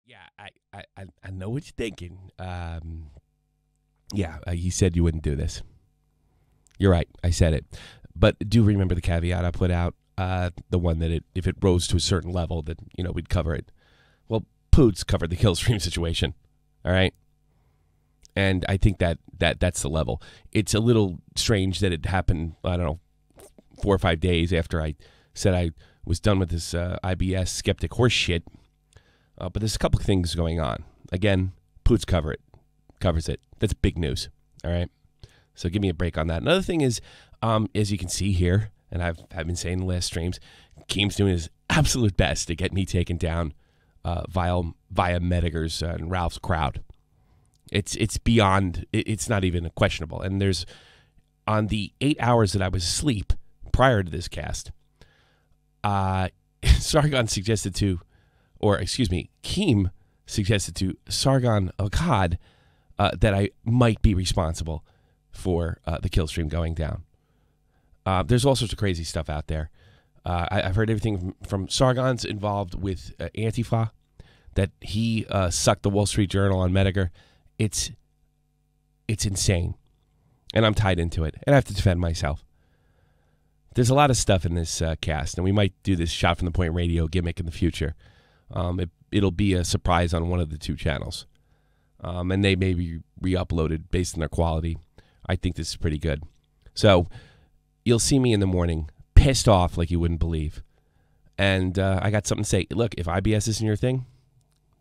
Yeah, I know what you're thinking. He said you wouldn't do this. You're right. I said it. But do remember the caveat I put out, the one that if it rose to a certain level, that, we'd cover it. Well, Poots covered the Killstream situation. All right? And I think that's the level. It's a little strange that it happened, I don't know, 4 or 5 days after I said I was done with this IBS skeptic horse shit. But there's a couple of things going on. Again, Poots covers it. That's big news. All right? So give me a break on that. Another thing is, as you can see here, and I've been saying in the last streams, Keem's doing his absolute best to get me taken down via Metokur's and Ralph's crowd. It's beyond, it's not even questionable. And there's, on the 8 hours that I was asleep prior to this cast, Sargon suggested to, Keem suggested to Sargon of God that I might be responsible for the Killstream going down. There's all sorts of crazy stuff out there. I've heard everything from Sargon's involved with Antifa, that he sucked the Wall Street Journal on Metokur. It's insane, and I'm tied into it, and I have to defend myself. There's a lot of stuff in this cast, and we might do this shot from the point radio gimmick in the future. It'll be a surprise on one of the two channels, and they may be re-uploaded based on their quality. I think this is pretty good. So you'll see me in the morning pissed off like you wouldn't believe. And I got something to say. Look, if IBS isn't your thing,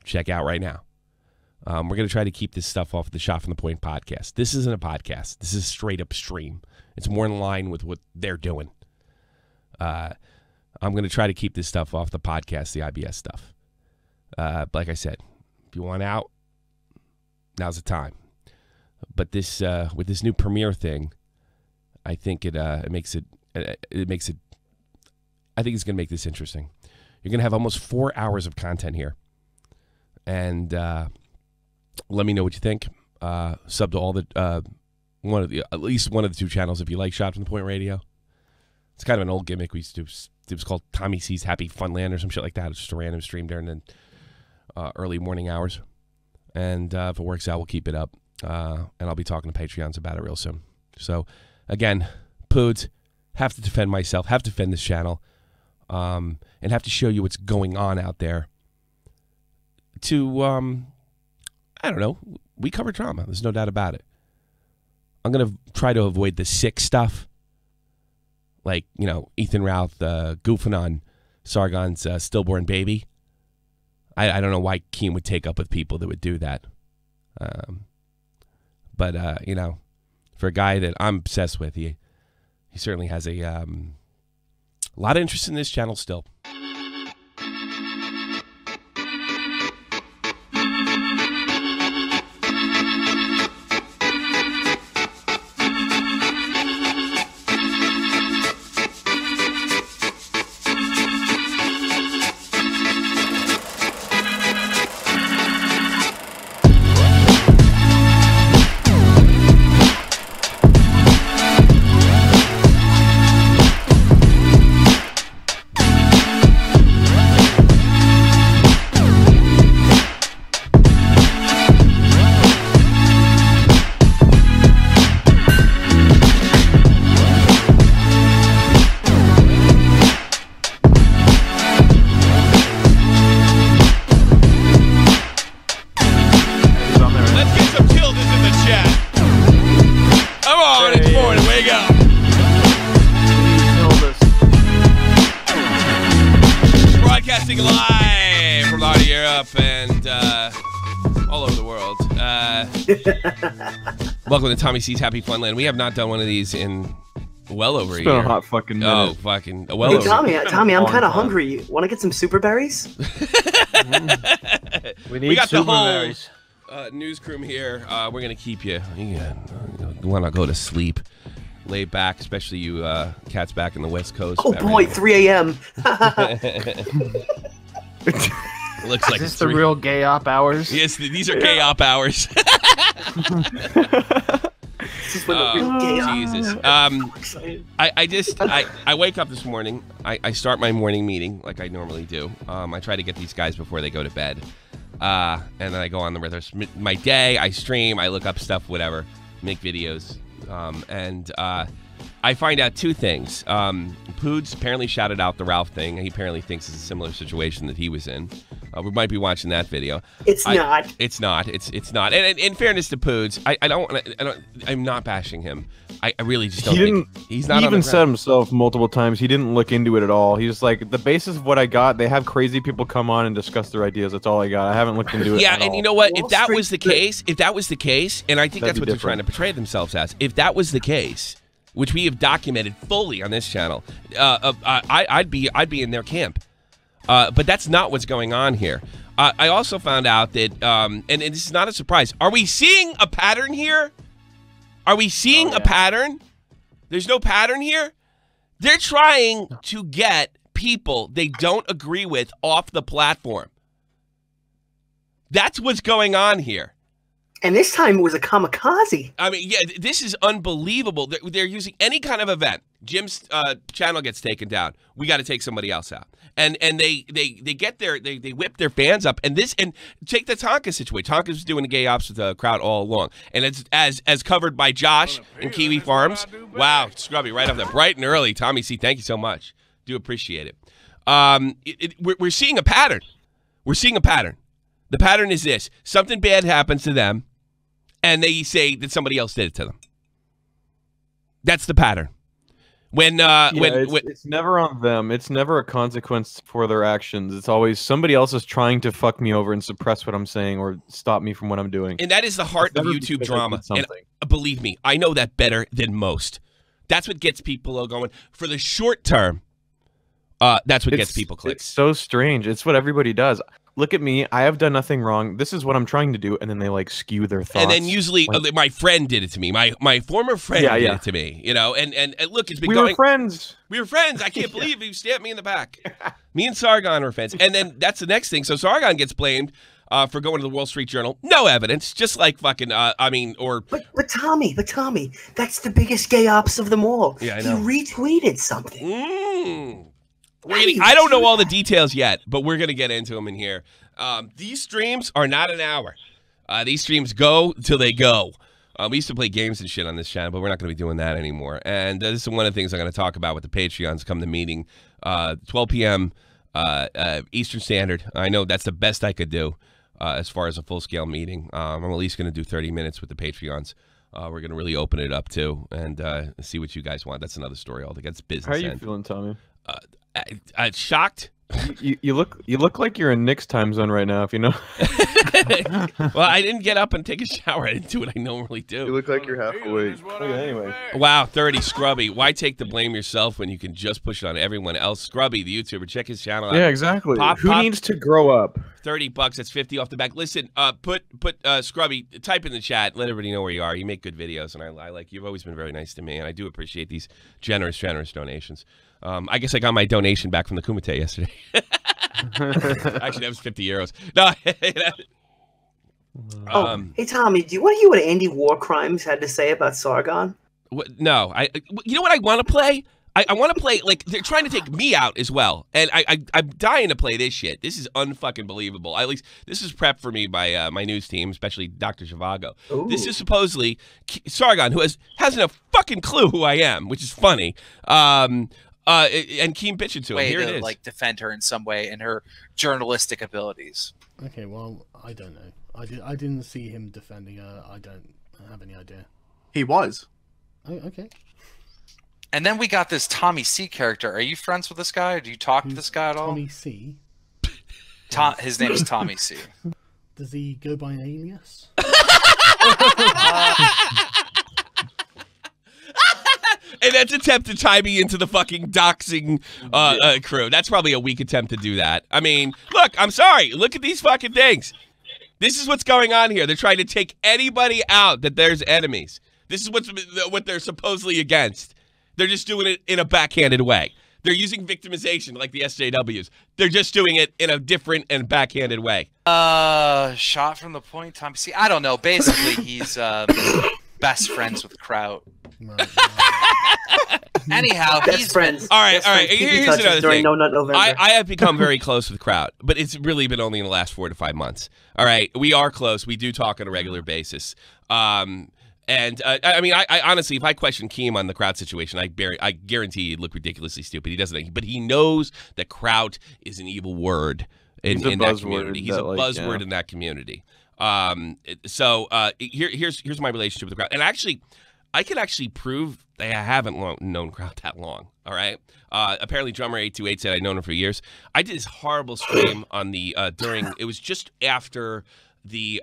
check out right now. We're going to try to keep this stuff off the Shot from the Point podcast. This isn't a podcast. This is straight up stream. It's more in line with what they're doing. I'm going to try to keep this stuff off the podcast, the IBS stuff. Like I said, if you want out, now's the time. But this with this new premiere thing, I think it makes it. I think it's going to make this interesting. You're going to have almost 4 hours of content here, and let me know what you think. Sub to all the at least one of the two channels if you like Shot from the Point Radio. It's kind of an old gimmick we used to do. It was called Tommy C's Happy Funland or some shit like that. It's just a random stream during the early morning hours, and if it works out, we'll keep it up. And I'll be talking to Patreons about it real soon. So, again, Poods, have to defend myself, have to defend this channel, and have to show you what's going on out there. To, I don't know, we cover drama. There's no doubt about it. I'm going to try to avoid the sick stuff, like, Ethan Ralph goofing on Sargon's stillborn baby. I don't know why Keem would take up with people that would do that. But, for a guy that I'm obsessed with, he certainly has a lot of interest in this channel still. Live from out of Europe and all over the world. Welcome to Tommy C's Happy Funland. We have not done one of these in well over a year. It's been a hot fucking minute. Oh, fucking well hey, over. Tommy, I'm kind of hungry. Want to get some super berries? We got the whole newsroom here. We're gonna keep you. You want to go to sleep. Lay back, especially you cats back in the West Coast. Oh boy, 3 a.m. It looks like is this the real gay op hours? Yes, these are gay op hours. This is when the real gay Jesus. I wake up this morning. I start my morning meeting like I normally do. I try to get these guys before they go to bed. and then I go on the rest of my day. I stream, I look up stuff, whatever, make videos, and I find out two things. Poods apparently shouted out the Ralph thing. He apparently thinks it's a similar situation that he was in. We might be watching that video. It's not. It's not. It's not. And in fairness to Poods, I'm not bashing him. I really just don't think he's not. He on the even said himself multiple times he didn't look into it at all. He's like, the basis of what I got, they have crazy people come on and discuss their ideas. That's all I got. I haven't looked into it. Yeah, at and all. you know what? Wall If that Street was the case, and I think that's what they're trying to portray themselves as. If that was the case, which we have documented fully on this channel, I'd be in their camp. But that's not what's going on here. I also found out that, and this is not a surprise. Are we seeing a pattern here? Are we seeing a pattern? There's no pattern here. They're trying to get people they don't agree with off the platform. That's what's going on here. And this time it was a kamikaze. I mean, yeah, this is unbelievable. They're using any kind of event. Jim's channel gets taken down. We got to take somebody else out. And they whip their fans up. And take the Tonka situation. Tonka was doing the gay ops with the crowd all along. And it's as covered by Josh and Kiwi Farms. Wow, Scrubby, right off the bright and early. Tommy C, thank you so much. Do appreciate it. We're seeing a pattern. We're seeing a pattern. The pattern is this: something bad happens to them, and they say that somebody else did it to them. That's the pattern. It's never on them. It's never a consequence for their actions. It's always somebody else is trying to fuck me over and suppress what I'm saying or stop me from what I'm doing. And that is the heart of YouTube drama. And believe me, I know that better than most. That's what gets people going. For the short term, that's what gets people clicks. It's so strange. It's what everybody does. Look at me. I have done nothing wrong. This is what I'm trying to do. And then they like skew their thoughts. And then usually my friend did it to me. My former friend did it to me. You know, and look, it's been going. We were friends. We were friends. I can't believe you stabbed me in the back. Me and Sargon were friends. And then that's the next thing. So Sargon gets blamed for going to the Wall Street Journal. No evidence. Just like fucking, But Tommy, that's the biggest gay ops of them all. Yeah, I know. He retweeted something. I don't know all the details yet, but we're going to get into them in here. These streams are not an hour. These streams go till they go. We used to play games and shit on this channel, but we're not going to be doing that anymore. And this is one of the things I'm going to talk about with the Patreons come the meeting. 12 p.m. Eastern Standard. I know that's the best I could do as far as a full-scale meeting. I'm at least going to do 30 minutes with the Patreons. We're going to really open it up, too, and see what you guys want. That's another story altogether. It's business. How are you feeling, Tommy? Shocked. You look like you're in Nick's time zone right now, if you know. Well, I didn't get up and take a shower. I didn't do what I normally do. You look like you're half awake. Okay, anyway. Wow, 30 Scrubby. Why take the blame yourself when you can just push it on everyone else? Scrubby, the YouTuber, check his channel out. Yeah, exactly. Who needs to grow up? $30. That's 50 off the back. Listen, put Scrubby, type in the chat. Let everybody know where you are. You make good videos, and I like you. You've always been very nice to me, and I do appreciate these generous donations. I guess I got my donation back from the Kumite yesterday. Actually, that was 50 euros. No. Hey, Tommy, do you want to hear what Andy Warcrimes had to say about Sargon? No. You know what I want to play? I want to play, like, they're trying to take me out as well. And I'm dying to play this shit. This is unfucking believable. At least, this is prepped for me by my news team, especially Dr. Zhivago. Ooh. This is supposedly Sargon, who hasn't a fucking clue who I am, which is funny. And Keem bitching to him. Here it is. Like, defend her in some way in her journalistic abilities. Okay, well, I don't know. I didn't see him defending her. I don't have any idea. He was. Oh, okay. And then we got this Tommy C character. Are you friends with this guy? Or do you talk to this guy at all? Tommy C? His name is Tommy C. Does he go by an alias? And that's an attempt to tie me into the fucking doxing crew. That's probably a weak attempt to do that. I mean, look, I'm sorry. Look at these fucking things. This is what's going on here. They're trying to take anybody out that there's enemies. This is what they're supposedly against. They're just doing it in a backhanded way. They're using victimization like the SJWs. They're just doing it in a different and backhanded way. Shot from the point, Tommy C. I don't know. Basically, he's best friends with Kraut. Right. Anyhow, Best he's friends. All right, Best all right. friends, pinky Here's touches another during thing. No Nut November. I have become very close with Kraut, but it's really been only in the last 4 to 5 months. All right, we are close. We do talk on a regular basis. I mean, I honestly, if I question Keem on the Kraut situation, I guarantee he'd look ridiculously stupid. He doesn't, but he knows that Kraut is an evil word in that community. He's a buzzword in that community. Here's my relationship with the Kraut, and actually, I can actually prove that I haven't known Kraut that long. All right. Apparently, drummer 828 said I'd known him for years. I did this horrible stream on the it was just after the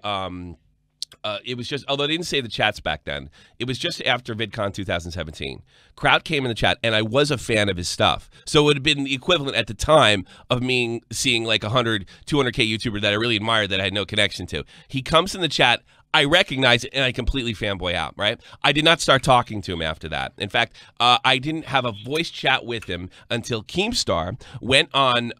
it was just, although I didn't say the chats back then, it was just after VidCon 2017. Kraut came in the chat, and I was a fan of his stuff. So it would have been the equivalent at the time of me seeing like 100, 200K YouTuber that I really admired that I had no connection to. He comes in the chat, I recognize it, and I completely fanboy out, right? I did not start talking to him after that. In fact, I didn't have a voice chat with him until Keemstar went on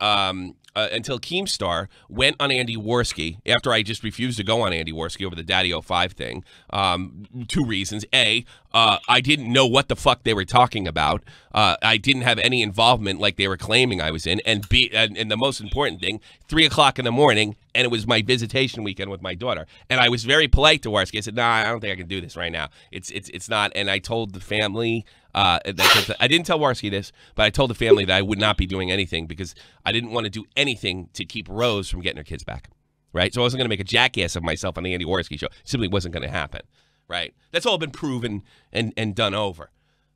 Andy Worski after I just refused to go on Andy Worski over the Daddy 05 thing. 2 reasons. A, I didn't know what the fuck they were talking about. I didn't have any involvement like they were claiming I was in. And B, and the most important thing, 3 o'clock in the morning, and it was my visitation weekend with my daughter. And I was very polite to Worski. I said, "Nah, I don't think I can do this right now. It's not." And I told the family. I didn't tell Worski this, but I told the family that I would not be doing anything because I didn't want to do anything to keep Rose from getting her kids back, right? So I wasn't going to make a jackass of myself on the Andy Worski show. It simply wasn't going to happen, right? That's all been proven and done over.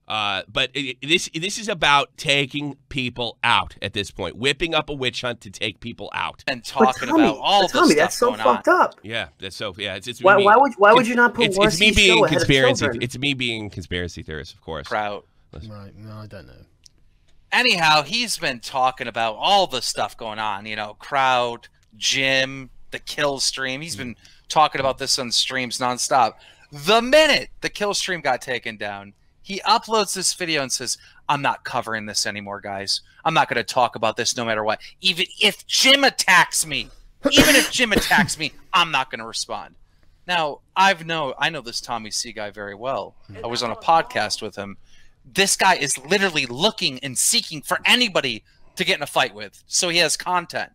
But this is about taking people out at this point, whipping up a witch hunt to take people out, and talking about all the stuff that's so going fucked on. up. Yeah, that's so. Yeah, it's Why would you not put it's me Worski's being show ahead of conspiracy. children? It's me being conspiracy theorist, of course. Kraut. Right. No, I don't know. Anyhow, he's been talking about all the stuff going on. You know, Kraut, Jim, the kill stream. He's been talking about this on streams nonstop. The minute the kill stream got taken down, he uploads this video and says, "I'm not covering this anymore, guys. I'm not going to talk about this no matter what. Even if Jim attacks me, I'm not going to respond." Now, I know this Tommy C guy very well. I was on a podcast with him. This guy is literally looking and seeking for anybody to get in a fight with, so he has content.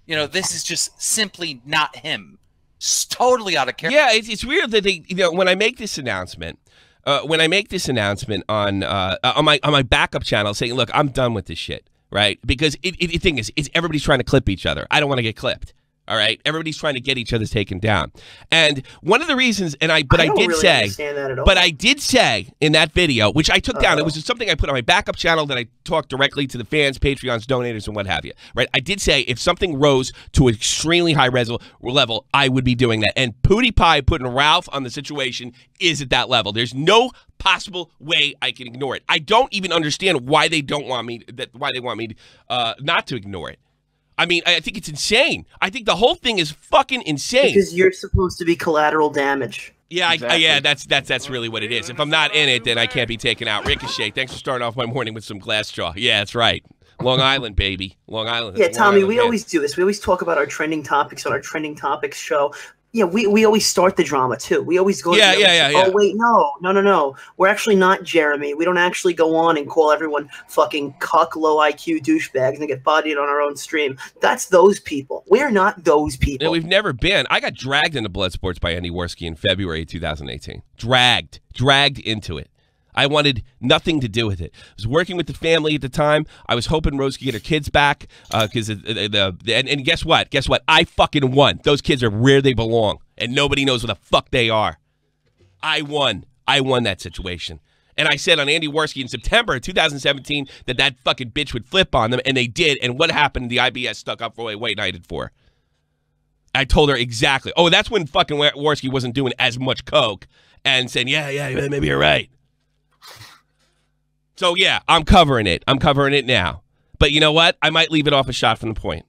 You know, this is just simply not him. It's totally out of character. Yeah, it's weird that they, when I make this announcement, on my backup channel saying, "Look, I'm done with this shit," right? Because the thing is everybody's trying to clip each other. I don't want to get clipped. All right, everybody's trying to get each other taken down, and one of the reasons, I did say in that video, which I took down, it was just something I put on my backup channel that I talked directly to the fans, Patreons, donators, and what have you. Right? I did say if something rose to an extremely high level, I would be doing that. And Pewdiepie putting Ralph on the situation is at that level. There's no possible way I can ignore it. I don't even understand why they want me not to ignore it. I mean, I think it's insane. I think the whole thing is fucking insane. Because you're supposed to be collateral damage. Yeah, exactly. That's really what it is. If I'm not in it, then I can't be taken out. Ricochet, thanks for starting off my morning with some glass jaw. Yeah, that's right. Long Island, baby. Long Island. Yeah, Tommy, we always do this. We always talk about our trending topics on our trending topics show. Yeah, we always start the drama too. We always go. Oh wait, no. We're actually not Jeremy. We don't actually go on and call everyone fucking cuck, low IQ douchebags and get bodied on our own stream. That's those people. We're not those people. No, we've never been. I got dragged into blood sports by Andy Worski in February 2018. Dragged into it. I wanted nothing to do with it. I was working with the family at the time. I was hoping Rose could get her kids back because and guess what? Guess what? I fucking won. Those kids are where they belong, and nobody knows where the fuck they are. I won. I won that situation. And I said on Andy Worski in September 2017 that fucking bitch would flip on them, and they did. And what happened? The IBS stuck up for a white knighted for. I told her exactly. Oh, that's when fucking Worski wasn't doing as much coke and saying, yeah, maybe you're right. So, yeah, I'm covering it. I'm covering it now. But you know what? I might leave it off a shot from the point.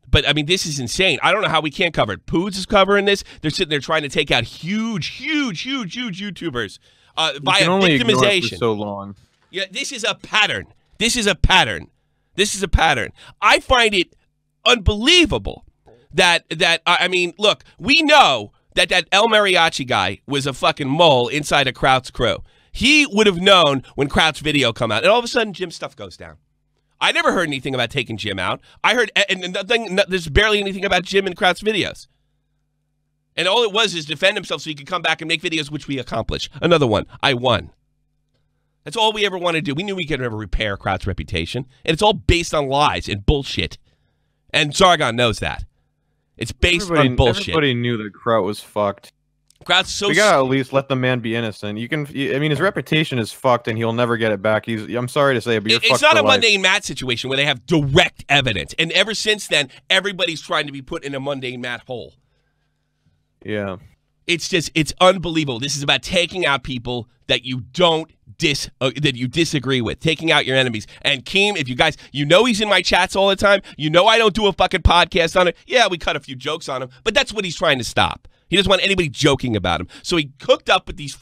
But, I mean, this is insane. I don't know how we can't cover it. Poods is covering this. They're sitting there trying to take out huge YouTubers by victimization. For so long. Yeah, this is a pattern. This is a pattern. I find it unbelievable that I mean, look, we know that El Mariachi guy was a fucking mole inside of Kraut's crew. He would have known when Kraut's video come out, and all of a sudden, Jim's stuff goes down. I never heard anything about taking Jim out. I heard, and nothing, there's barely anything about Jim in Kraut's videos. And all it was is defend himself so he could come back and make videos, which we accomplished. Another one. I won. That's all we ever wanted to do. We knew we could never repair Kraut's reputation, and it's all based on lies and bullshit. And Sargon knows that. It's based on bullshit. Everybody knew that Kraut was fucked. Kraut's so. We gotta at least let the man be innocent. I mean, his reputation is fucked, and he'll never get it back. I'm sorry to say, but you're fucked it's not for a life. mundane Matt situation where they have direct evidence, and ever since then, everybody's trying to be put in a mundane Matt hole. Yeah, it's unbelievable. This is about taking out people that you don't that you disagree with, taking out your enemies. And Keem, if you guys, he's in my chats all the time. I don't do a fucking podcast on it. Yeah, we cut a few jokes on him, but that's what he's trying to stop. He doesn't want anybody joking about him. So he hooked up with these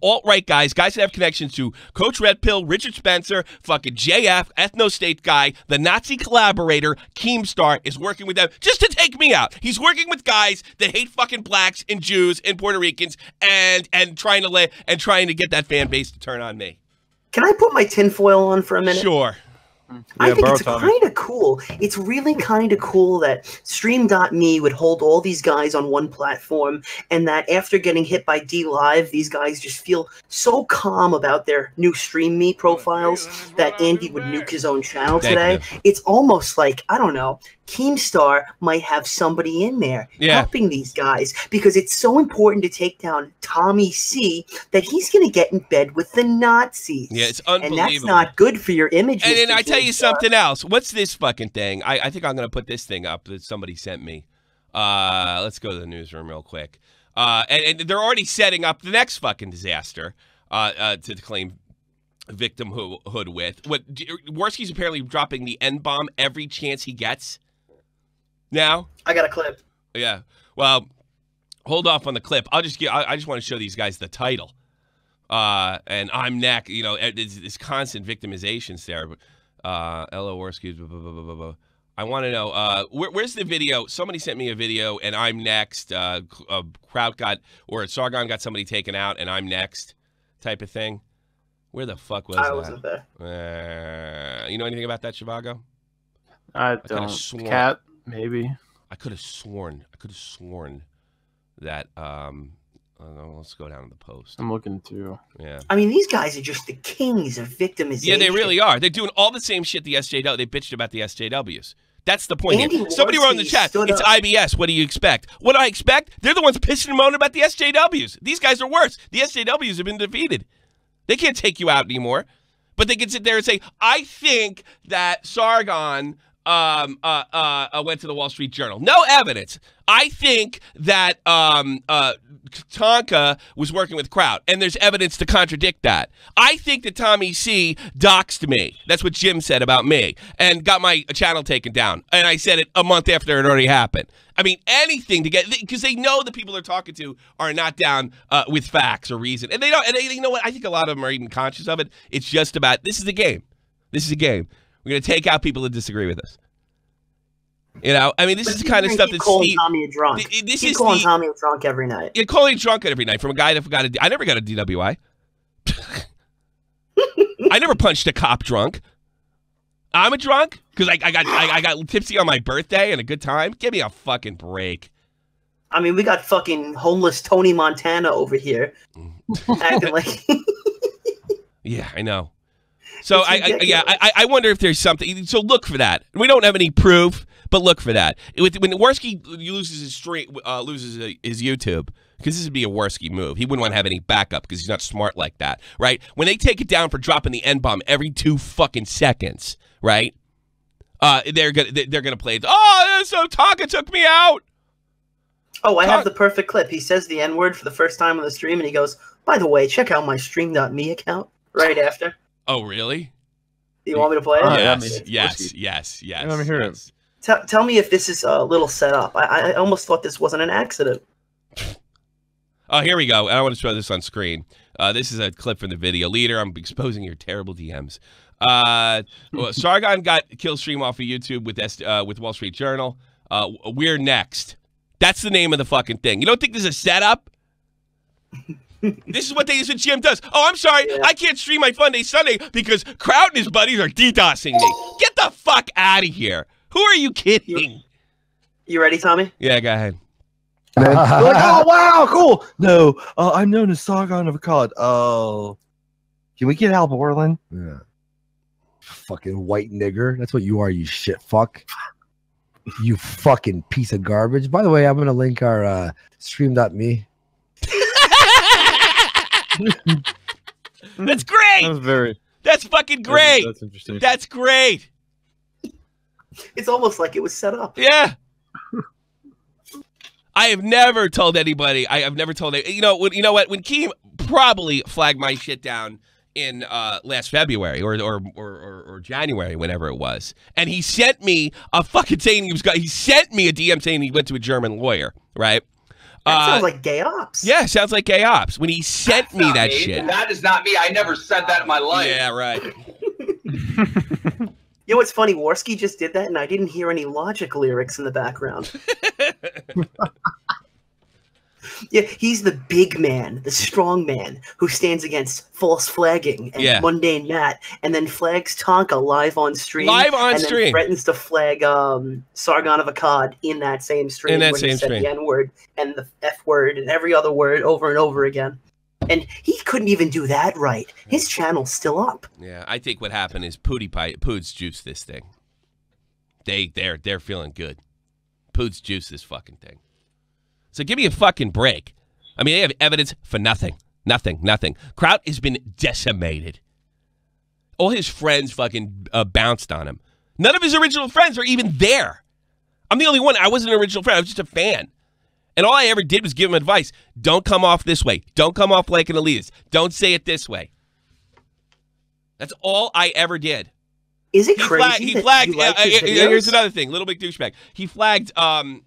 alt-right guys that have connections to Coach Red Pill, Richard Spencer, fucking JF, Ethno-State guy, the Nazi collaborator, Keemstar, is working with them just to take me out. He's working with guys that hate fucking blacks and Jews and Puerto Ricans and trying to get that fan base to turn on me. Can I put my tinfoil on for a minute? Sure. I think it's kind of cool. It's really kind of cool that Stream.me would hold all these guys on one platform, and that after getting hit by D-Live, these guys just feel so calm about their new Stream Me profiles that Andy would nuke his own channel today. It's almost like, I don't know, Keemstar might have somebody in there helping these guys, because it's so important to take down Tommy C that he's going to get in bed with the Nazis. Yeah, it's unbelievable. And that's not good for your image. And then I tell you something else. What's this fucking thing? I think I'm going to put this thing up that somebody sent me. Let's go to the newsroom real quick. And they're already setting up the next fucking disaster to claim victimhood with. Worski's apparently dropping the N-bomb every chance he gets. Now I got a clip. Yeah. Well, hold off on the clip. I just want to show these guys the title. And I'm neck. It's constant victimizations there. L.O. Worski. I want to know where's the video? Somebody sent me a video, and I'm next. Kraut Sargon got somebody taken out, and I'm next, type of thing. Where the fuck was that? I wasn't there. You know anything about that, Shivago? I don't. Cat. Maybe. I could have sworn that let's go down to the post. I'm looking too. Yeah. I mean, these guys are just the kings of victimization. Yeah, they really are. They're doing all the same shit the SJW. They bitched about the SJWs. That's the point here. Somebody wrote in the chat, it's IBS. What do you expect? What do I expect? They're the ones pissing and moaning about the SJWs. These guys are worse. The SJWs have been defeated. They can't take you out anymore. But they can sit there and say, I think that Sargon went to the Wall Street Journal. No evidence. I think that Tonka was working with Kraut, and there's evidence to contradict that. I think that Tommy C doxed me. That's what Jim said about me, and got my channel taken down. And I said it a month after it already happened. I mean, anything to get, because they know the people they're talking to are not down with facts or reason, and they don't. And you know what? I think a lot of them are even conscious of it. It's just about, this is a game. This is a game. We're going to take out people that disagree with us. I mean, this is the kind of stuff that's calling Tommy a drunk. He's calling Tommy a drunk every night. You're calling drunk every night from a guy that forgot I never got a DWI. I never punched a cop drunk. I'm a drunk because I got tipsy on my birthday and a good time. Give me a fucking break. I mean, we got fucking homeless Tony Montana over here acting like. Yeah, I know. So I wonder if there's something. So look for that. We don't have any proof, but look for that. When Worski loses his stream, loses his YouTube, because this would be a Worski move. He wouldn't want to have any backup because he's not smart like that, right? When they take it down for dropping the N-bomb every 2 fucking seconds, right? They're gonna play it. Oh, so Tonka took me out. Oh, I have the perfect clip. He says the N-word for the first time on the stream, and he goes, "By the way, check out my Stream.me account." Right after. Oh, really? You want me to play it? Yes. Let me hear it. Tell me if this is a little set up. I almost thought this wasn't an accident. Oh, here we go. I want to show this on screen. This is a clip from the video. Leader, I'm exposing your terrible DMs. Sargon got kill stream off of YouTube with Wall Street Journal. We're next. That's the name of the fucking thing. You don't think this is a setup? This is what Jim does. Oh, I'm sorry. Yeah. I can't stream my Fun Day Sunday because Kraut and his buddies are DDoSing me. Get the fuck out of here. Who are you kidding? You ready, Tommy? Yeah, go ahead. Like, oh, wow, cool. No, I'm known as Sargon of Akkad. Oh. Can we get Al Borland? Yeah. Fucking white nigger. That's what you are, you shit fuck. You fucking piece of garbage. By the way, I'm going to link our stream.me. That's great. That's fucking great. That's interesting. That's great. It's almost like it was set up. Yeah. I have never told anybody. I have never told. You know what? When Keem probably flagged my shit down in last February or January, whenever it was, and he sent me a fucking saying he sent me a DM saying he went to a German lawyer, right? That sounds like gay ops. Yeah, sounds like gay ops. When he sent me that shit. That is not me. I never said that in my life. Yeah, right. You know what's funny? Warski just did that, and I didn't hear any Logic lyrics in the background. Yeah, he's the big man, the strong man, who stands against false flagging and mundane Matt, and then flags Tonka live on stream. And then threatens to flag Sargon of Akkad in that same stream. In that same said stream. The N-word and the F-word and every other word over and over again. And he couldn't even do that right. His channel's still up. Yeah, I think what happened is Pewdiepie juiced this thing. They're feeling good. Pewdiepie juiced this fucking thing. So give me a fucking break. I mean, they have evidence for nothing. Nothing. Kraut has been decimated. All his friends fucking bounced on him. None of his original friends are even there. I'm the only one. I wasn't an original friend. I was just a fan. And all I ever did was give him advice. Don't come off this way. Don't come off like an elitist. Don't say it this way. That's all I ever did. Is it crazy? He flagged. Here's another thing. Little big douchebag. He flagged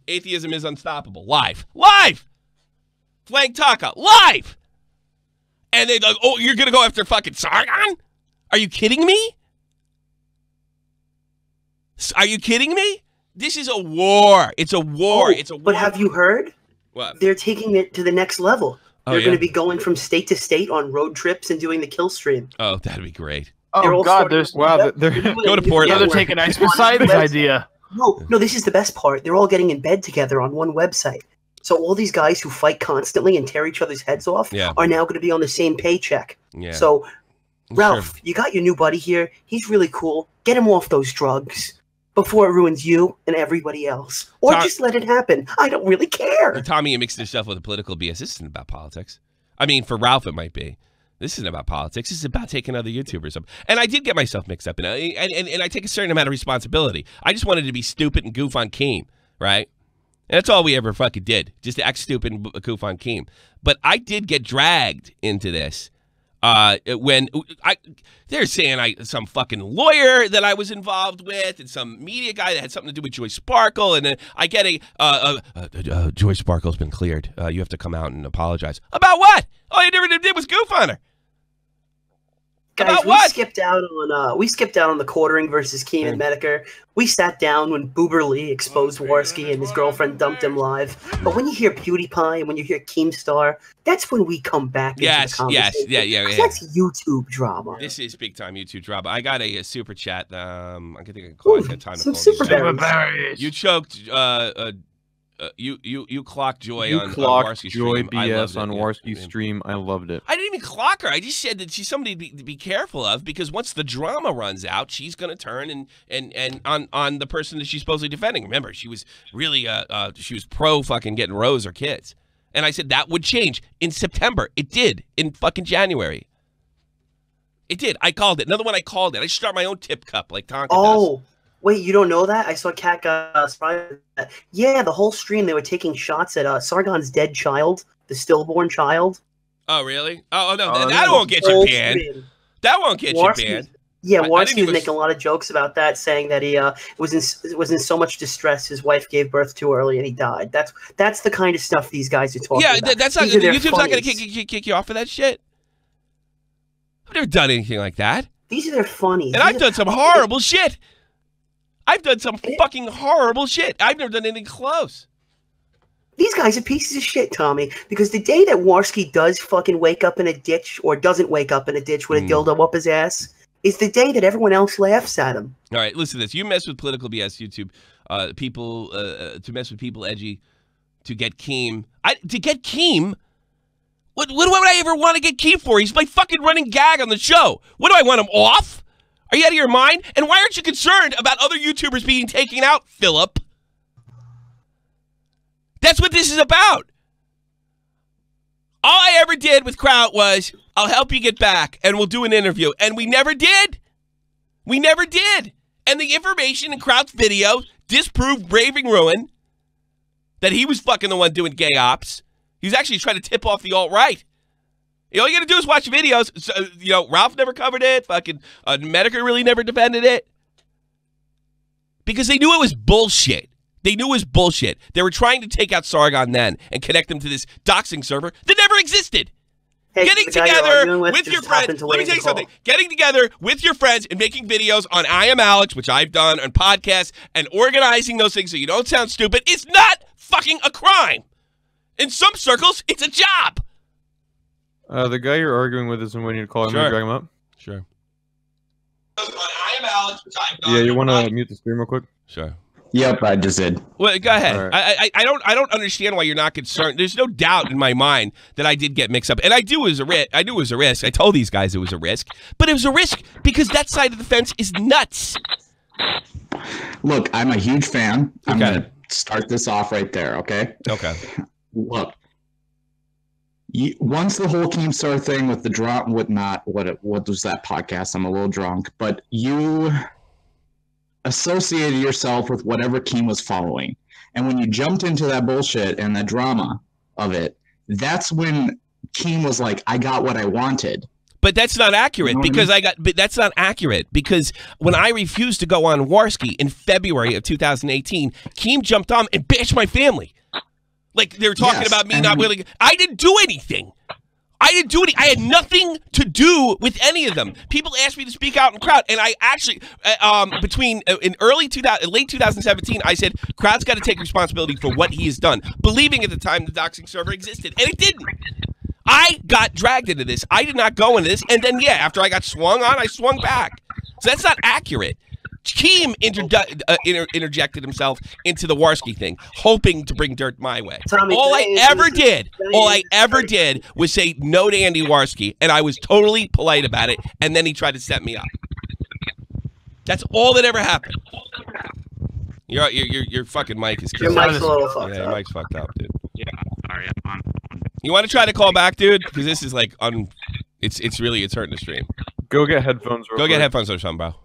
atheism is unstoppable. Live. Flagged Taka. Live. And they're like, oh, you're going to go after fucking Sargon? Are you kidding me? Are you kidding me? This is a war. It's a war. It's a war. But have you heard? What? They're taking it to the next level. They're going to be going from state to state on road trips and doing the kill stream. Oh, that'd be great. Oh God, they're go to Portland. They're taking ice Poseidon's idea. No, this is the best part. They're all getting in bed together on one website. So all these guys who fight constantly and tear each other's heads off are now going to be on the same paycheck. Yeah. So, Ralph, you got your new buddy here. He's really cool. Get him off those drugs before it ruins you and everybody else. Or just let it happen. I don't really care. Tommy, you mixed yourself with the political BS. This isn't about politics. I mean, for Ralph, it might be. This isn't about politics. This is about taking other YouTubers up. And I did get myself mixed up. And I take a certain amount of responsibility. I just wanted to be stupid and goof on Keem, right? And that's all we ever fucking did. Just to act stupid and goof on Keem. But I did get dragged into this. When they're saying some fucking lawyer that I was involved with and some media guy that had something to do with Joy Sparkle, and then I get Joy Sparkle's been cleared. You have to come out and apologize. About what? All you ever did was goof on her. Guys, we skipped out on the quartering versus Keem and Metokur. We sat down when Boober Lee exposed Warski and his girlfriend dumped him live. But when you hear Pewdiepie and when you hear Keemstar, that's when we come back into the conversation. Yeah. That's YouTube drama. This is big time YouTube drama. I got a super chat. I think I can call it. Time some to super berries. You choked. You clocked Joy on Warski's Joy stream. BS on Warski's stream. I loved it. I didn't even clock her. I just said that she's somebody to be careful of, because once the drama runs out, she's going to turn and on the person that she's supposedly defending. Remember, she was really she was pro fucking getting Rose or kids, and I said that would change in September. It did in fucking January. It did. I called it. Another one. I called it. I start my own tip cup like Tonka does. Wait, you don't know that? I saw Cat surprised that. Yeah, the whole stream they were taking shots at Sargon's dead child, the stillborn child. Oh, really? Oh, no, that won't get you banned. That won't get you banned. Yeah, Warski was making a lot of jokes about that, saying that he was in so much distress his wife gave birth too early and he died. That's the kind of stuff these guys are talking about. Yeah, that's not. YouTube's not going to kick you off for that shit. I've never done anything like that. These are their funnies. And I've done some horrible shit. I've done some fucking horrible shit. I've never done anything close. These guys are pieces of shit, Tommy, because the day that Warski does fucking wake up in a ditch or doesn't wake up in a ditch with a dildo up his ass is the day that everyone else laughs at him. All right, listen to this. You mess with political BS, YouTube. People to mess with people edgy to get Keem. To get Keem? What would I ever want to get Keem for? He's my fucking running gag on the show. What do I want him off? Are you out of your mind? And why aren't you concerned about other YouTubers being taken out, Philip? That's what this is about. All I ever did with Kraut was, I'll help you get back, and we'll do an interview. And we never did. We never did. And the information in Kraut's video disproved Raving Ruin that he was fucking the one doing gay ops. He was actually trying to tip off the alt-right. All you got to do is watch videos. So, Ralph never covered it. Fucking Metokur really never defended it. Because they knew it was bullshit. They knew it was bullshit. They were trying to take out Sargon then and connect them to this doxing server that never existed. Hey, getting together with your friends. Let me tell you something. Getting together with your friends and making videos on I Am Alex, which I've done, on podcasts, and organizing those things so you don't sound stupid, is not fucking a crime. In some circles, it's a job. The guy you're arguing with isn't waiting to call him. Sure. Drag him up. Sure. I Am Alex, which I've done. Yeah, you want to mute the stream real quick? Sure. Yep, I just did. Well, go ahead. Right. I don't understand why you're not concerned. There's no doubt in my mind that I did get mixed up, and I knew it was a risk. I told these guys it was a risk, but it was a risk because that side of the fence is nuts. Look, I'm a huge fan. I'm gonna start this off right there. Okay. Okay. Look, once the whole Keemstar thing with the drop, what was that podcast? I'm a little drunk, but you associated yourself with whatever Keem was following. And when you jumped into that bullshit and the drama of it, that's when Keem was like, I got what I wanted. But that's not accurate because but that's not accurate because when I refused to go on Warski in February of 2018, Keem jumped on and bashed my family. Like they were talking about me not willing. I didn't do anything. I had nothing to do with any of them. People asked me to speak out in Kraut, and I actually, in late 2017, I said Kraut's got to take responsibility for what he has done, believing at the time the doxing server existed, and it didn't. I got dragged into this. I did not go into this, and then after I got swung on, I swung back. So that's not accurate. Keem interjected himself into the Warski thing, hoping to bring dirt my way. Tommy, all I ever did was say no to Andy Warski, and I was totally polite about it, and then he tried to set me up. That's all that ever happened. Your fucking mic is your mic's a little fucked up. Your mic's fucked up, dude. Yeah, sorry. You want to try to call back, dude? Because this is like it's hurting the stream. Go get headphones. Go get headphones or something, bro.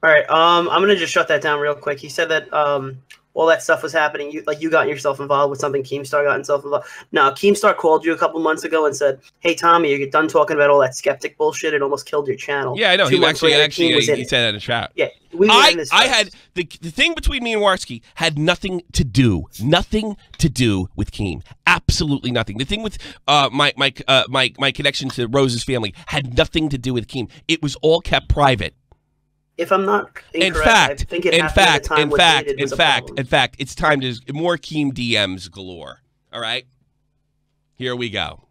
All right, I'm gonna just shut that down real quick. He said that all that stuff was happening. You got yourself involved with something. Keemstar got himself involved. No, Keemstar called you a couple months ago and said, "Hey, Tommy, you're done talking about all that skeptic bullshit. It almost killed your channel." Yeah, I know. He actually he said that in the chat. Yeah, I had the thing between me and Warski had nothing to do with Keem. Absolutely nothing. The thing with my connection to Rose's family had nothing to do with Keem. It was all kept private. If I'm not incorrect, in fact, it's time to more Keem DMs galore. All right, here we go.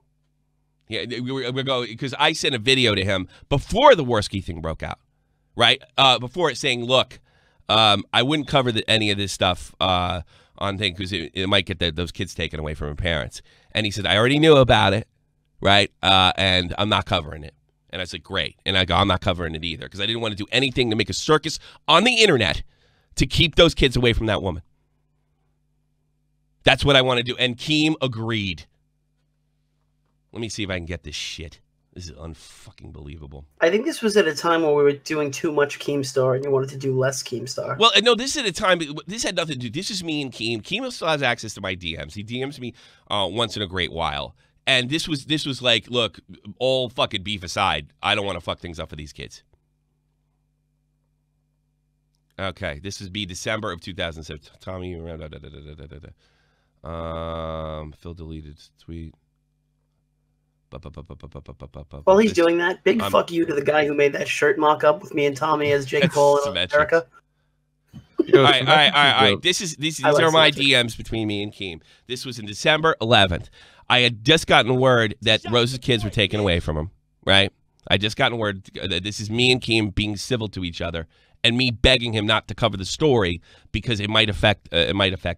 Yeah, we're going because I sent a video to him before the Warski thing broke out. Right, before it saying, "Look, I wouldn't cover any of this stuff on thing because it might get those kids taken away from their parents." And he said, "I already knew about it, right? And I'm not covering it." And I said, great. And I go, I'm not covering it either because I didn't want to do anything to make a circus on the internet to keep those kids away from that woman. That's what I want to do. And Keem agreed. Let me see if I can get this shit. This is unfucking believable. I think this was at a time where we were doing too much Keemstar and you wanted to do less Keemstar. Well, no, this is at a time, this had nothing to do. This is me and Keem. Keem still has access to my DMs. He DMs me once in a great while. And this was like, look, all fucking beef aside, I don't want to fuck things up for these kids. Okay, this would be December of 2007. Tommy, Phil deleted tweet. While he's doing that, big fuck you to the guy who made that shirt mock-up with me and Tommy as Jake Paul in America. All right. These are my DMs between me and Keem. This was in December 11th. I had just gotten word that Rose's kids were taken away from him, right? I just gotten word that this is me and Keem being civil to each other and me begging him not to cover the story because it might affect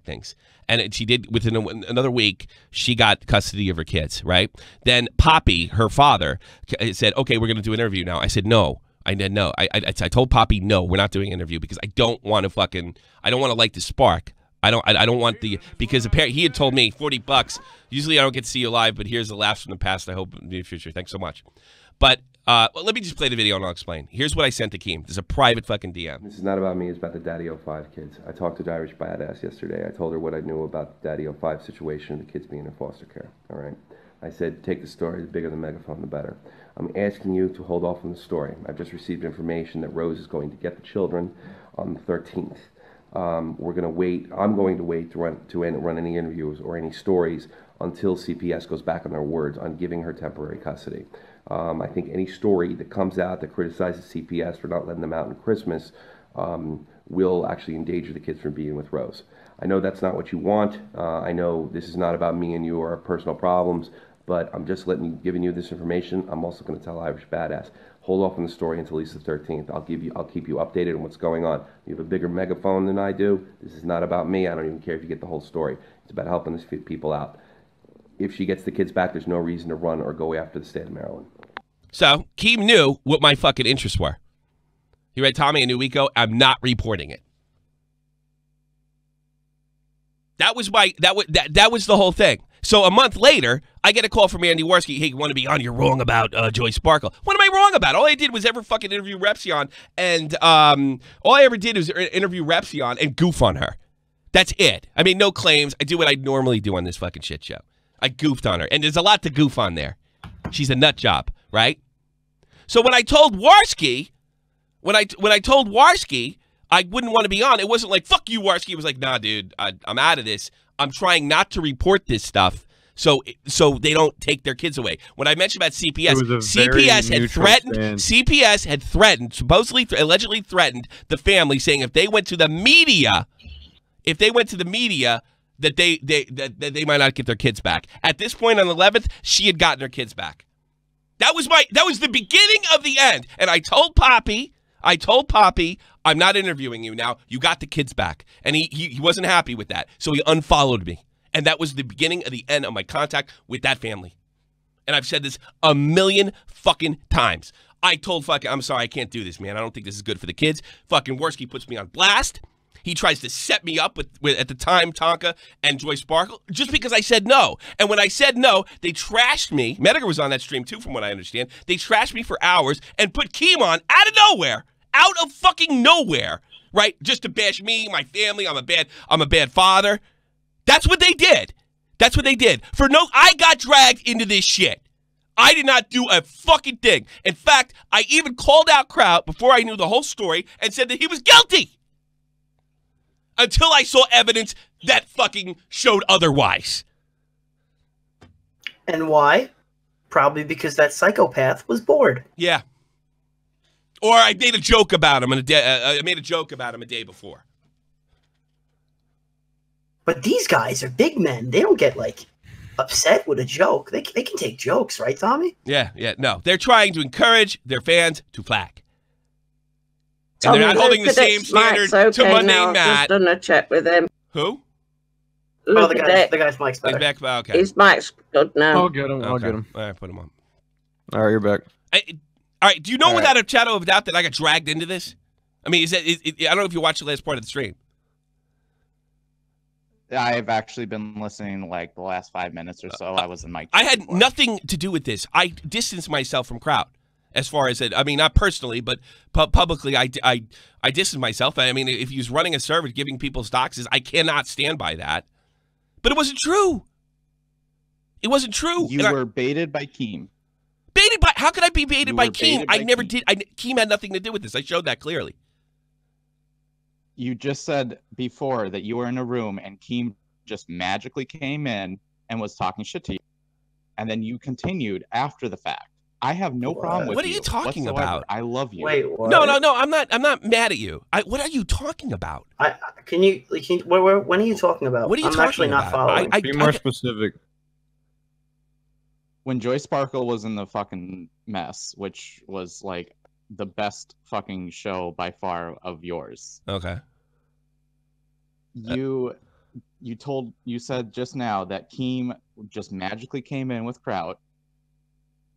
things. And she did. Within another week, she got custody of her kids, right? Then Poppy, her father, said, okay, we're going to do an interview now. I said, no. I did no. I told Poppy, no, we're not doing an interview because I don't want to light the spark. I don't want because apparently he had told me $40. Usually I don't get to see you live, but here's the laughs from the past. I hope in the future. Thanks so much. But let me just play the video and I'll explain. Here's what I sent to Keem. This is a private fucking DM. This is not about me. It's about the DeOrio kids. I talked to Irish Badass yesterday. I told her what I knew about the DeOrio situation and the kids being in foster care. All right. I said, take the story. The bigger the megaphone, the better. I'm asking you to hold off on the story. I've just received information that Rose is going to get the children on the 13th. We're going to wait. I'm going to wait to run any interviews or any stories until CPS goes back on their words on giving her temporary custody. I think any story that comes out that criticizes CPS for not letting them out on Christmas will actually endanger the kids from being with Rose. I know that's not what you want. I know this is not about me and you or our personal problems, but I'm just giving you this information. I'm also going to tell Irish Badass, hold off on the story until at least the 13th. I'll keep you updated on what's going on. You have a bigger megaphone than I do. This is not about me. I don't even care if you get the whole story. It's about helping these people out. If she gets the kids back, there's no reason to run or go after the state of Maryland. So Keem knew what my fucking interests were. He read Tommy a new week ago. I'm not reporting it. That was the whole thing. So a month later, I get a call from Andy Worski. Hey, you want to be on? You're wrong about Joy Sparkle. What am I wrong about? All I did was ever fucking interview Repsion, and all I ever did was interview Repsion and goof on her. That's it. I mean, no claims. I do what I normally do on this fucking shit show. I goofed on her, and there's a lot to goof on there. She's a nut job, right? So when I told Warski, when I told Warski I wouldn't want to be on, it wasn't like, fuck you, Warski. It was like, nah, dude, I'm out of this. I'm trying not to report this stuff so they don't take their kids away. When I mentioned about CPS, CPS had threatened, supposedly, allegedly threatened the family, saying if they went to the media, that they might not get their kids back. At this point on the 11th, she had gotten her kids back. That was the beginning of the end. And I told Poppy, I'm not interviewing you now. You got the kids back. And he wasn't happy with that. So he unfollowed me. And that was the beginning of the end of my contact with that family. And I've said this a million fucking times. I told I'm sorry, I can't do this, man. I don't think this is good for the kids. Fucking Worski puts me on blast. He tries to set me up with at the time, Tonka and Joy Sparkle, just because I said no. And when I said no, they trashed me. Metokur was on that stream too, from what I understand. They trashed me for hours and put Keem on out of nowhere. Out of fucking nowhere, right? Just to bash me, my family. I'm a bad father. That's what they did. I got dragged into this shit. I did not do a fucking thing. In fact, I even called out Kraut before I knew the whole story and said that he was guilty. Until I saw evidence that fucking showed otherwise. And why? Probably because that psychopath was bored. Yeah. Or I made a joke about him a day before. But these guys are big men. They don't get like upset with a joke. They can take jokes, right, Tommy? Yeah. No, they're trying to encourage their fans to flag. And they're not holding the same standard to Mundane Matt. I've just done a check with him. Who? The guy's mic's better. He's back. Okay. His mic's good now. I'll get him. I'll get him. All right, put him on. All right, you're back. All right, do you know without a shadow of a doubt that I got dragged into this? I mean, I don't know if you watched the last part of the stream. I've actually been listening like the last 5 minutes or so. I was in my. I had nothing to do with this. I distanced myself from Kraut. As far as it, I mean, not personally, but publicly, I distanced myself. I mean, if he was running a server giving people doxes, I cannot stand by that. But it wasn't true. It wasn't true. You were baited by Keem. Baited by? How could I be baited by Keem? I never did. Keem had nothing to do with this. I showed that clearly. You just said before that you were in a room and Keem just magically came in and was talking shit to you. And then you continued after the fact. I have no problem with What are you talking whatsoever. about? I love you. Wait, what? No. I'm not mad at you. What are you talking about? When are you talking about? What are you I'm talking actually not about? following. Be more specific. When Joy Sparkle was in the fucking mess, which was like the best fucking show by far of yours. Okay. You said just now that Keem just magically came in with Kraut.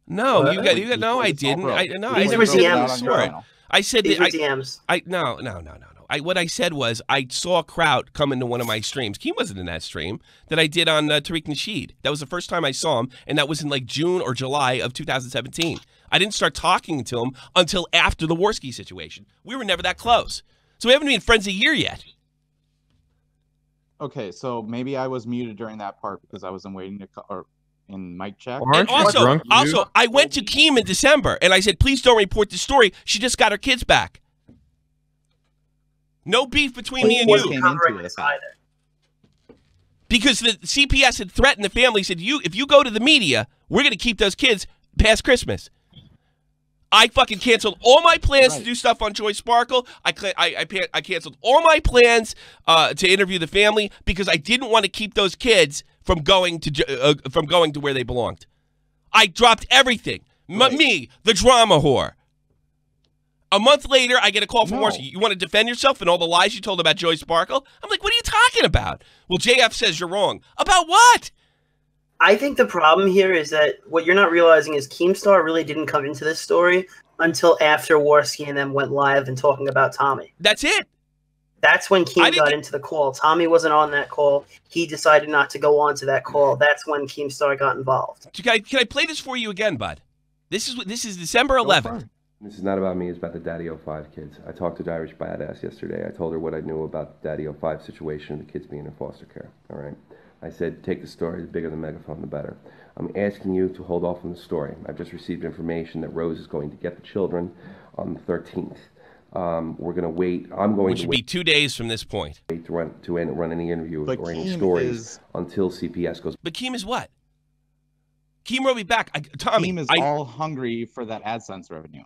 No, you got. No, I didn't. These were DMs. I said these were DMs. No. What I said was I saw Kraut come into one of my streams. Keem wasn't in that stream that I did on Tariq Nasheed. That was the first time I saw him, and that was in like June or July of 2017. I didn't start talking to him until after the Warski situation. We were never that close, so we haven't been friends a year yet. Okay, so maybe I was muted during that part because I wasn't waiting to or in mic check. And also, I went to Keem in December, and I said, please don't report the story. She just got her kids back. No beef between me and you. Because the CPS had threatened the family, said, if you go to the media, we're going to keep those kids past Christmas. I fucking canceled all my plans to do stuff on Joy Sparkle. I canceled all my plans to interview the family because I didn't want to keep those kids from going to where they belonged. I dropped everything. Me, the drama whore. A month later, I get a call from Warski. You want to defend yourself and all the lies you told about Joy Sparkle? I'm like, what are you talking about? Well, JF says you're wrong. About what? I think the problem here is that what you're not realizing is Keemstar really didn't come into this story until after Warski and them went live and talking about Tommy. That's it. That's when Keem got into the call. Tommy wasn't on that call. He decided not to go on to that call. That's when Keemstar got involved. Can I play this for you again, bud? This is December 11th. This is not about me. It's about the DeOrio kids. I talked to Irish badass yesterday. I told her what I knew about the DeOrio situation and the kids being in foster care. All right. I said, take the story. The bigger the megaphone, the better. I'm asking you to hold off on the story. I've just received information that Rose is going to get the children on the 13th. We're going to wait. I'm going Which would be 2 days from this point. Wait to run any interviews or any stories until CPS goes. But Keem is what? Keem wrote me back. Tommy, Keem is all hungry for that AdSense revenue.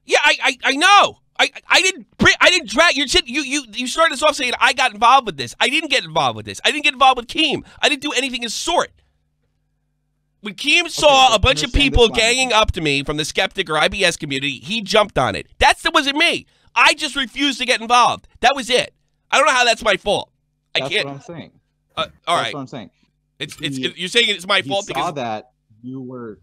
Yeah, I know. I didn't drag your shit. You started us off saying I got involved with this. I didn't get involved with this. I didn't get involved with Keem. I didn't do anything of sort. When Keem saw a bunch of people ganging up to me from the skeptic or IBS community, he jumped on it. That wasn't me. I just refused to get involved. That was it. I don't know how that's my fault. That's what I'm saying. All right. That's what I'm saying. You're saying it's my fault because saw that you were.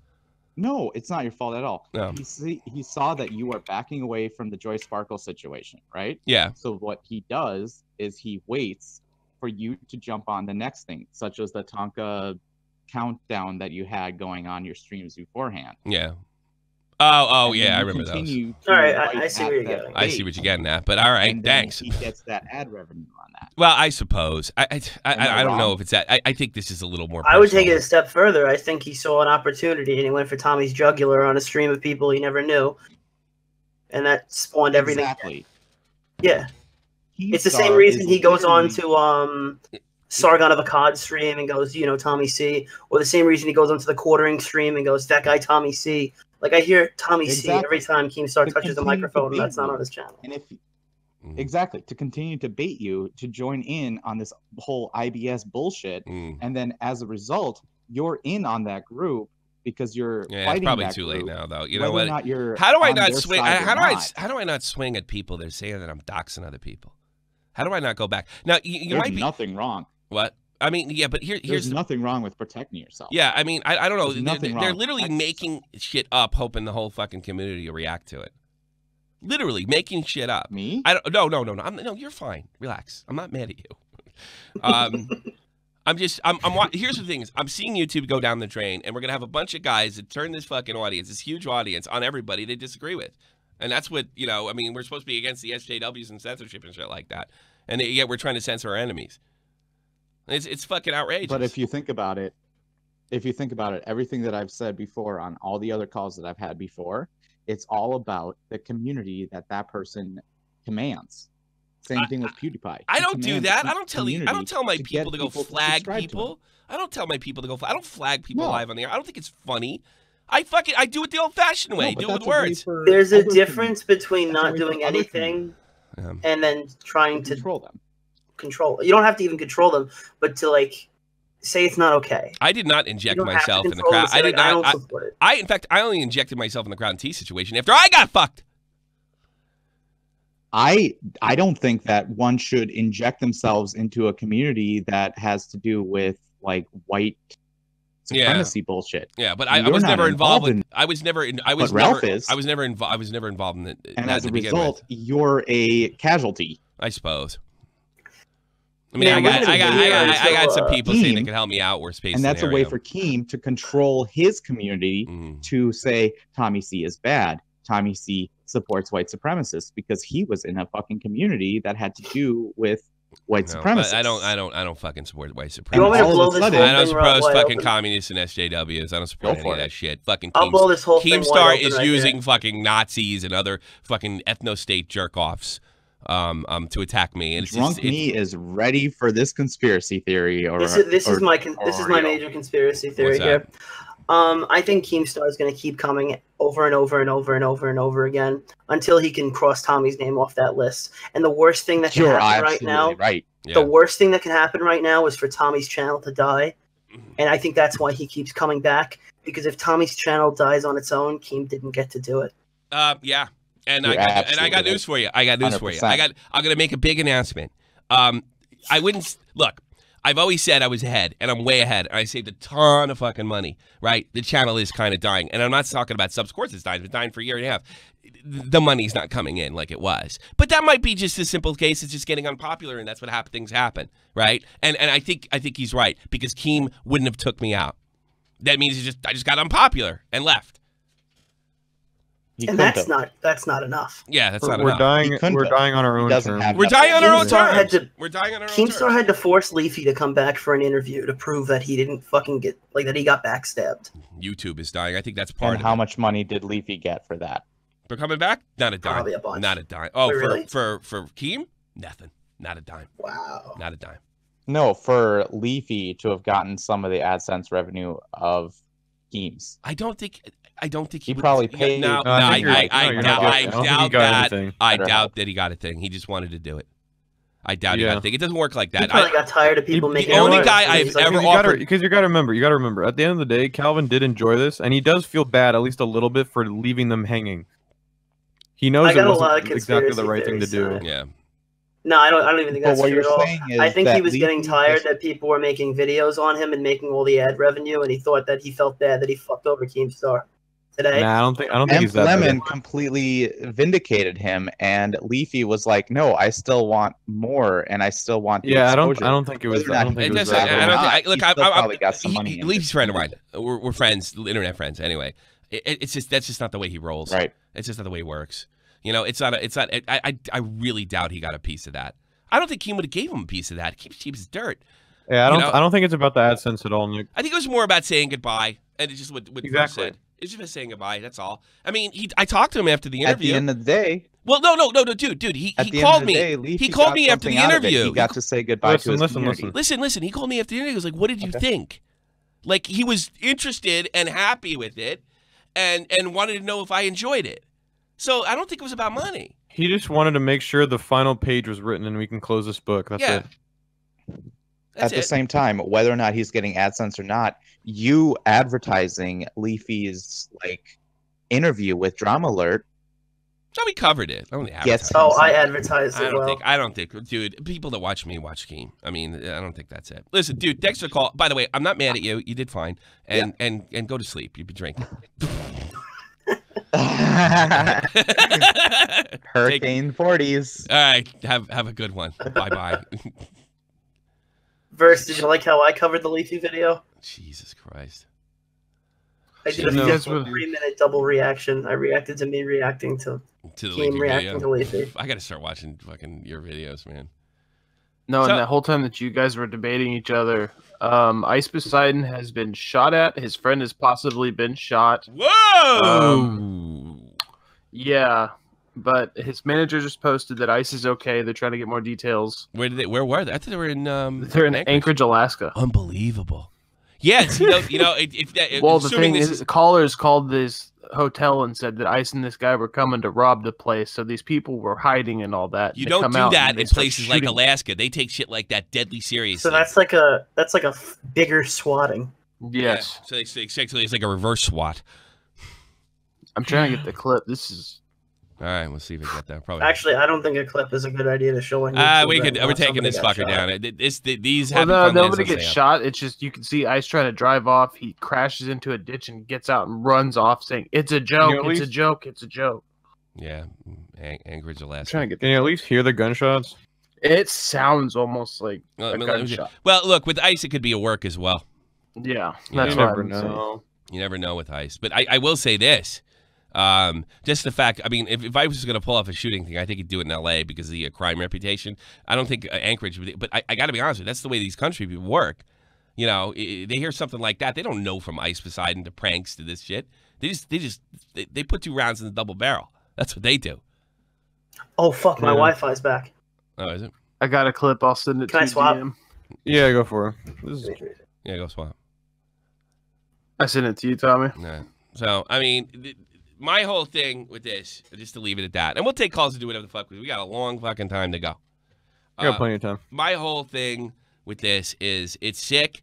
No, it's not your fault at all. No. He saw that you were backing away from the Joy Sparkle situation, right? Yeah. So what he does is he waits for you to jump on the next thing, such as the Tonka countdown that you had going on your streams beforehand. Yeah. Oh, yeah, I remember those. All right, I see where you're getting. I see what you're getting at, but all right, thanks. He gets that ad revenue on that. Well, I suppose. I don't know if it's that. I think this is a little more personal. I would take it a step further. I think he saw an opportunity and he went for Tommy's jugular on a stream of people he never knew, and that spawned everything. Exactly. Yeah. It's the same reason he goes on to Sargon of Akkad stream and goes, Tommy C, or the same reason he goes onto the quartering stream and goes, that guy Tommy C. Like I hear Tommy C every time Keemstar touches the microphone, and that's not on his channel. And exactly, to continue to bait you to join in on this whole IBS bullshit, and then as a result, you're in on that group because you're fighting it's probably that too group, late now, though. You know whether what? Or not you're how do I on not their swing? side or How do I not swing at people that are saying that I'm doxing other people? How do I not go back? Now you might be nothing wrong. What? I mean, yeah, but here's nothing wrong with protecting yourself. Yeah, I mean, I don't know. They're literally Protect making shit up, hoping the whole fucking community will react to it. Literally making shit up. Me? No. No, you're fine. Relax. I'm not mad at you. Here's the thing: I'm seeing YouTube go down the drain, and we're gonna have a bunch of guys that turn this fucking audience, this huge audience, on everybody they disagree with, and that's what I mean, we're supposed to be against the SJWs and censorship and shit like that, and yet we're trying to censor our enemies. It's fucking outrageous. But if you think about it, everything that I've said before on all the other calls that I've had before, it's all about the community that person commands. Same thing with PewDiePie. I don't do that. I don't tell my people to go flag people. I don't tell my people to go. I don't flag people live on the air. I don't think it's funny. I do it the old-fashioned way. Do it with words. There's a difference between not doing anything and then trying to control them. You don't have to even control them, but to like say it's not okay. I did not inject myself in the crowd. I did not. In fact, I only injected myself in the crowd T situation after I got fucked. I don't think that one should inject themselves into a community that has to do with like white supremacy bullshit. Yeah, but I was never involved in. I was never in. I was Ralph never. is. I was never involved. I was never involved in it. And as a result, you're a casualty. I suppose. I mean, I got some people saying they can help me out. Worst case and that's scenario. a way for Keem to control his community to say Tommy C is bad. Tommy C supports white supremacists because he was in a fucking community that had to do with white supremacists. I don't fucking support white supremacists. You want me to blow this whole I don't thing support fucking open? communists and SJWs. I don't support any of that shit. Fucking I'll blow this whole thing wide Keemstar open is right using here. fucking Nazis and other fucking ethno-state jerk-offs to attack me. And it's Drunk just, Me is ready for this conspiracy theory. Or This is my major conspiracy theory here. I think Keemstar is going to keep coming over and over and over and over and over again until he can cross Tommy's name off that list. And the worst thing that can happen right now, the worst thing that can happen right now is for Tommy's channel to die. And I think that's why he keeps coming back, because if Tommy's channel dies on its own, Keem didn't get to do it. Yeah. And I got news for you. I'm gonna make a big announcement. I wouldn't look. I've always said I was ahead, and I'm way ahead. And I saved a ton of fucking money. Right? The channel is kind of dying, and I'm not talking about subs. Of course, it's dying. It's been dying for a year and a half. The money's not coming in like it was. But that might be just a simple case. It's just getting unpopular, and that's what things happen. Right? And I think he's right, because Keem wouldn't have took me out. That means I just got unpopular and left. And that's not enough. Yeah, that's not we're enough. We're dying on our own terms. We're dying on our own terms. Keemstar had to force Leafy to come back for an interview to prove that he didn't fucking get that he got backstabbed. YouTube is dying. I think that's part of it. How much money did Leafy get for that? For coming back? Not a dime. Probably a bunch. Not a dime. Oh, Wait, really? for Keem? Nothing. Not a dime. Wow. Not a dime. No, for Leafy to have gotten some of the AdSense revenue of Keem's. I don't think he probably paid. No, I doubt that he got a thing. He just wanted to do it. I doubt he got a thing. It doesn't work like that. He probably got tired of people making. The only guy I've ever offered. Because you got to remember. At the end of the day, Calvin did enjoy this, and he does feel bad, at least a little bit, for leaving them hanging. He knows it wasn't exactly the right thing to do. Yeah. No, I don't even think that's true at all. I think he was getting tired just... that people were making videos on him and making all the ad revenue, and he thought that he felt bad that he fucked over Keemstar today. Nah, I don't think he's that Lemon bad. completely vindicated him, and Leafy was like, "No, I still want more, and I still want the exposure." I don't think it was. Look, I got some money. Leafy's a friend of mine. We're friends, that's just not the way he rolls. Right. It's just not the way he works. You know, it's not. I really doubt he got a piece of that. I don't think Keem would have gave him a piece of that. Keem's cheap as dirt. Yeah, I don't think it's about the AdSense at all, Nick. I think it was more about saying goodbye, and it's just what Versts said. It's just saying goodbye. That's all. I mean, I talked to him after the interview. At the end of the day. Well, no, dude. He called me. He called me after the interview. He got to say goodbye to his community. Listen. He called me after the interview. He was like, "What did you think?" Like, he was interested and happy with it, and wanted to know if I enjoyed it. So I don't think it was about money. He just wanted to make sure the final page was written and we can close this book. That's it. At the same time, whether or not he's getting AdSense or not, you advertising Leafy's interview with Drama Alert. So we covered it. I advertised it. I don't think, dude. People that watch me watch Keem. I mean, I don't think that's it. Listen, dude. Dexter call. By the way, I'm not mad at you. You did fine. And go to sleep. You've been drinking. Hurricane 40s. All right, have a good one. Bye. Versts, did you like how I covered the Leafy video? Jesus Christ! I did a 3-minute double reaction. I reacted to me reacting to the Keem reacting to Leafy. I got to start watching fucking your videos, man. No, and the whole time that you guys were debating each other, Ice Poseidon has been shot at. His friend has possibly been shot. Whoa! Yeah, but his manager just posted that Ice is okay. They're trying to get more details. Where were they? I thought they were in. They're in Anchorage, Alaska. Unbelievable. Yeah, well, the thing is, the callers called this hotel and said that Ice and this guy were coming to rob the place, so these people were hiding and all that. You don't do that in places like Alaska. They take shit like that deadly seriously. So that's like a bigger swatting. Yes. Yeah, so it's like a reverse SWAT. I'm trying to get the clip. This is. All right, we'll see if we get that. Probably. Actually, I don't think a clip is a good idea to show on YouTube. We're taking this fucker down. These nobody gets shot. It's just you can see Ice trying to drive off. He crashes into a ditch and gets out and runs off, saying, "It's a joke. It's a joke. It's a joke." Yeah, Anchorage, Alaska. Can you at least hear the gunshots? It sounds almost like a gunshot. Well, look, with Ice, it could be a work as well. Yeah, that's what I know. You never know with Ice, but I will say this. Just the fact, I mean, if I was going to pull off a shooting thing, I think he'd do it in L.A. because of the crime reputation. I don't think Anchorage would, but I got to be honest with you, that's the way these country people work. You know, they hear something like that, they don't know from Ice Poseidon to pranks to this shit. They put 2 rounds in the double barrel. That's what they do. Oh fuck, my Wi-Fi's back. Oh, is it? I got a clip. I'll send it to you. Can I swap? DM. Yeah, go for it. Yeah, go swap. I sent it to you, Tommy. Yeah. So, I mean, my whole thing with this, just to leave it at that, and we'll take calls to do whatever the fuck. We got a long fucking time to go. We got plenty of time. My whole thing with this is it's sick.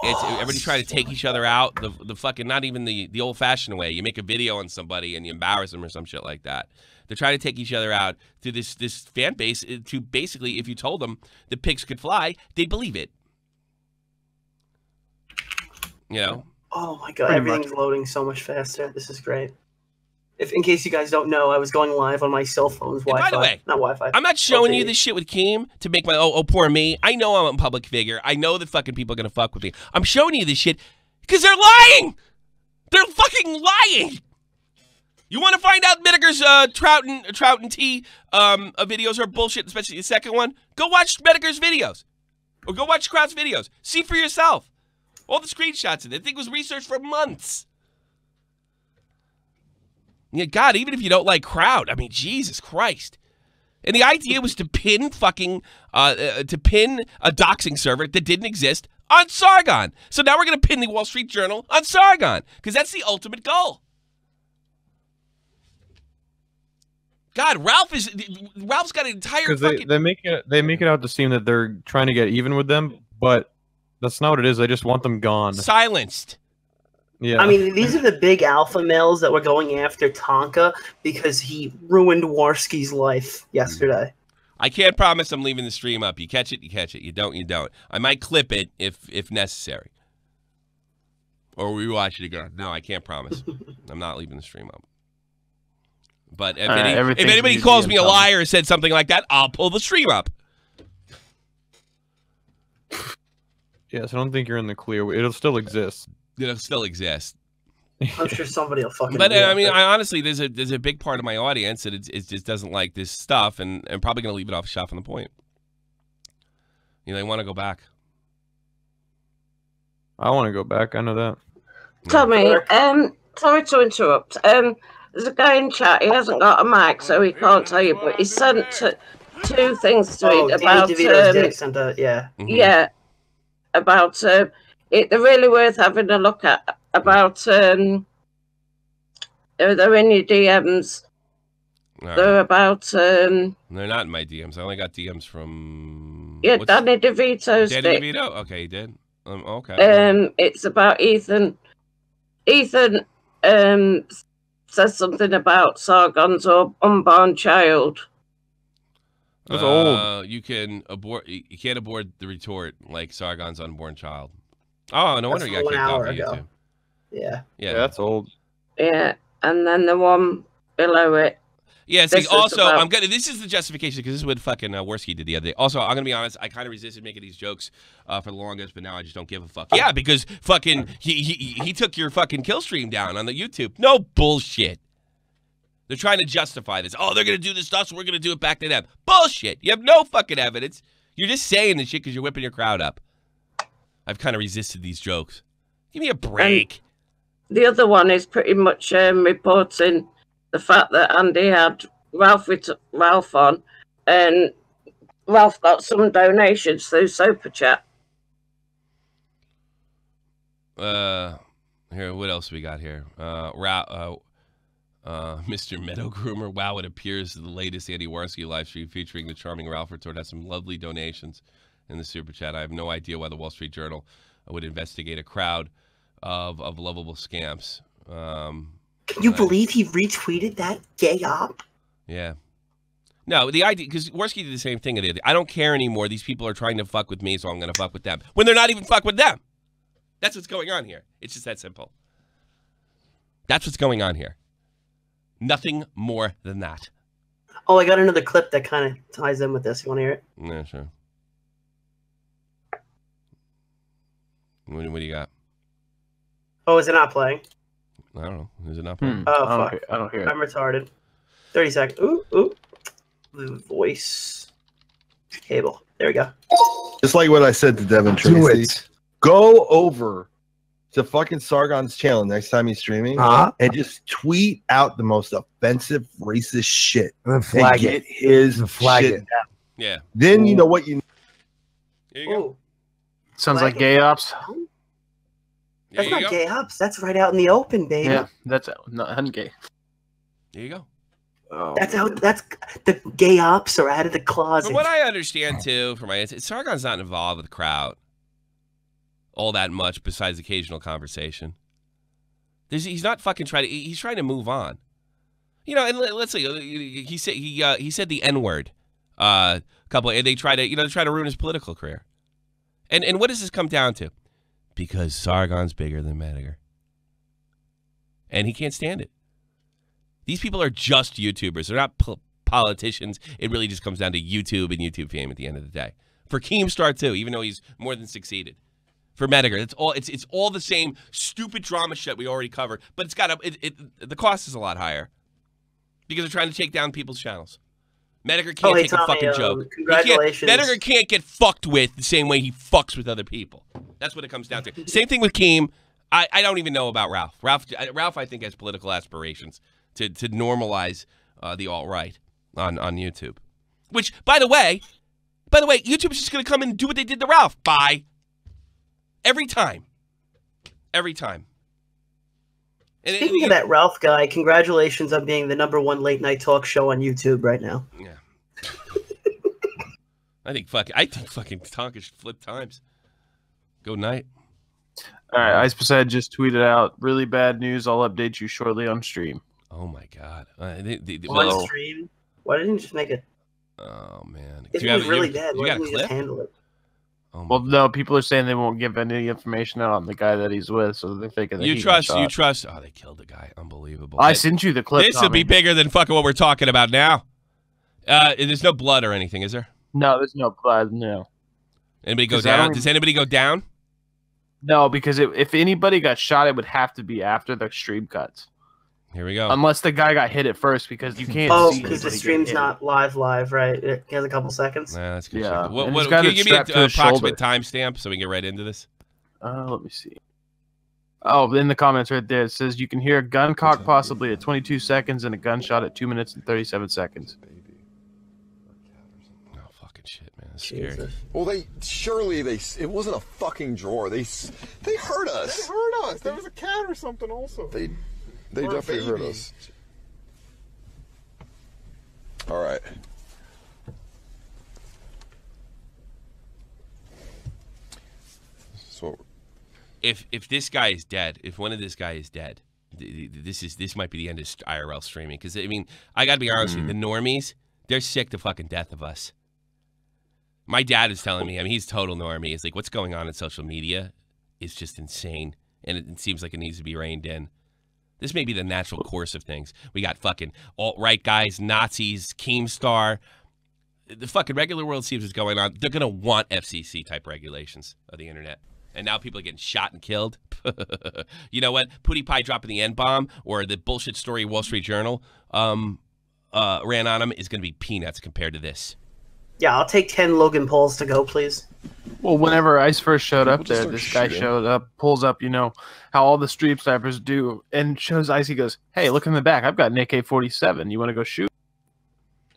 It's everybody trying to take each other out. The fucking, not even the old fashioned way. You make a video on somebody and you embarrass them or some shit like that. They're trying to take each other out to this fan base to basically, if you told them the pigs could fly, they'd believe it. You know. Oh my god, everything's loading so much faster. This is great. In case you guys don't know, I was going live on my cell phone's Wi-Fi. By the way, not Wi-Fi. I'm not showing you this shit with Keem to make my poor me. I know I'm a public figure. I know that fucking people are gonna fuck with me. I'm showing you this shit because they're lying. They're fucking lying. You want to find out Metokur's trout and tea videos are bullshit, especially the second one? Go watch Metokur's videos, or go watch Kraut's videos. See for yourself. All the screenshots of it. The thing was researched for months. Yeah, God, even if you don't like Kraut, I mean, Jesus Christ. And the idea was to pin fucking, a doxing server that didn't exist on Sargon. So now we're going to pin the Wall Street Journal on Sargon, because that's the ultimate goal. God, Ralph's got an entire fucking... They make it out to seem that they're trying to get even with them, but that's not what it is. They just want them gone. Silenced. Yeah. I mean, these are the big alpha males that were going after Tonka because he ruined Warski's life yesterday. I can't promise I'm leaving the stream up. You catch it, you catch it. You don't, you don't. I might clip it if necessary. Or rewatch it again. No, I can't promise. I'm not leaving the stream up. But if anybody calls me a liar or said something like that, I'll pull the stream up. Yes, I don't think you're in the clear. It'll still exist. It'll still exist. I'm sure somebody will fucking. But I mean, I honestly, there's a big part of my audience that it just doesn't like this stuff, and I'm probably gonna leave it off Shot from the Point. You know, they want to go back. I want to go back. I know that. Tommy, sorry to interrupt. There's a guy in chat. He hasn't got a mic, so he can't tell you. But he sent 2 things to it about. Yeah. Yeah. About they're really worth having a look at. About they're in your DMs. Right. They're about they're not in my DMs. I only got DMs from Danny DeVito's. Danny DeVito. Okay, he did. Okay. It's about Ethan. Ethan says something about Sargon's unborn child. That's old. You can abort. You can't abort the retort like Sargon's unborn child. Oh, no wonder you got kicked off of YouTube. Yeah. Yeah, that's old. Yeah, and then the one below it. Yeah. See, also, I'm gonna. This is the justification because this is what fucking Worski did the other day. Also, I'm gonna be honest. I kind of resisted making these jokes for the longest, but now I just don't give a fuck. Yeah, because fucking he took your fucking kill stream down on the YouTube. No bullshit. They're trying to justify this. Oh, they're going to do this stuff, so we're going to do it back to them. Bullshit. You have no fucking evidence. You're just saying this shit because you're whipping your crowd up. I've kind of resisted these jokes. Give me a break. And the other one is pretty much reporting the fact that Andy had Ralph on, and Ralph got some donations through Super Chat. Here, what else we got here? Mr. Meadow Groomer. Wow, it appears the latest Andy Warski live stream featuring the charming Ralph Retort has some lovely donations in the super chat. I have no idea why the Wall Street Journal would investigate a crowd of lovable scamps. Can you believe he retweeted that gay op? Yeah. No, the idea, because Warski did the same thing. I don't care anymore. These people are trying to fuck with me, so I'm going to fuck with them. When they're not even fuck with them. That's what's going on here. It's just that simple. That's what's going on here. Nothing more than that. Oh, I got another clip that kind of ties in with this. You want to hear it? Yeah, sure. What do you got? Oh, is it not playing? I don't know. Is it not playing? Oh, fuck. I don't hear it. I'm retarded. 30 seconds. Ooh. The voice cable. There we go. Just like what I said to Devin Tracy. Go over to fucking Sargon's channel next time he's streaming and just tweet out the most offensive, racist shit. And flag get his flag shit it. down. Yeah. Then you know what you. Here you go. Sounds like gay ops. That's not gay ops. That's right out in the open, baby. Yeah, that's not gay. There you go. Oh. That's the gay ops are out of the closet. From what I understand too, Sargon's not involved with the crowd all that much, besides occasional conversation. He's not fucking he's trying to move on. You know, and let's see. He said the N-word and they try to ruin his political career. And what does this come down to? Because Sargon's bigger than Metokur. And he can't stand it. These people are just YouTubers. They're not politicians. It really just comes down to YouTube and YouTube fame at the end of the day. For Keemstar too, even though he's more than succeeded. For Metokur, it's all the same stupid drama shit we already covered, but the cost is a lot higher because they're trying to take down people's channels. Metokur can't take a fucking joke. Congratulations. Metokur can't get fucked with the same way he fucks with other people. That's what it comes down to. Same thing with Keem. I don't even know about Ralph. Ralph, I think, has political aspirations to normalize the alt-right on YouTube. Which, by the way, YouTube's just going to come in and do what they did to Ralph. Bye. Every time. And Speaking of that Ralph guy, congratulations on being the #1 late night talk show on YouTube right now. Yeah. I think fucking Tonka should flip times. Go night. All right, Ice Poseidon just tweeted out, really bad news. I'll update you shortly on stream. Oh my god. On stream? Why didn't you just make it? Oh man. It was really bad. Why didn't you just handle it? Well, no, people are saying they won't give any information out on the guy that he's with, so they're thinking that you trust. Oh, they killed the guy. Unbelievable. I sent you the clip. This will be bigger than fucking what we're talking about now. There's no blood or anything, is there? No, there's no blood. No. Anybody go down? Does anybody go down? No, because if anybody got shot, it would have to be after the stream cuts. Here we go. Unless the guy got hit at first, because you can't. Oh, because the stream's not live, right? It has a couple seconds. Nah, that's good. Yeah. Can you give me an approximate timestamp so we can get right into this? Let me see. Oh, in the comments right there, it says you can hear a gun cock possibly at 22 seconds and a gunshot at 2 minutes and 37 seconds. Oh, fucking shit, man. That's scary. Well, it wasn't a fucking drawer. They hurt us. They hurt us. There was a cat or something also. They definitely hurt us. All right. So, if this guy is dead, if one of this guy is dead, this might be the end of IRL streaming. Because I mean, I gotta be honest with you, the normies, they're sick to fucking death of us. My dad is telling me, I mean, he's total normie. It's like, what's going on in social media is just insane, and it seems like it needs to be reined in. This may be the natural course of things. We got fucking alt-right guys, Nazis, Keemstar. The fucking regular world sees what's going on. They're going to want FCC-type regulations of the internet. And now people are getting shot and killed. You know what? Pewdiepie dropping the N-bomb or the bullshit story Wall Street Journal ran on him is going to be peanuts compared to this. Yeah, I'll take 10 Logan Pauls to go, please. Well, whenever Ice first showed up there, this guy showed up, pulls up, you know, how all the stream snipers do, and shows Ice. He goes, hey, look in the back. I've got an AK-47. You want to go shoot?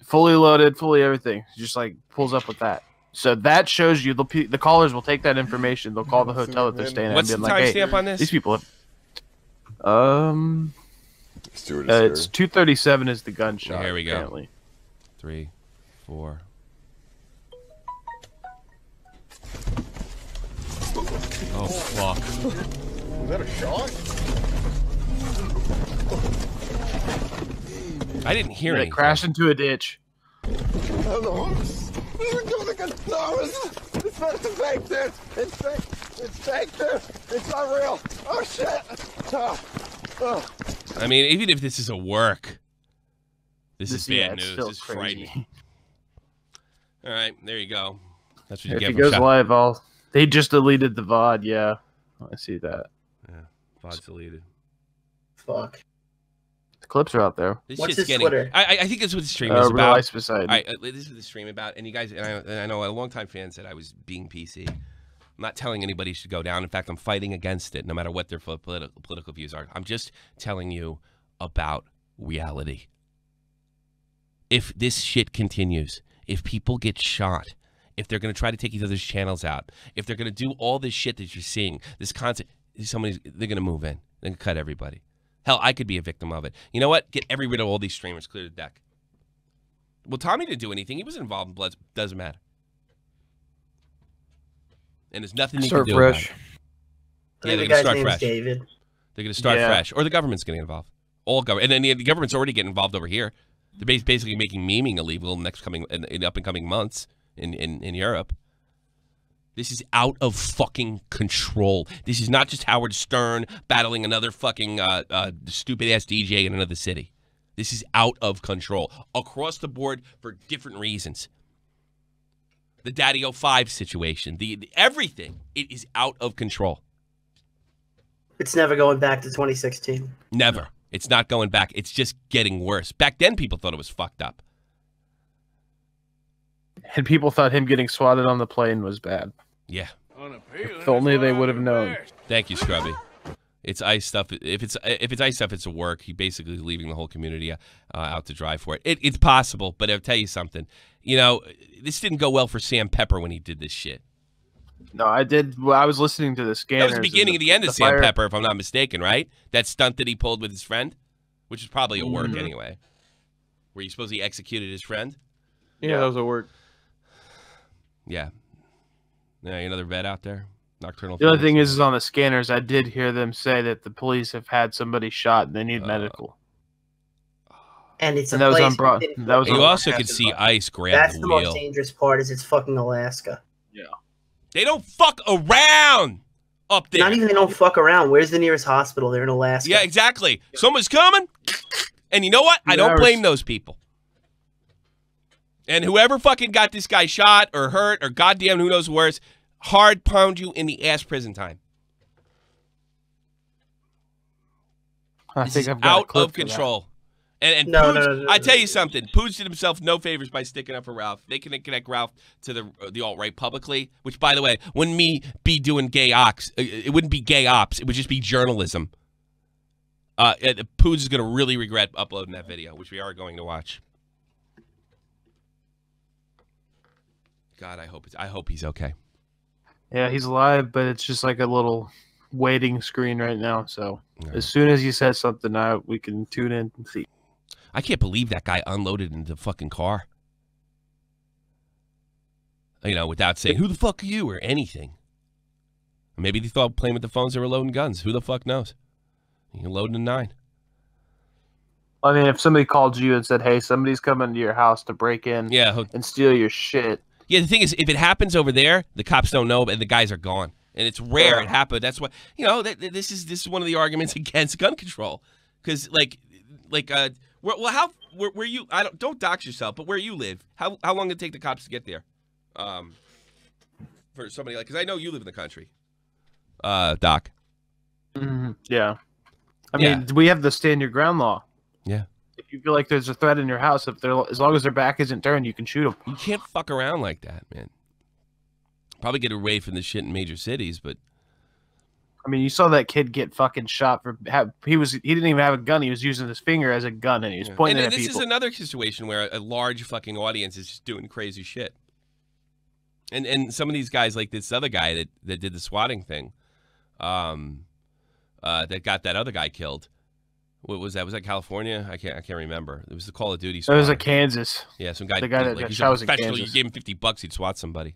Fully loaded, fully everything. Just like pulls up with that. So that shows you the callers will take that information. They'll call the hotel that they're staying at. What's the timestamp on this? These people have. It's 2:37 is the gunshot. Here we go. Apparently. 3, 4. Oh fuck! Was that a shot? I didn't hear it. Crashed into a ditch. No, it's fake, dude. It's fake. It's fake, dude. It's not real. Oh shit. I mean, even if this is a work, this is yeah, bad news. still This is crazy. frightening. All right, there you go. That's what you If get he from goes shot. live, they just deleted the VOD. Yeah, I see that. Yeah, VOD's deleted. Fuck. The clips are out there. This What's shit's his getting. Twitter? I think that's what the stream is Real about. Ice Poseidon. All right, this is what the stream about. And you guys, and I know a longtime fan said I was being PC. I'm not telling anybody should go down. In fact, I'm fighting against it, no matter what their political views are. I'm just telling you about reality. If this shit continues, if people get shot, if they're going to try to take each other's channels out, if they're going to do all this shit that you're seeing, this concept, they're going to move in. They're going to cut everybody. Hell, I could be a victim of it. You know what? Get rid of all these streamers. Clear the deck. Well, Tommy didn't do anything. He was involved in Bloods. Doesn't matter. And there's nothing you can do about it. Yeah, they're going to start fresh. David. They're going to start fresh. Or the government's getting involved. All government. And then the government's already getting involved over here. They're basically making memeing illegal in up and coming months in Europe. This is out of fucking control. This is not just Howard Stern battling another fucking stupid-ass DJ in another city. This is out of control. Across the board for different reasons. The DeOrio situation. The everything. It is out of control. It's never going back to 2016. Never. It's not going back. It's just getting worse. Back then, people thought it was fucked up. And people thought him getting swatted on the plane was bad. Yeah. If only they would have known. Thank you, Scrubby. It's ICE stuff. If it's ICE stuff, it's a work. He basically leaving the whole community out to dry for it. It's possible, but I'll tell you something. You know, this didn't go well for Sam Pepper when he did this shit. No, I did. Well, I was listening to the scanners. That was the beginning of the end of Sam Pepper, if I'm not mistaken, right? That stunt that he pulled with his friend, which is probably a work anyway, where you suppose he executed his friend. Yeah, that was a work. Yeah. Yeah, another vet out there. Nocturnal. The other thing is on the scanners, I did hear them say that the police have had somebody shot and they need medical. And it's that was on broad. That was. You also could see ICE grab the wheel. That's the most dangerous part. Is it's fucking Alaska. Yeah. They don't fuck around up there. Not even they don't fuck around. Where's the nearest hospital? They're in Alaska. Yeah, exactly. Someone's coming, and you know what? I don't blame those people. And whoever fucking got this guy shot or hurt or goddamn who knows worse, hard pound you in the ass prison time. I this think is I've got out of control. And no, I tell you something. Pooch did himself no favors by sticking up for Ralph. They can connect Ralph to the alt-right publicly, which, by the way, wouldn't be doing gay ops. It wouldn't be gay ops. It would just be journalism. Pooch is going to really regret uploading that video, which we are going to watch. God, I hope he's okay. Yeah, he's alive, but it's just like a little waiting screen right now. So as soon as he says something, we can tune in and see. I can't believe that guy unloaded into the fucking car. You know, without saying, who the fuck are you or anything. Maybe they thought playing with the phones they were loading guns. Who the fuck knows? You're loading a 9. I mean, if somebody called you and said, hey, somebody's coming to your house to break in and steal your shit. Yeah, the thing is, if it happens over there, the cops don't know, and the guys are gone. And it's rare it happened. That's why, you know, this is one of the arguments against gun control. Because, where you, don't dox yourself, but where you live, how long did it take the cops to get there? For somebody because I know you live in the country, Doc. Yeah. I mean, we have the stand your ground law. Yeah. If you feel like there's a threat in your house, as long as their back isn't turned, you can shoot them. You can't fuck around like that, man. Probably get away from this shit in major cities, but I mean, you saw that kid get fucking shot for he didn't even have a gun. He was using his finger as a gun, and he was pointing at people. This is another situation where a large fucking audience is just doing crazy shit. And some of these guys, like this other guy that did the swatting thing, that got that other guy killed. What was that? Was that California? I can't remember. It was the Call of Duty swat. It was Kansas. Yeah, some guy. The guy that shot was in Kansas. You gave him $50, he'd swat somebody.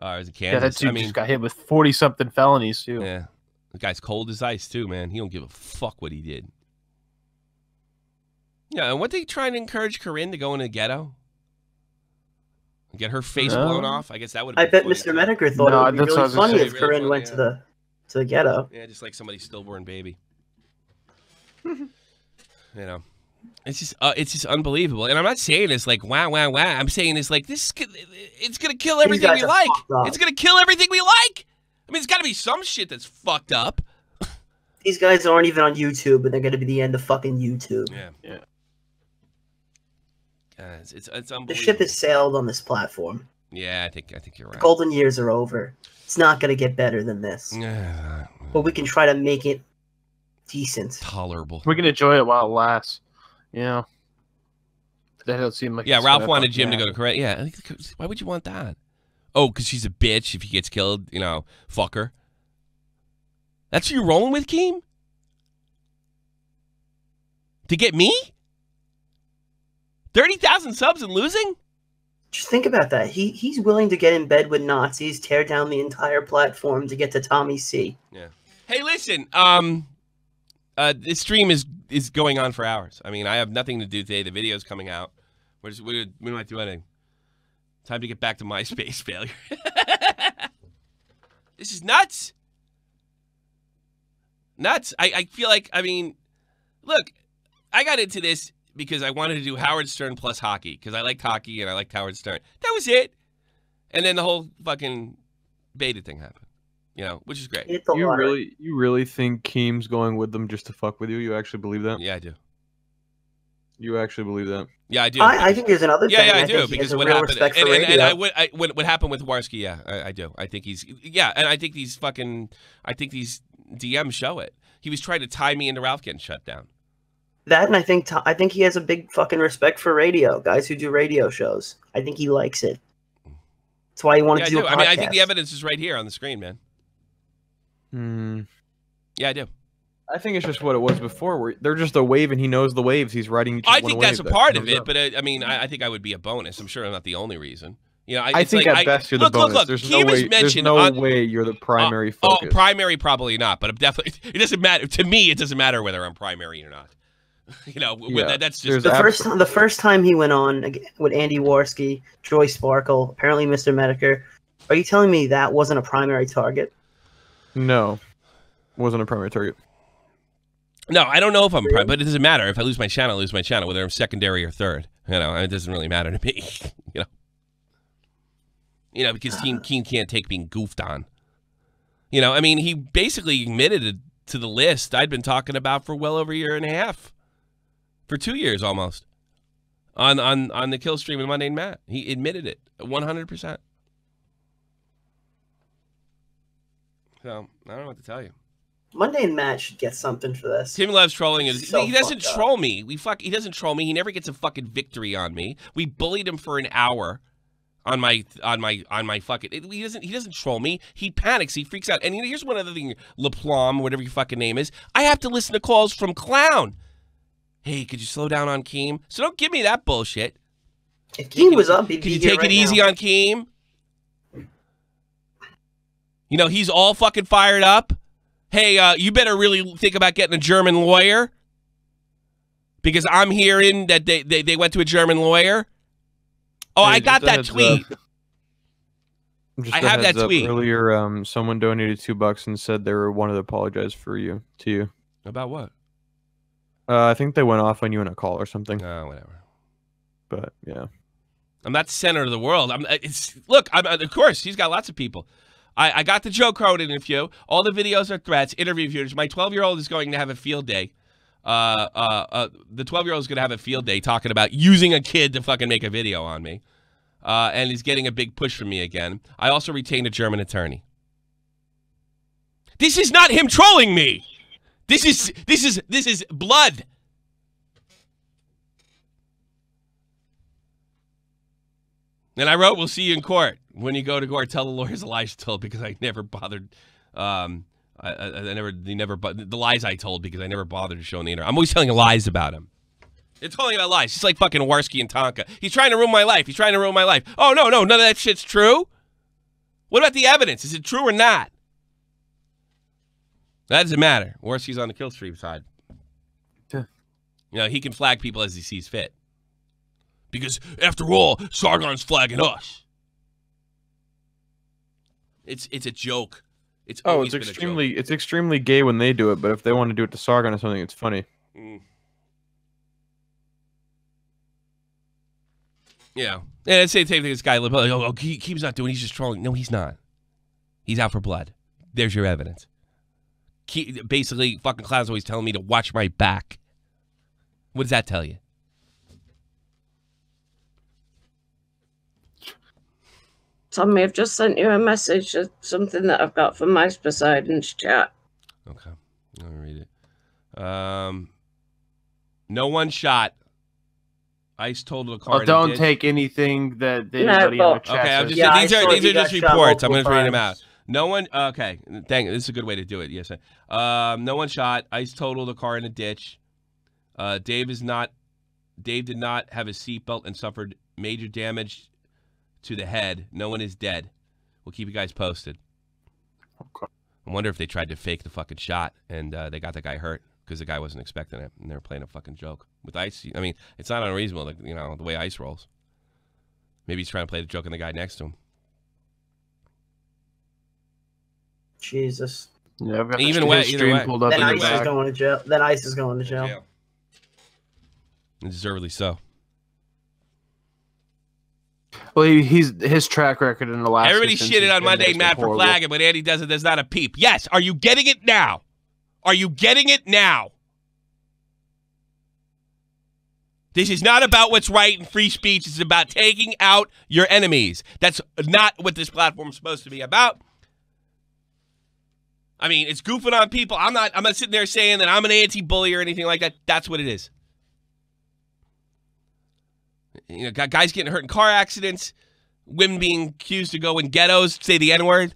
It was in Kansas. Yeah, that dude just got hit with 40-something felonies too. Yeah, the guy's cold as ice too, man. He don't give a fuck what he did. Yeah, and what they trying to encourage Corinne to go in the ghetto? Get her face blown off? I guess that would. I bet Mr. Metokur thought it would be really funny if Corinne went to the ghetto. Yeah, just like somebody's stillborn baby. You know, it's just unbelievable. And I'm not saying it's like wow. I'm saying it's like it's gonna kill everything we like. It's gonna kill everything we like. I mean, it's got to be some shit that's fucked up. These guys aren't even on YouTube, and they're gonna be the end of fucking YouTube. Yeah. Guys, it's unbelievable. The ship has sailed on this platform. Yeah, I think you're right. The golden years are over. It's not gonna get better than this. But we can try to make it decent, tolerable. We can enjoy it while it lasts. Yeah. That don't seem like. Yeah, Ralph wanted Jim to go to Korea. Yeah, why would you want that? Oh, because she's a bitch. If he gets killed, you know, fuck her. That's who you're rolling with, Keem? To get me? 30,000 subs and losing? Just think about that. He's willing to get in bed with Nazis, tear down the entire platform to get to Tommy C. Yeah. Hey, listen. This stream is going on for hours. I mean, I have nothing to do today. The video's coming out. We might do anything. Time to get back to MySpace failure. This is nuts. Nuts. I feel like, I mean, look, I got into this because I wanted to do Howard Stern plus hockey because I liked hockey and I liked Howard Stern. That was it. And then the whole fucking beta thing happened, you know, which is great. You really think Keem's going with them just to fuck with you? You actually believe that? Yeah, I do. You actually believe that? Yeah, I do. I think there's another thing. Yeah, I do because what happened, and what happened with Warski, yeah, I do. I think he's, and I think these DMs show it. He was trying to tie me into Ralph getting shut down. That, and I think he has a big fucking respect for radio, guys who do radio shows. I think he likes it. That's why he wanted to do a podcast. I mean, I think the evidence is right here on the screen, man. Yeah, I do. I think it's just what it was before. Where they're just a wave, and he knows the waves. He's riding. I think that's a part of it, but I mean, I think I would be a bonus. I'm sure I'm not the only reason. You know, I think at best you're the bonus. Look, there's no way you're the primary focus. Oh, primary probably not, but I'm definitely. It doesn't matter to me. It doesn't matter whether I'm primary or not. You know, that's just the first time he went on with Andy Warski, Joy Sparkle, apparently Mr. Metokur. Are you telling me that wasn't a primary target? No, wasn't a primary target. No, I don't know if I'm prime, but it doesn't matter. If I lose my channel, I lose my channel, whether I'm secondary or third. You know, it doesn't really matter to me. You know, because Team can't take being goofed on. You know, I mean, he basically admitted it to the list I'd been talking about for well over a year and a half, for 2 years almost, on the kill stream with Monday and Matt. He admitted it 100%. So I don't know what to tell you. Monday and Matt should get something for this. Tim loves trolling. He doesn't troll me. He doesn't troll me. He never gets a fucking victory on me. We bullied him for an hour on my fucking. He doesn't troll me. He panics. He freaks out. And here's one other thing, LaPlum, whatever your fucking name is. I have to listen to calls from Clown. Hey, could you slow down on Keem? So don't give me that bullshit. If Keem was up, he'd could you take it easy on Keem? You know, he's all fucking fired up. Hey, you better really think about getting a German lawyer, because I'm hearing that they went to a German lawyer. Oh, I got that tweet. I have that tweet. Earlier, someone donated $2 and said they wanted to apologize to you. About what? I think they went off on you in a call or something. Whatever. But yeah, I'm not the center of the world. Look, of course, he's got lots of people. I got the Joe Cronin interview. All the videos are threats, interview viewers. My 12-year-old is going to have a field day. The 12-year-old is going to have a field day talking about using a kid to fucking make a video on me. And he's getting a big push from me again. I also retained a German attorney. This is not him trolling me. This is blood. And I wrote, "We'll see you in court. When you go to court, tell the lawyers the lies you told because I never bothered. The lies I told because I never bothered to show on the internet. I'm always telling lies about him. It's only about lies. Just like fucking Warsky and Tonka. He's trying to ruin my life. He's trying to ruin my life. Oh, no, none of that shit's true. What about the evidence? Is it true or not? That doesn't matter. Warsky's on the kill stream side. Yeah. You know, he can flag people as he sees fit. Because, after all, Sargon's flagging us. It's a joke. It's extremely gay when they do it, but if they want to do it to Sargon or something, it's funny. Mm. Yeah. And I'd say the same thing. This guy, Keem's not doing. He's just trolling. No, he's not. He's out for blood. There's your evidence. Basically, fucking clowns always telling me to watch my back. What does that tell you? Tommy, I've just sent you a message of something that I've got from my Poseidon's chat. Okay. Let me read it. No one shot. Ice told the car. Don't take anything that anybody in the chat okay, says. These are just reports. I'm going to read them out. No one. Okay. This is a good way to do it. Yes. No one shot. Ice totaled the car in a ditch. Dave did not have a seatbelt and suffered major damage to the head. No one is dead. We'll keep you guys posted. Okay. I wonder if they tried to fake the fucking shot and they got the guy hurt because the guy wasn't expecting it and they were playing a fucking joke with Ice. I mean, it's not unreasonable, the way Ice rolls. Maybe he's trying to play the joke on the guy next to him. Jesus. Yeah, either way. Then Ice is going to jail. Then Ice is going to jail. And deservedly so. Well, his track record in the last. Everybody shitted on Monday Matt for flagging, but Andy does it. There's not a peep. Yes. Are you getting it now? Are you getting it now? This is not about what's right and free speech. It's about taking out your enemies. That's not what this platform is supposed to be about. I mean, it's goofing on people. I'm not sitting there saying that I'm an anti-bully or anything like that. That's what it is. You know, guys getting hurt in car accidents, women being accused to go in ghettos, say the N-word.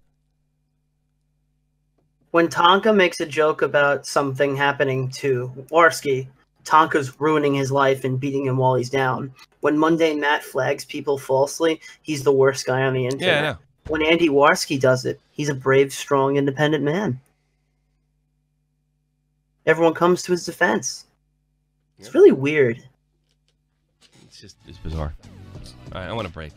When Tonka makes a joke about something happening to Warsky, Tonka's ruining his life and beating him while he's down. When Mundane Matt flags people falsely, he's the worst guy on the internet. Yeah. When Andy Warsky does it, he's a brave, strong, independent man. Everyone comes to his defense. It's really weird. It's bizarre. All right, I want a break.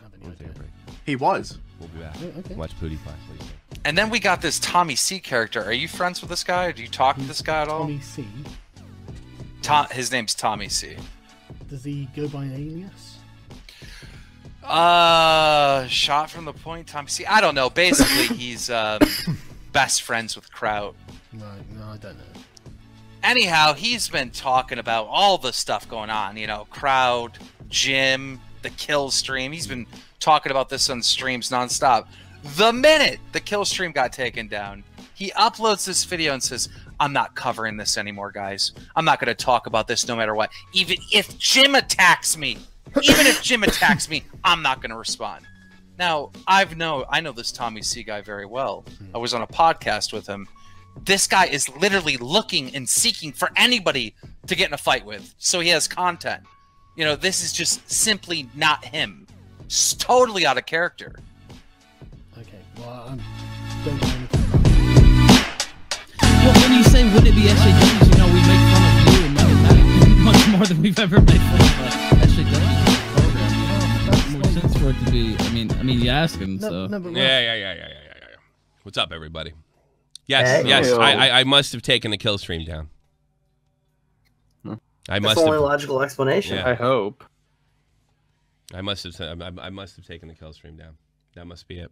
He was. We'll be back. Okay. Watch Pewdiepie, please. And then we got this Tommy C character. Are you friends with this guy? Or do you talk to this guy at all? Tommy C. His name's Tommy C. Does he go by an alias? Shot from the point, Tommy C. I don't know. Basically, he's best friends with Kraut. Right. No, I don't know. Anyhow, he's been talking about all the stuff going on. You know, Kraut, Jim, the kill stream. He's been talking about this on streams nonstop. The minute the kill stream got taken down, he uploads this video and says, I'm not covering this anymore, guys. I'm not going to talk about this no matter what. Even if Jim attacks me, I'm not going to respond. Now, I know this Tommy C guy very well. I was on a podcast with him. This guy is literally looking and seeking for anybody to get in a fight with. So he has content. You know, this is just simply not him. It's totally out of character. Okay, well, don't know anything about Well, when you say, would it be SJWs, you know, we make fun of you and Matt much more than we've ever made fun of SJWs program. That makes sense for it to be, I mean, you ask him, so. Yeah. What's up, everybody? Yes, I must have taken the kill stream down. That's the only logical explanation. Yeah. I hope. I must have taken the kill stream down. That must be it.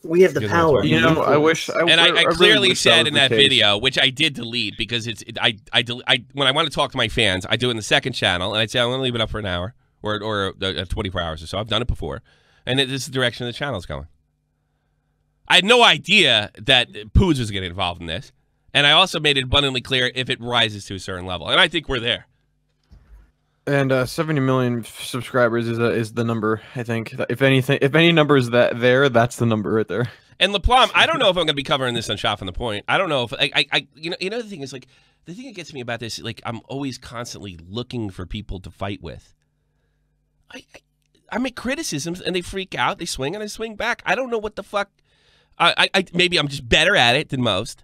We have the power. You know, I clearly said in that video, which I did delete because I when I want to talk to my fans, I do it in the second channel, and I say I'm going to leave it up for an hour or 24 hours or so. I've done it before, and this is the direction the channel's going. I had no idea that Poos was getting involved in this, and I also made it abundantly clear if it rises to a certain level, and I think we're there. And 70 million subscribers is the number. I think if any number is that's the number right there. And LaPlum, I don't know if I'm going to be covering this on Shot from the Point. I don't know if you know the thing is like the thing that gets me about this, like I'm always constantly looking for people to fight with. I make criticisms and they freak out, they swing and I swing back. I don't know what the fuck. Maybe I'm just better at it than most.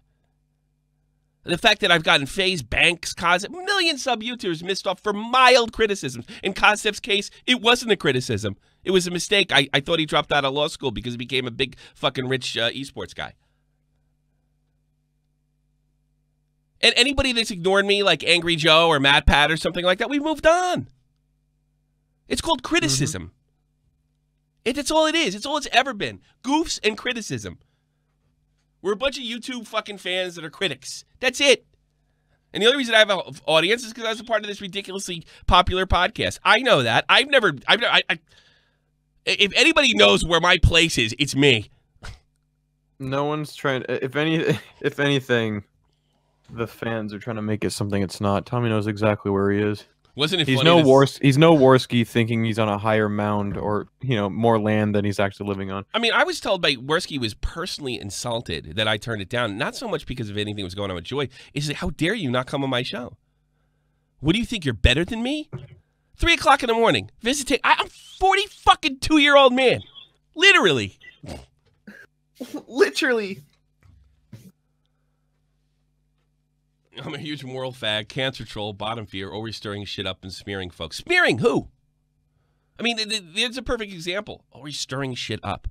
The fact that I've gotten FaZe, Banks, Concept, million sub-YouTubers missed off for mild criticisms. In Concept's case, it wasn't a criticism. It was a mistake. I thought he dropped out of law school because he became a big fucking rich esports guy. And anybody that's ignored me, like Angry Joe or Matt Pat or something like that, we've moved on. It's called criticism. That's all it is. It's all it's ever been. Goofs and criticism. We're a bunch of YouTube fucking fans that are critics. That's it. And the only reason I have an audience is because I was a part of this ridiculously popular podcast. I know that. If anybody knows where my place is, it's me. No one's trying. If anything, the fans are trying to make it something it's not. Tommy knows exactly where he is. Wasn't it he's funny? He's no Worski thinking he's on a higher mound or more land than he's actually living on. I mean, I was told by Worski was personally insulted that I turned it down. Not so much because of anything that was going on with Joy. It's like, how dare you not come on my show? What do you think? You're better than me? 3 o'clock in the morning. Visiting. I'm 40 fucking 2-year-old man. Literally. Literally. I'm a huge moral fag, cancer troll, bottom feeder, always stirring shit up and smearing folks. Smearing who? I mean, there's a perfect example. Always stirring shit up.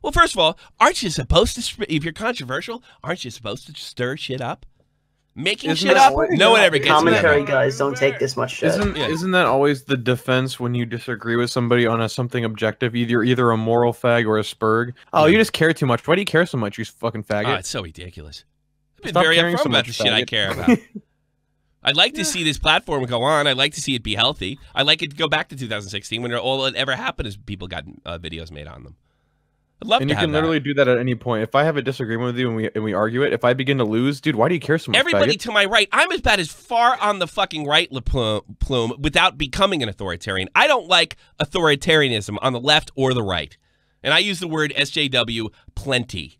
Well, first of all, aren't you supposed to, if you're controversial, aren't you supposed to stir shit up? Making shit up? No one ever gets commentary guys don't take this much shit. Isn't that always the defense when you disagree with somebody on something objective, either a moral fag or a spurg? Oh, you just care too much. Why do you care so much, you fucking faggot? Oh, it's so ridiculous. I've been very upfront about the shit I care about. I'd like to see this platform go on. I'd like to see it be healthy. I'd like it to go back to 2016 when all that ever happened is people got videos made on them. I'd love to have that. And you can literally do that at any point. If I have a disagreement with you and we argue it, if I begin to lose, dude, why do you care so much? Everybody to my right, I'm about as far on the fucking right, Plume, without becoming an authoritarian. I don't like authoritarianism on the left or the right. And I use the word SJW plenty.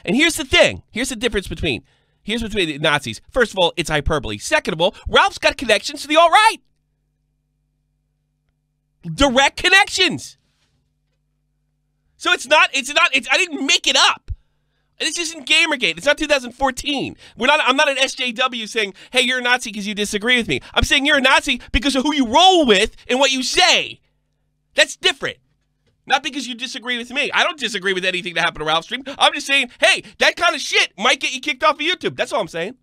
And here's the thing. Here's the difference between the Nazis. First of all, it's hyperbole. Second of all, Ralph's got connections to the alt-right. Direct connections. So I didn't make it up. This isn't Gamergate. It's not 2014. I'm not an SJW saying, hey, you're a Nazi because you disagree with me. I'm saying you're a Nazi because of who you roll with and what you say. That's different. Not because you disagree with me. I don't disagree with anything that happened to Ralph's stream. I'm just saying, hey, that kind of shit might get you kicked off of YouTube. That's all I'm saying.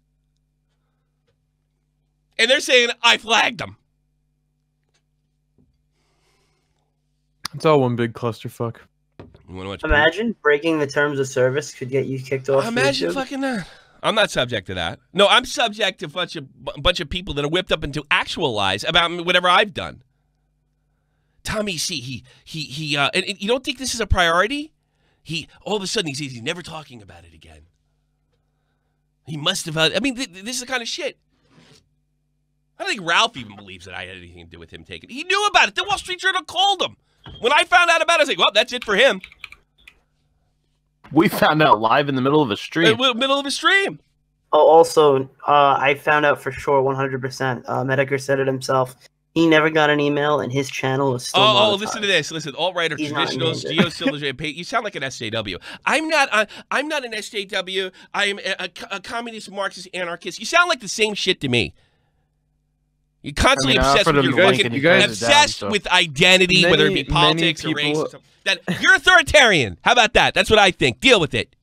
And they're saying, I flagged them. It's all one big clusterfuck. Imagine breaking the terms of service could get you kicked off Imagine YouTube. Fucking that. I'm not subject to that. No, I'm subject to a bunch of people that are whipped up into actual lies about whatever I've done. Tommy C, and you don't think this is a priority? All of a sudden he's never talking about it again. He must have. I mean, this is the kind of shit. I don't think Ralph even believes that I had anything to do with him taking it. He knew about it. The Wall Street Journal called him. When I found out about it, I was like, well, that's it for him. We found out live in the middle of a stream. Middle of a stream. Oh, also, I found out for sure 100%. Metokur said it himself. He never got an email, and his channel is still monetized. Listen to this. Listen, alt-right or traditionals, Geo you sound like an SJW. I'm not an SJW. I'm a communist, Marxist, anarchist. You sound like the same shit to me. You're constantly obsessed with your fucking with identity, whether it be politics or race. Or something. You're authoritarian. How about that? That's what I think. Deal with it.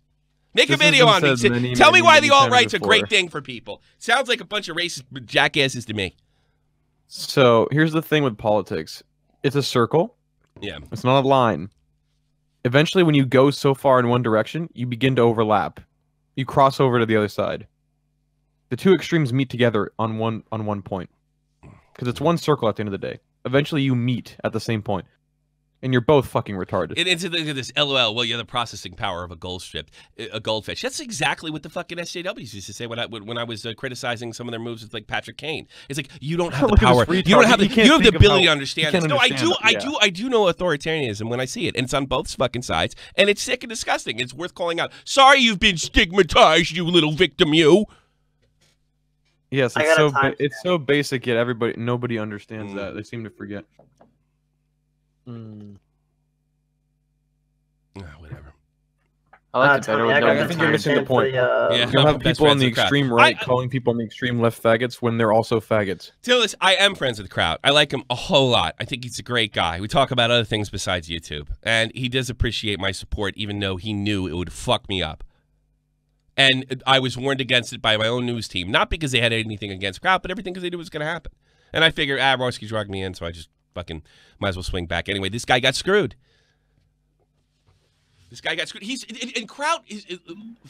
Make a video on me. Tell me why the alt-right's a great thing for people. Sounds like a bunch of racist jackasses to me. So here's the thing with politics. It's a circle. Yeah. It's not a line. Eventually, when you go so far in one direction, you begin to overlap. You cross over to the other side. The two extremes meet together on one point. Because it's one circle at the end of the day. Eventually, you meet at the same point. And you're both fucking retarded. It's this LOL. Well, you're the processing power of a goldfish. That's exactly what the fucking SJWs used to say when I was criticizing some of their moves with like Patrick Kane. It's like you don't have the power. You don't have the ability to understand this. No, I do know authoritarianism when I see it, and it's on both fucking sides, and it's sick and disgusting. It's worth calling out. Sorry, you've been stigmatized, you little victim, you. Yes, it's so basic yet nobody understands that. They seem to forget. Whatever. I like it better. I think you're missing the point. You'll have people on the extreme right calling people on the extreme left faggots when they're also faggots. Tillis, I am friends with the crowd. I like him a whole lot. I think he's a great guy. We talk about other things besides YouTube, and he does appreciate my support, even though he knew it would fuck me up. And I was warned against it by my own news team, not because they had anything against crowd, but everything because they knew it was going to happen. And I figured, Roski dragged me in, so I just fucking might as well swing back. Anyway, this guy got screwed. And crowd, his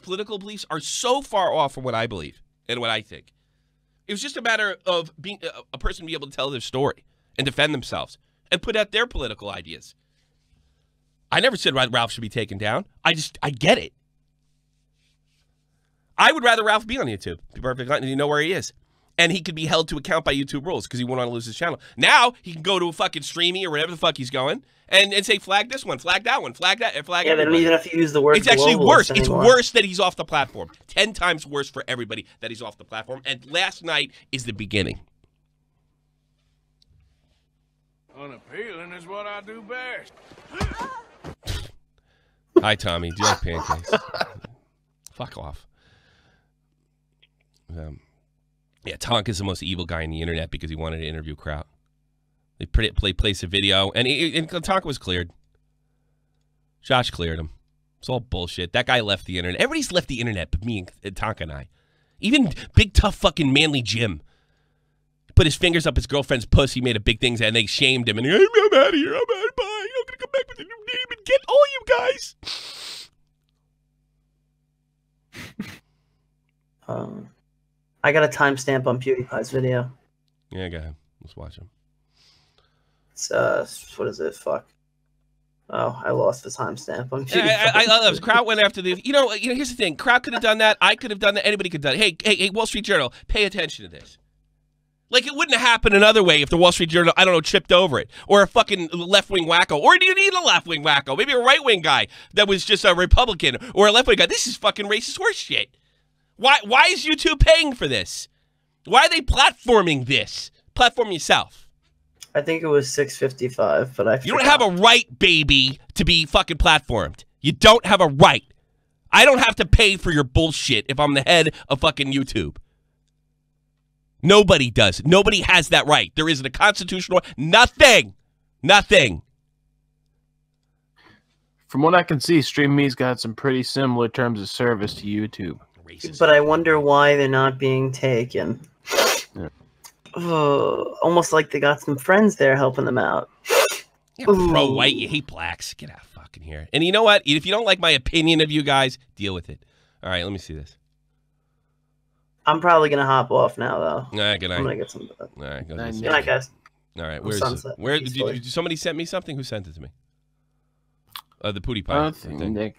political beliefs are so far off from what I believe and what I think. It was just a matter of being a person be able to tell their story and defend themselves and put out their political ideas. I never said Ralph should be taken down. I get it. I would rather Ralph be on YouTube. Be perfectly honest, you know where he is. And he could be held to account by YouTube rules because he wouldn't want to lose his channel. Now he can go to a fucking Streamy or whatever the fuck he's going and say flag this one, flag that one, flag that, and flag everybody. They don't even have to use the word. It's actually worse. It's worse that he's off the platform. 10 times worse for everybody that he's off the platform. And last night is the beginning. Unappealing is what I do best. Hi, Tommy. Do you like pancakes? Fuck off. Yeah, Tonk is the most evil guy on the internet because he wanted to interview Kraut. They placed a video, and Tonk was cleared. Josh cleared him. It's all bullshit. That guy left the internet. Everybody's left the internet but me and Tonk and I. Even big, tough, fucking manly Jim. Put his fingers up his girlfriend's pussy, made a big thing, and they shamed him. And I'm out of here. I'm out. Bye. I'm going to come back with a new name and get all you guys. I got a timestamp on Pewdiepie's video. Yeah, go ahead. Let's watch him. It's what is it? Fuck. Oh, I lost the timestamp on Pewdiepie. I love it. Kraut went after the. You know. Here's the thing. Kraut could have done that. I could have done that. Anybody could have done it. Hey, Wall Street Journal, pay attention to this. Like it wouldn't have happened another way if the Wall Street Journal, I don't know, tripped over it, or a fucking left-wing wacko, or do you need a left-wing wacko? Maybe a right-wing guy that was just a Republican, or a left-wing guy. This is fucking racist horse shit. Why is YouTube paying for this? Why are they platforming this? Platform yourself. I think it was $6.55, but I forgot. You don't have a right, baby, to be fucking platformed. You don't have a right. I don't have to pay for your bullshit if I'm the head of fucking YouTube. Nobody does. Nobody has that right. There isn't a constitutional... Nothing. Nothing. From what I can see, StreamMe's got some pretty similar terms of service to YouTube. But I wonder why they're not being taken. Yeah. Almost like they got some friends there helping them out. You're pro-white. You hate blacks. Get out of fucking here. And you know what? If you don't like my opinion of you guys, deal with it. All right, let me see this. I'm probably going to hop off now, though. All right, good night. I'm going to get some... All right, good night, guys. All right, where is it? Where did somebody sent me something? Who sent it to me? The Pewdiepie thing. Nick.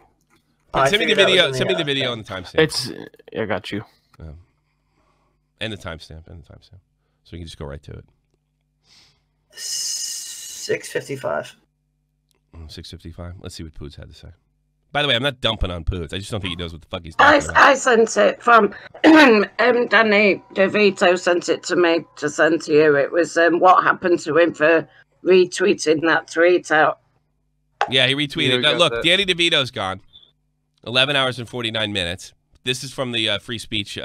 Send me the video. Send me the video and the timestamp. I got you. And the timestamp. So we can just go right to it. 6:55. 6:55. Let's see what Poods had to say. By the way, I'm not dumping on Poods. I just don't think he knows what the fuck he's talking about. I sent it from Danny DeVito sent it to me to send to you. It was what happened to him for retweeting that tweet out. Yeah, he retweeted. Now, look, Danny DeVito's gone. 11 hours and 49 minutes. This is from the free speech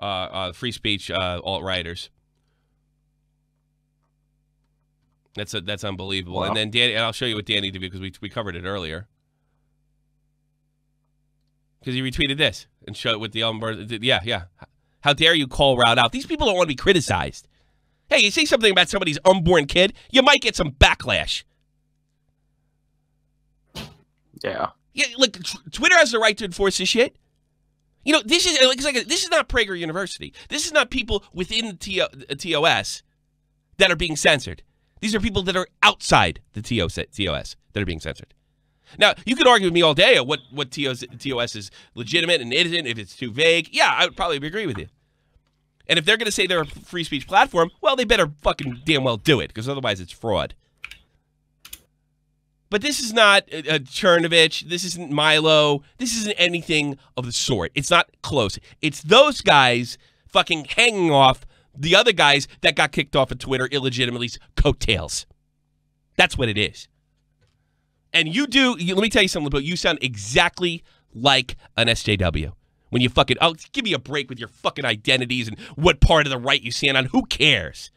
alt-righters. That's unbelievable. Wow. And then Danny, and I'll show you what Danny did because we covered it earlier. Because he retweeted this and showed it with the yeah. How dare you call Route out? These people don't want to be criticized. Hey, you say something about somebody's unborn kid, you might get some backlash. Yeah. Yeah, look, Twitter has the right to enforce this shit. You know, this is this is not Prager University. This is not people within the TOS that are being censored. These are people that are outside the TOS that are being censored. Now, you could argue with me all day at what TOS is legitimate and isn't, if it's too vague. Yeah, I would probably agree with you. And if they're going to say they're a free speech platform, well, they better fucking damn well do it, because otherwise it's fraud. But this is not a Chernovich. This isn't Milo. This isn't anything of the sort. It's not close. It's those guys fucking hanging off the other guys that got kicked off of Twitter illegitimately's coattails. That's what it is. And let me tell you something, but you sound exactly like an SJW. When you fucking, give me a break with your fucking identities and what part of the right you stand on. Who cares?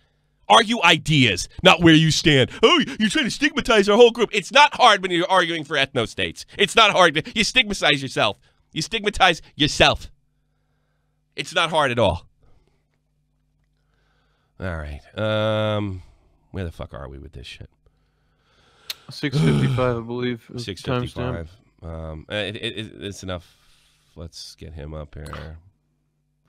Argue ideas, not where you stand. Oh, you're trying to stigmatize our whole group. It's not hard when you're arguing for ethno-states. It's not hard. You stigmatize yourself. You stigmatize yourself. It's not hard at all. All right. Where the fuck are we with this shit? 6:55, I believe. 6:55. It's enough. Let's get him up here.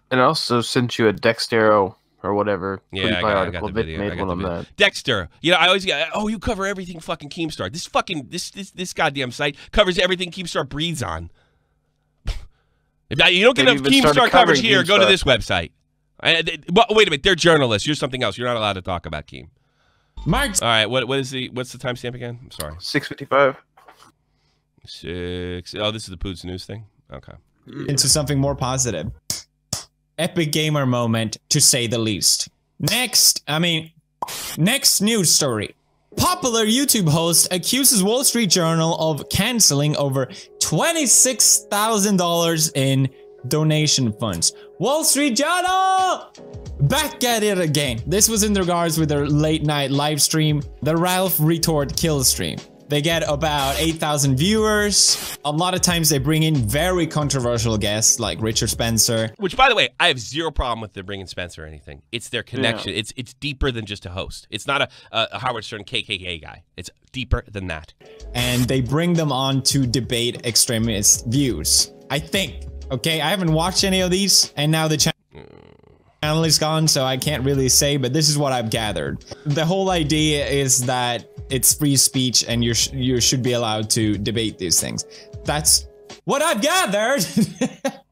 And I also sent you a DeOrio or whatever. Yeah, I got the video. Dexter. You know, I always get, oh, you cover everything fucking Keemstar. This goddamn site covers everything Keemstar breathes on. If you don't get enough Keemstar coverage here, go to this website. Wait a minute, they're journalists. You're something else. You're not allowed to talk about Keem. Mark. All right, what's the timestamp again? I'm sorry. 6:55. Oh, this is the Poots News thing? Okay. Into something more positive. Epic gamer moment, to say the least. Next news story. Popular YouTube host accuses Wall Street Journal of canceling over $26,000 in donation funds. Wall Street Journal! Back at it again. This was in regards with their late night live stream, the Ralph Retort Kill stream. They get about 8,000 viewers. A lot of times they bring in very controversial guests like Richard Spencer. Which, by the way, I have zero problem with them bringing Spencer or anything. It's their connection. Yeah. It's deeper than just a host. It's not a Howard Stern KKK guy. It's deeper than that. And they bring them on to debate extremist views. I think. Okay, I haven't watched any of these, and now the channel is gone, so I can't really say, but this is what I've gathered. The whole idea is that it's free speech and you should be allowed to debate these things. That's what I've gathered.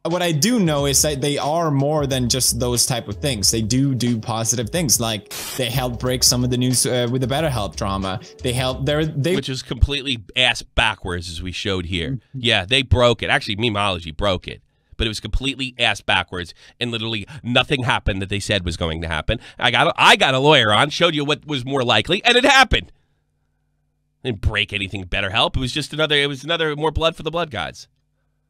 What I do know is that they are more than just those type of things. They do positive things, like they help break some of the news with the BetterHelp drama. They help which is completely ass backwards, as we showed here. Yeah, they broke it. Actually, Memology broke it. But it was completely ass backwards, and literally nothing happened that they said was going to happen. I got a lawyer on, showed you what was more likely, and it happened. Didn't break anything BetterHelp. It was just another more blood for the blood gods.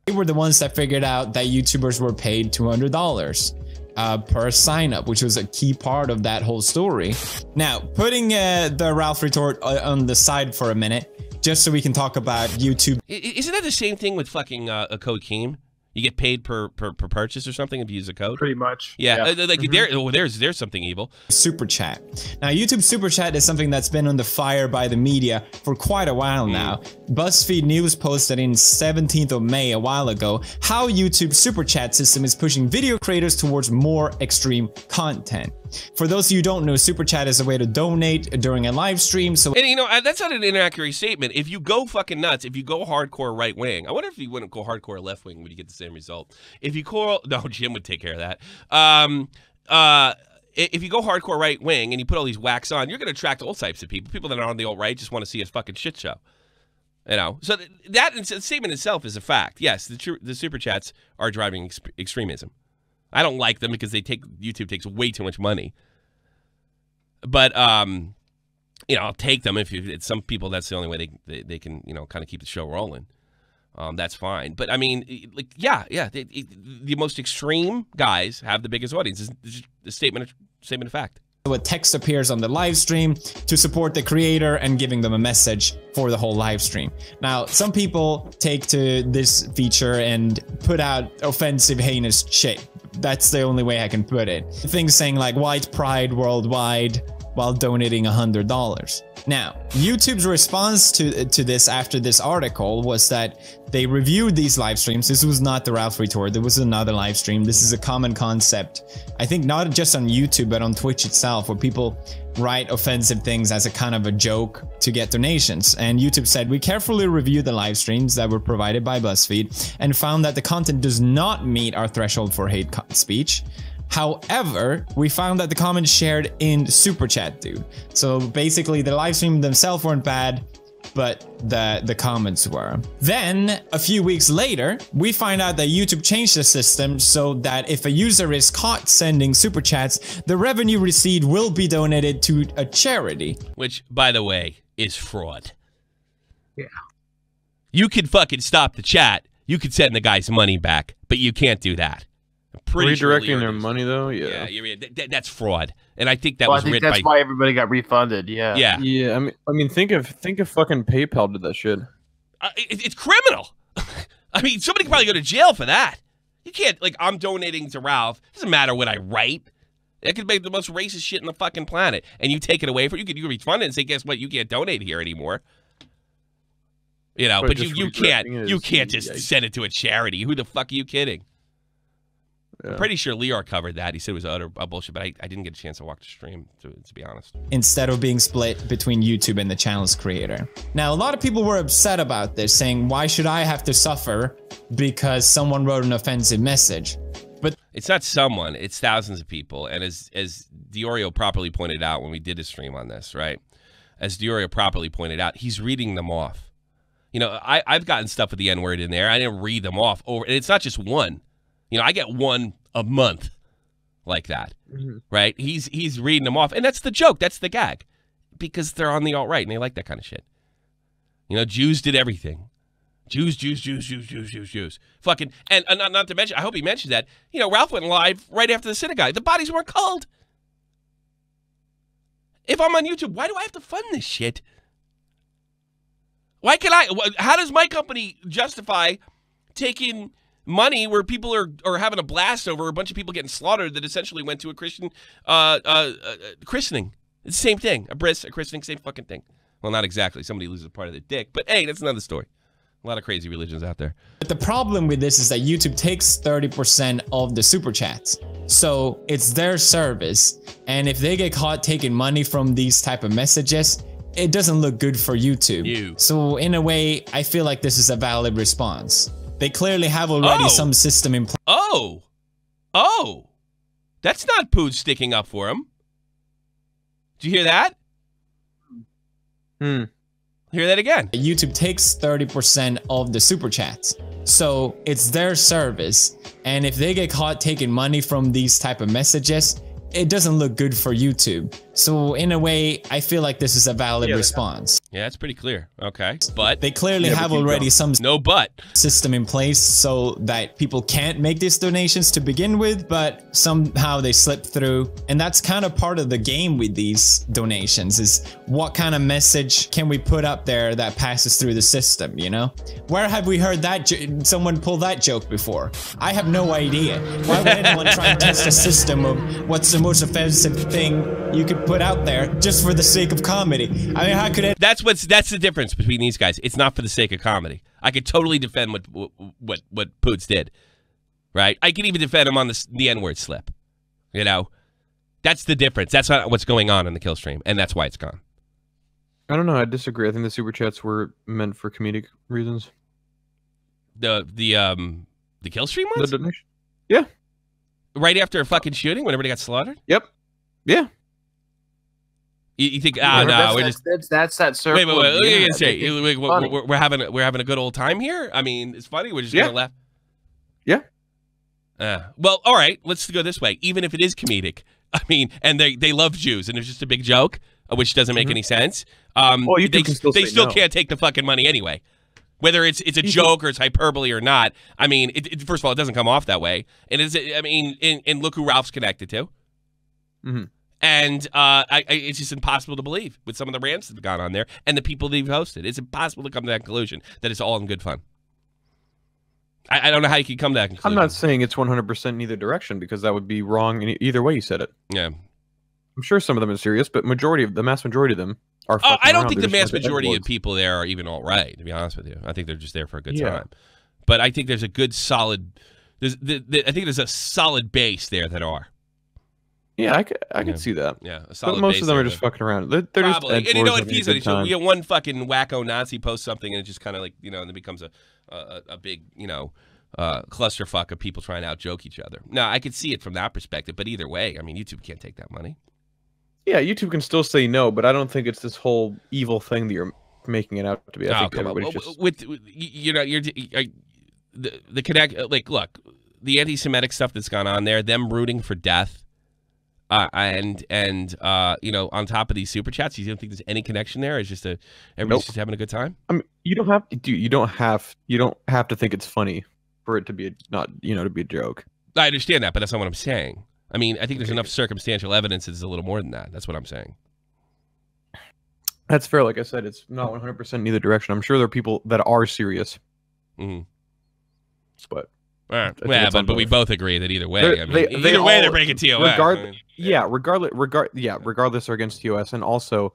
They were the ones that figured out that YouTubers were paid $200 per sign up, which was a key part of that whole story. Now, putting the Ralph Retort on the side for a minute, just so we can talk about YouTube. Isn't that the same thing with fucking a code Keem? You get paid per purchase or something if you use a code? Pretty much. Yeah. There's something evil. Super Chat. Now, YouTube Super Chat is something that's been under fire by the media for quite a while now. BuzzFeed News posted in 17th of May, a while ago, how YouTube Super Chat system is pushing video creators towards more extreme content. For those of you who don't know, Super Chat is a way to donate during a live stream. So, and you know, that's not an inaccurate statement. If you go fucking nuts, if you go hardcore right wing, I wonder if you wouldn't go hardcore left wing, would you get the same result? If you call, no, Jim would take care of that. If you go hardcore right wing and you put all these whacks on, you're going to attract all types of people. People that are on the alt right just want to see a fucking shit show. You know, so that statement itself is a fact. Yes, the Super Chats are driving extremism. I don't like them because YouTube takes way too much money. But you know, I'll take them if it's some people. That's the only way they can, you know, kind of keep the show rolling. That's fine. But I mean, like, yeah, the most extreme guys have the biggest audience. It's a statement of fact. A text appears on the live stream to support the creator and giving them a message for the whole live stream. Now, some people take to this feature and put out offensive, heinous shit. That's the only way I can put it. Things saying like white pride worldwide while donating $100. Now, YouTube's response to this after this article was that they reviewed these live streams. This was not the Ralph retort. There was another live stream. This is a common concept. I think not just on YouTube, but on Twitch itself, where people write offensive things as a kind of a joke to get donations. And YouTube said, we carefully reviewed the live streams that were provided by BuzzFeed and found that the content does not meet our threshold for hate speech. However, we found that the comments shared in Super Chat do. So basically, the live stream themselves weren't bad, but the comments were. Then, a few weeks later, we find out that YouTube changed the system so that if a user is caught sending Super Chats, the revenue received will be donated to a charity. Which, by the way, is fraud. Yeah. You could fucking stop the chat. You could send the guy's money back, but you can't do that. Redirecting their money, though, yeah, that's fraud, and I think that was I think that's why everybody got refunded. Yeah, yeah. I mean, think if fucking PayPal did that shit. It's criminal. I mean, somebody could probably go to jail for that. You can't I'm donating to Ralph. Doesn't matter what I write. That could make the most racist shit in the fucking planet, and you take it away from you could refund it and say, guess what? You can't donate here anymore. You know, but you can't just send it to a charity. Who the fuck are you kidding? Yeah. I'm pretty sure Lior covered that. He said it was utter bullshit, but I didn't get a chance to watch the stream, to be honest. Instead of being split between YouTube and the channel's creator. Now, a lot of people were upset about this, saying, why should I have to suffer because someone wrote an offensive message? But it's not someone, it's thousands of people. And as DeOrio properly pointed out when we did a stream on this, right? As DeOrio properly pointed out, he's reading them off. You know, I've gotten stuff with the N-word in there. I didn't read them off over, and it's not just one. You know, I get one a month like that, right? He's reading them off, and that's the joke. That's the gag, because they're on the alt-right, and they like that kind of shit. You know, Jews did everything. Jews. Fucking, and not to mention, I hope he mentioned that, you know, Ralph went live right after the synagogue. The bodies weren't cold. If I'm on YouTube, why do I have to fund this shit? Why can how does my company justify taking money where people are having a blast over a bunch of people getting slaughtered that essentially went to a Christian christening? It's the same thing. A bris, a christening, same fucking thing. Well, not exactly. Somebody loses a part of their dick. But hey, that's another story. A lot of crazy religions out there. But the problem with this is that YouTube takes 30% of the super chats. So it's their service. And if they get caught taking money from these type of messages, it doesn't look good for YouTube. So in a way, I feel like this is a valid response. They clearly have already some system in place. Oh, that's not Pood sticking up for him. Did you hear that? Hear that again. YouTube takes 30% of the super chats. So it's their service. And if they get caught taking money from these type of messages, it doesn't look good for YouTube. So in a way, I feel like this is a valid response. Yeah, that's pretty clear. Okay, but they clearly have already some system in place so that people can't make these donations to begin with, but somehow they slip through. And that's kind of part of the game with these donations, is what kind of message can we put up there that passes through the system, you know? Where have we heard that someone pull that joke before? I have no idea. Why would anyone try and test a system of what's the most offensive thing you could put out there just for the sake of comedy? I mean, how could it? That's the difference between these guys. It's not for the sake of comedy. I could totally defend what Poots did, right? I could even defend him on the N-word slip. You know, that's the difference. That's not what's going on in the kill stream, and that's why it's gone. I don't know. I disagree. I think the super chats were meant for comedic reasons. The kill stream ones? The donation. Yeah. Right after a fucking shooting, when everybody got slaughtered? Yep. Yeah. You think? No, we're just that's that circle. Wait. What are you gonna say? We're having a good old time here. I mean, it's funny. We're just gonna laugh. Yeah. Well, all right. Let's go this way. Even if it is comedic, I mean, and they love Jews, and it's just a big joke, which doesn't make any sense. They still can't take the fucking money anyway. Whether it's a joke or it's hyperbole or not. I mean, first of all, it doesn't come off that way, and and look who Ralph's connected to. And it's just impossible to believe with some of the rants that have gone on there and the people they've hosted. It's impossible to come to that conclusion that it's all in good fun. I don't know how you can come to that conclusion. I'm not saying it's 100% in either direction, because that would be wrong in either way you said it. Yeah. I'm sure some of them are serious, but the mass majority of them are. I don't think the mass majority of people there are even alt-right. To be honest with you, I think they're just there for a good time. But I think there's a good solid. I think there's a solid base there that are. Yeah, I can see that. Yeah, a solid but most base of them are there just fucking around. They're probably. just And you know what? We get one fucking wacko Nazi post something, and it just kind of like and it becomes a big clusterfuck of people trying to out joke each other. Now I could see it from that perspective, but either way, I mean, YouTube can't take that money. Yeah, YouTube can still say no, but I don't think it's this whole evil thing that you're making it out to be. I think everybody's just the connect. Like, look, the anti-Semitic stuff that's gone on there, them rooting for death, and on top of these super chats, you don't think there's any connection there? It's just everybody's just having a good time. I mean, you don't have to think it's funny for it to be to be a joke. I understand that, but that's not what I'm saying. I mean, I think there's enough circumstantial evidence that it's a little more than that. That's what I'm saying. That's fair. Like I said, it's not 100% in either direction. I'm sure there are people that are serious. Mm-hmm. But but we both agree that either way, they're breaking TOS. Regardless, they're against TOS, and also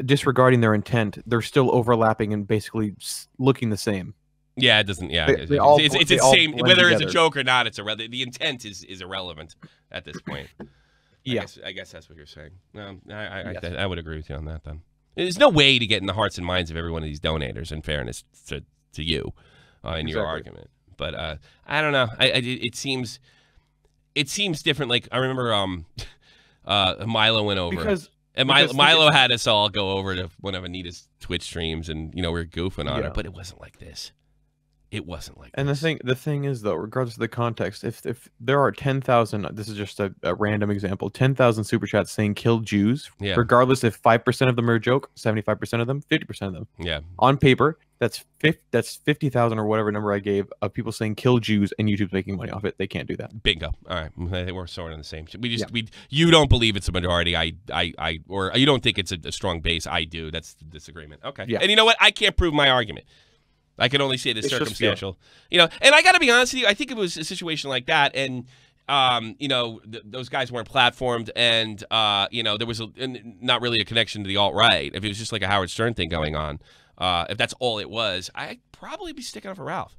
disregarding their intent, they're still overlapping and basically looking the same. Yeah, it doesn't. Yeah, it's the same. Whether it's a joke or not, the intent is irrelevant at this point. I guess that's what you're saying. I would agree with you on that. Then there's no way to get in the hearts and minds of every one of these donators. In fairness to you, in your argument, but I don't know. It seems different. Like I remember, Milo went over and Milo had us all go over to one of Anita's Twitch streams, and we were goofing on her, but it wasn't like this. It wasn't like and this. the thing is, though, regardless of the context, if there are 10,000, this is just a random example, 10,000 super chats saying kill Jews, regardless if 5% of them are a joke, 75% of them, 50% of them. Yeah. On paper, that's 50,000 or whatever number I gave of people saying kill Jews, and YouTube's making money off it. They can't do that. Bingo. All right. I think we're sort of on the same. You don't believe it's a majority. Or you don't think it's a strong base. I do. That's the disagreement. Okay. Yeah. And you know what? I can't prove my argument. I can only say the circumstantial, and I got to be honest with you. I think it was a situation like that, and those guys weren't platformed, and there was not really a connection to the alt-right. If it was just like a Howard Stern thing going on, if that's all it was, I'd probably be sticking up for Ralph.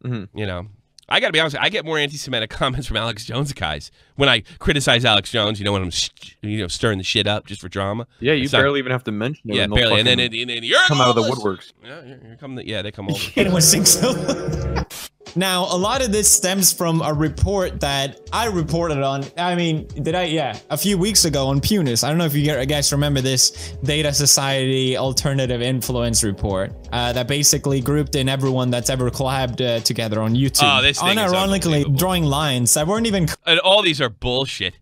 Mm-hmm. I got to be honest with you, I get more anti-Semitic comments from Alex Jones guys when I criticize Alex Jones. When I'm stirring the shit up just for drama. Yeah, you barely even have to mention it. Yeah, barely. And then you're come out of the woodworks. Yeah, they come over. Anyone think so? Now, a lot of this stems from a report that I reported on. I mean, a few weeks ago on Punis. I don't know if you guys remember this Data Society Alternative Influence report that basically grouped in everyone that's ever collabed together on YouTube. Oh, this thing unironically drawing lines that weren't even. And all these are bullshit.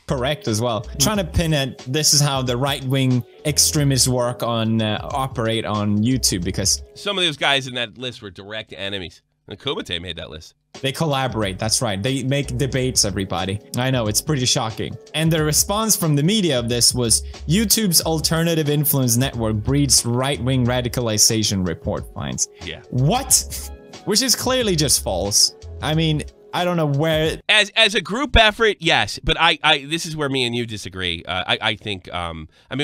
Correct as well. Trying to pin it. This is how the right-wing extremists operate on YouTube, because some of those guys in that list were direct enemies. And Kumite made that list. They collaborate. That's right. They make debates, everybody. I know, it's pretty shocking. And the response from the media of this was YouTube's Alternative Influence Network breeds right-wing radicalization, report finds. Yeah. What? Which is clearly just false. I mean, I don't know where. As a group effort, yes, but this is where me and you disagree. I think we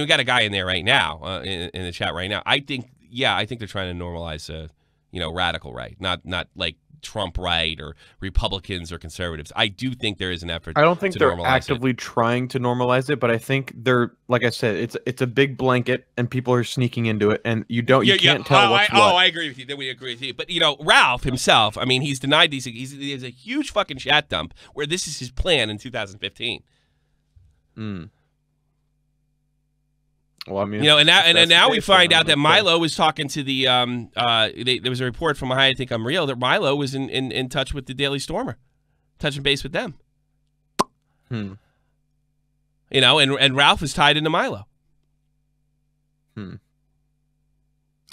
got a guy in there right now in the chat right now. I think they're trying to normalize radical right, not like Trump right or Republicans or conservatives. I do think there is an effort. I don't think they're actively trying to normalize it, but I think they're, like I said, it's a big blanket and people are sneaking into it, and you can't tell what's what. I agree with you. Then we agree with you. But Ralph himself, I mean, he's denied these. He has a huge fucking chat dump where this is his plan in 2015. Well, I mean, and now we find out that Milo was talking to the there was a report from I Think I'm Real that Milo was in touch with the Daily Stormer, touching base with them. And Ralph was tied into Milo.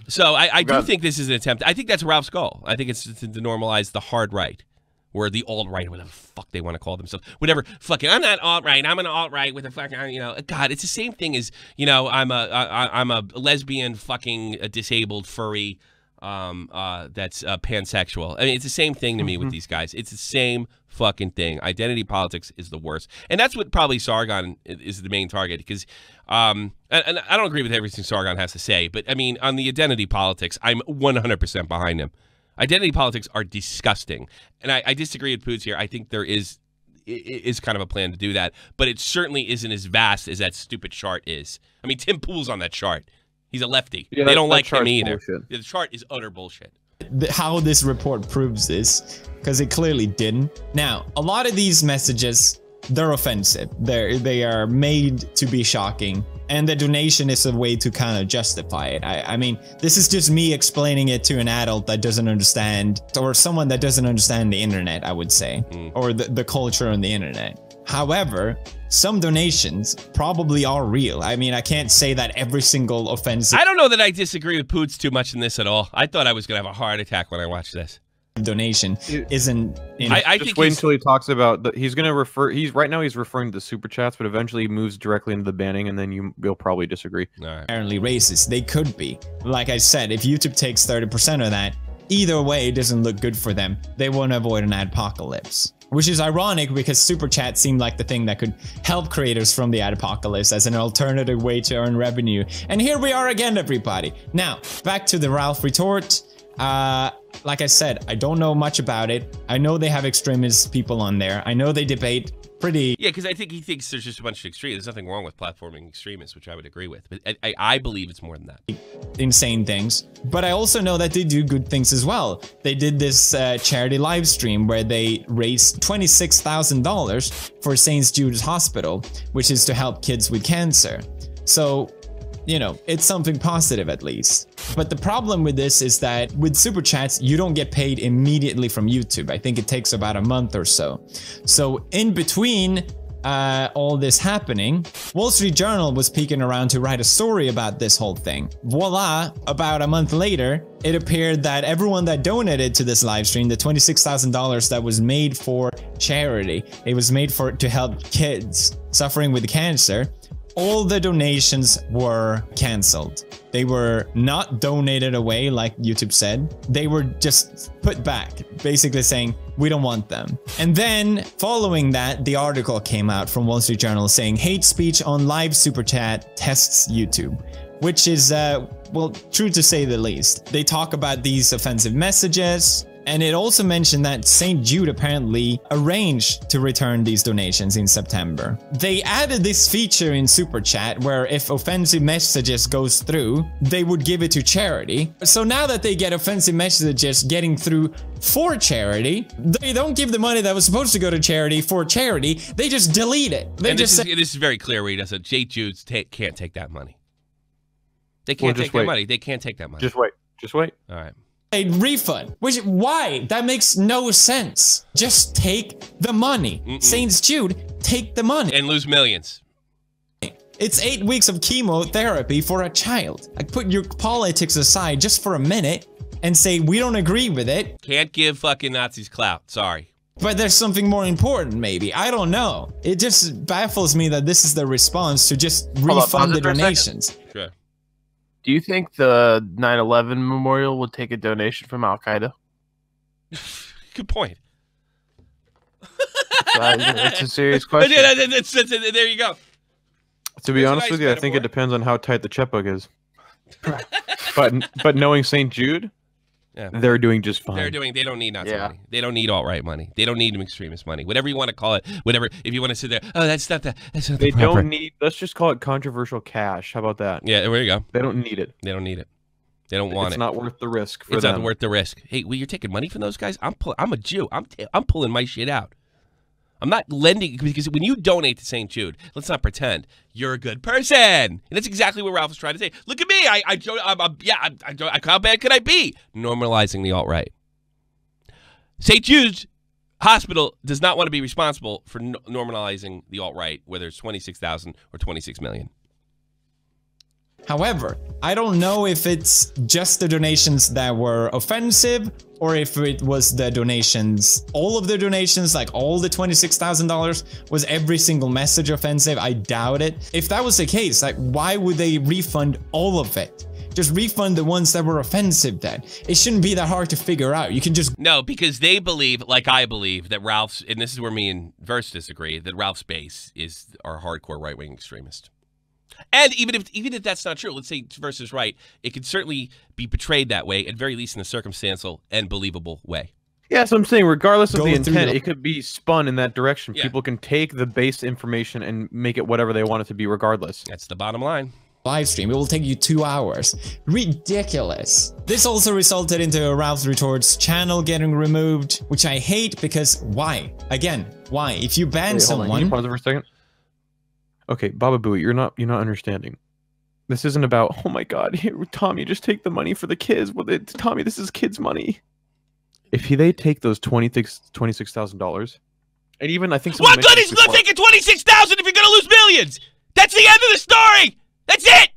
So I do think this is an attempt. I think that's Ralph's goal. I think it's to normalize the hard right. Or the alt-right, whatever the fuck they want to call themselves. Whatever, fucking, I'm not alt-right, I'm an alt-right with a fucking, God, it's the same thing as, I'm a lesbian fucking disabled furry, that's pansexual. I mean, it's the same thing to me with these guys. It's the same fucking thing. Identity politics is the worst, and that's what probably Sargon is the main target. Because, and I don't agree with everything Sargon has to say, but I mean, on the identity politics, I'm 100% behind him. Identity politics are disgusting, and I disagree with Poots here. I think there is kind of a plan to do that, but it certainly isn't as vast as that stupid chart is. I mean, Tim Pool's on that chart. He's a lefty. Yeah, they don't like him either. Bullshit. The chart is utter bullshit. How this report proves this, because it clearly didn't. Now, a lot of these messages, they're offensive. They are made to be shocking, and the donation is a way to kind of justify it. I mean, this is just me explaining it to an adult that doesn't understand, or someone that doesn't understand the internet, I would say, or the culture on the internet. However, some donations probably are real. I mean, I can't say that every single offensive... I don't know that I disagree with Poots too much in this at all. I thought I was going to have a heart attack when I watched this. Donation isn't... I think wait until he talks about... he's going to refer... Right now he's referring to the super chats, but eventually he moves directly into the banning, and then you'll probably disagree. Apparently racist. They could be. Like I said, if YouTube takes 30% of that, either way, it doesn't look good for them. They want to avoid an adpocalypse. Which is ironic because Super Chat seemed like the thing that could help creators from the apocalypse as an alternative way to earn revenue. And here we are again, everybody. Now, back to the Ralph retort. Like I said, I don't know much about it. I know they have extremist people on there. I know they debate pretty... Yeah, because I think he thinks there's just a bunch of extremists. There's nothing wrong with platforming extremists, which I would agree with. But I believe it's more than that. Insane things. But I also know that they do good things as well. They did this charity live stream where they raised $26,000 for St. Jude's Hospital, which is to help kids with cancer. So, you know, it's something positive at least. But the problem with this is that with Super Chats, you don't get paid immediately from YouTube. I think it takes about a month or so. So in between all this happening, Wall Street Journal was peeking around to write a story about this whole thing. Voila, about a month later, it appeared that everyone that donated to this live stream, the $26,000 that was made for charity, it was made to help kids suffering with cancer, all the donations were cancelled. They were not donated away like YouTube said. They were just put back, basically saying, we don't want them. And then following that, the article came out from Wall Street Journal saying hate speech on live super chat tests YouTube, which is, well, true to say the least. They talk about these offensive messages. And it also mentioned that St. Jude apparently arranged to return these donations in September. They added this feature in Super Chat where if offensive messages goes through, they would give it to charity. So now that they get offensive messages getting through for charity, they don't give the money that was supposed to go to charity for charity. They just delete it. They and just this is very clear where he does it. St. Jude's can't take that money. They can't take that money. They can't take that money. Just wait. Just wait. All right. A refund. Why? That makes no sense. Just take the money. St. Jude, take the money. And lose millions. It's 8 weeks of chemotherapy for a child. Like, put your politics aside just for a minute and say, we don't agree with it. Can't give fucking Nazis clout. Sorry. But there's something more important, maybe. I don't know. It just baffles me that this is the response to just refund the donations. Sure. Do you think the 9/11 memorial would take a donation from Al Qaeda? Good point. That's a serious question. There you go. To be honest with you, I think it depends on how tight the checkbook is. but knowing St. Jude, they're doing just fine. They don't need Nazi money. They don't need alt-right money. They don't need extremist money. Whatever you want to call it, whatever. If you want to sit there, oh, that's not they don't need. Let's just call it controversial cash. How about that? Yeah, there you go. They don't need it. They don't need it. They don't want it. It's not worth the risk for them. It's not worth the risk. Hey, well, you're taking money from those guys. I'm a Jew. I'm pulling my shit out. I'm not lending, because when you donate to St. Jude, let's not pretend you're a good person. And that's exactly what Ralph was trying to say. Look at me. How bad could I be? Normalizing the alt-right. St. Jude's Hospital does not want to be responsible for normalizing the alt-right, whether it's 26,000 or 26 million. However, I don't know if it's just the donations that were offensive or if it was the donations, all of the donations, like all the $26,000, was every single message offensive. I doubt it. If that was the case, like, why would they refund all of it? Just refund the ones that were offensive then. It shouldn't be that hard to figure out. You can just... No, because they believe, like I believe, that Ralph's, and this is where me and Versts disagree, that Ralph's base is our hardcore right-wing extremist. And even if that's not true, let's say Versts is right, it could certainly be portrayed that way, at very least in a circumstantial and believable way. Yeah, so I'm saying, regardless of the intent, it could be spun in that direction. Yeah. People can take the base information and make it whatever they want it to be, regardless. That's the bottom line. Live stream, it will take you 2 hours. Ridiculous. This also resulted into Ralph's Retorts channel getting removed, which I hate because why? Again, why? If you ban someone... Can you pause it for a second? Okay, Baba Booey, you're not understanding. This isn't about, oh my god, here, Tommy, just take the money for the kids. Well, Tommy, this is kids' money. If they take those $26,000, and even I think what good is taking $26,000 if you're gonna lose millions? That's the end of the story. That's it.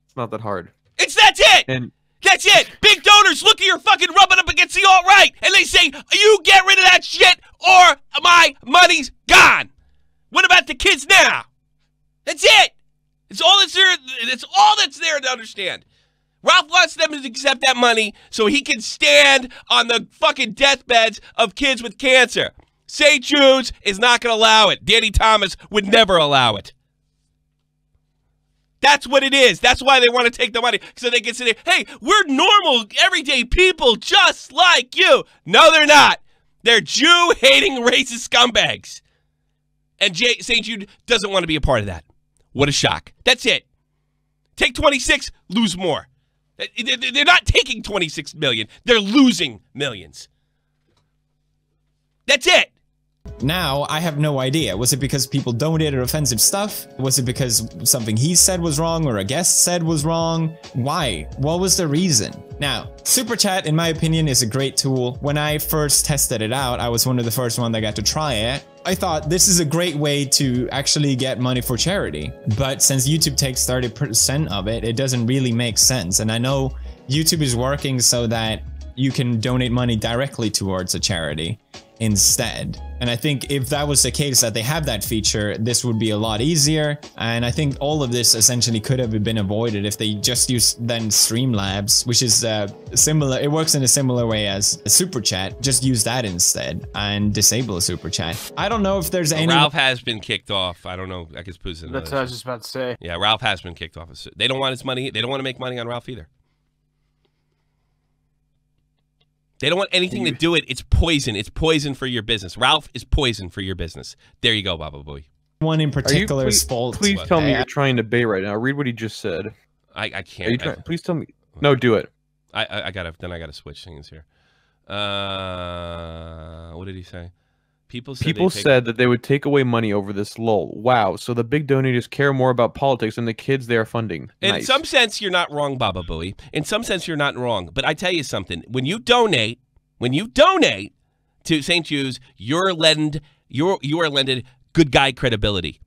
It's not that hard. That's it. And that's it. Big donors look at your fucking rubbing up against the alt-right, and they say, you get rid of that shit or my money's gone. What about the kids now? That's it. It's all that's there. That's all that's there to understand. Ralph wants them to accept that money so he can stand on the fucking deathbeds of kids with cancer. St. Jude's is not going to allow it. Danny Thomas would never allow it. That's what it is. That's why they want to take the money, so they can say, hey, we're normal, everyday people just like you. No, they're not. They're Jew-hating, racist scumbags. And St. Jude doesn't want to be a part of that. What a shock. That's it. Take 26, lose more. They're not taking 26 million. They're losing millions. That's it. Now, I have no idea. Was it because people donated offensive stuff? Was it because something he said was wrong or a guest said was wrong? Why? What was the reason? Now, Super Chat, in my opinion, is a great tool. When I first tested it out, I was one of the first ones that got to try it. I thought this is a great way to actually get money for charity. But since YouTube takes 30% of it, it doesn't really make sense. And I know YouTube is working so that you can donate money directly towards a charity instead. And I think if that was the case, that they have that feature, this would be a lot easier. And I think all of this essentially could have been avoided if they just used then Streamlabs, which is similar. It works in a similar way as a Super Chat. Just use that instead and disable a Super Chat. I don't know if there's any... Ralph has been kicked off. I don't know. I guess Pooh's That's what I was just about to say. Yeah, Ralph has been kicked off. They don't want his money. They don't want to make money on Ralph either. They don't want anything to do it. It's poison. It's poison for your business. Ralph is poison for your business. There you go, Baba Booey. One in particular is fault. Please tell me you're trying to bait right now. Read what he just said. I can't. Please tell me. No, do it. I gotta switch things here. What did he say? People said that they would take away money over this lull. Wow. So the big donators care more about politics than the kids they are funding. In some sense, you're not wrong, Baba Booey. In some sense, you're not wrong. But I tell you something. When you donate to St. Jude's, you are lended good guy credibility.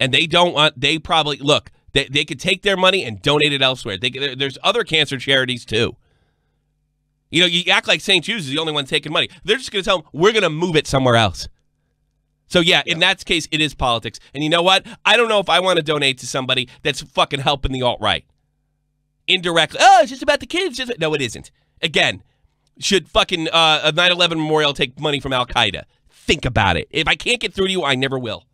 And they don't want, they probably, look, they could take their money and donate it elsewhere. There's other cancer charities too. You know, you act like St. Jude's is the only one taking money. They're just going to tell them, we're going to move it somewhere else. So, yeah, in that case, it is politics. And you know what? I don't know if I want to donate to somebody that's fucking helping the alt-right. Indirectly. Oh, it's just about the kids. No, it isn't. Again, should fucking a 9/11 memorial take money from Al-Qaeda? Think about it. If I can't get through to you, I never will.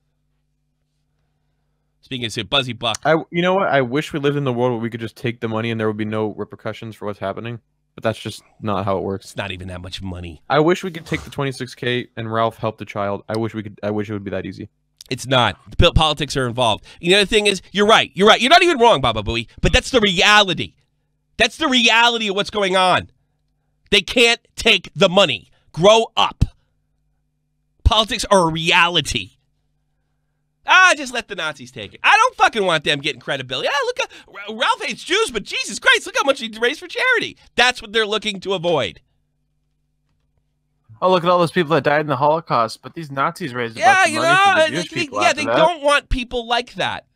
Speaking of Buzzy Buck. You know what? I wish we lived in the world where we could just take the money and there would be no repercussions for what's happening. But that's just not how it works. It's not even that much money. I wish we could take the 26K and Ralph help the child. I wish it would be that easy. It's not. Politics are involved. You know, the thing is, you're right. You're right. You're not even wrong, Baba Booey. But that's the reality. That's the reality of what's going on. They can't take the money. Grow up. Politics are a reality. Just let the Nazis take it. I don't fucking want them getting credibility. Look, Ralph hates Jews, but Jesus Christ, look how much he raised for charity. That's what they're looking to avoid. Oh, look at all those people that died in the Holocaust, but these Nazis raised a bunch of money for the Jewish people. Yeah, they don't want people like that.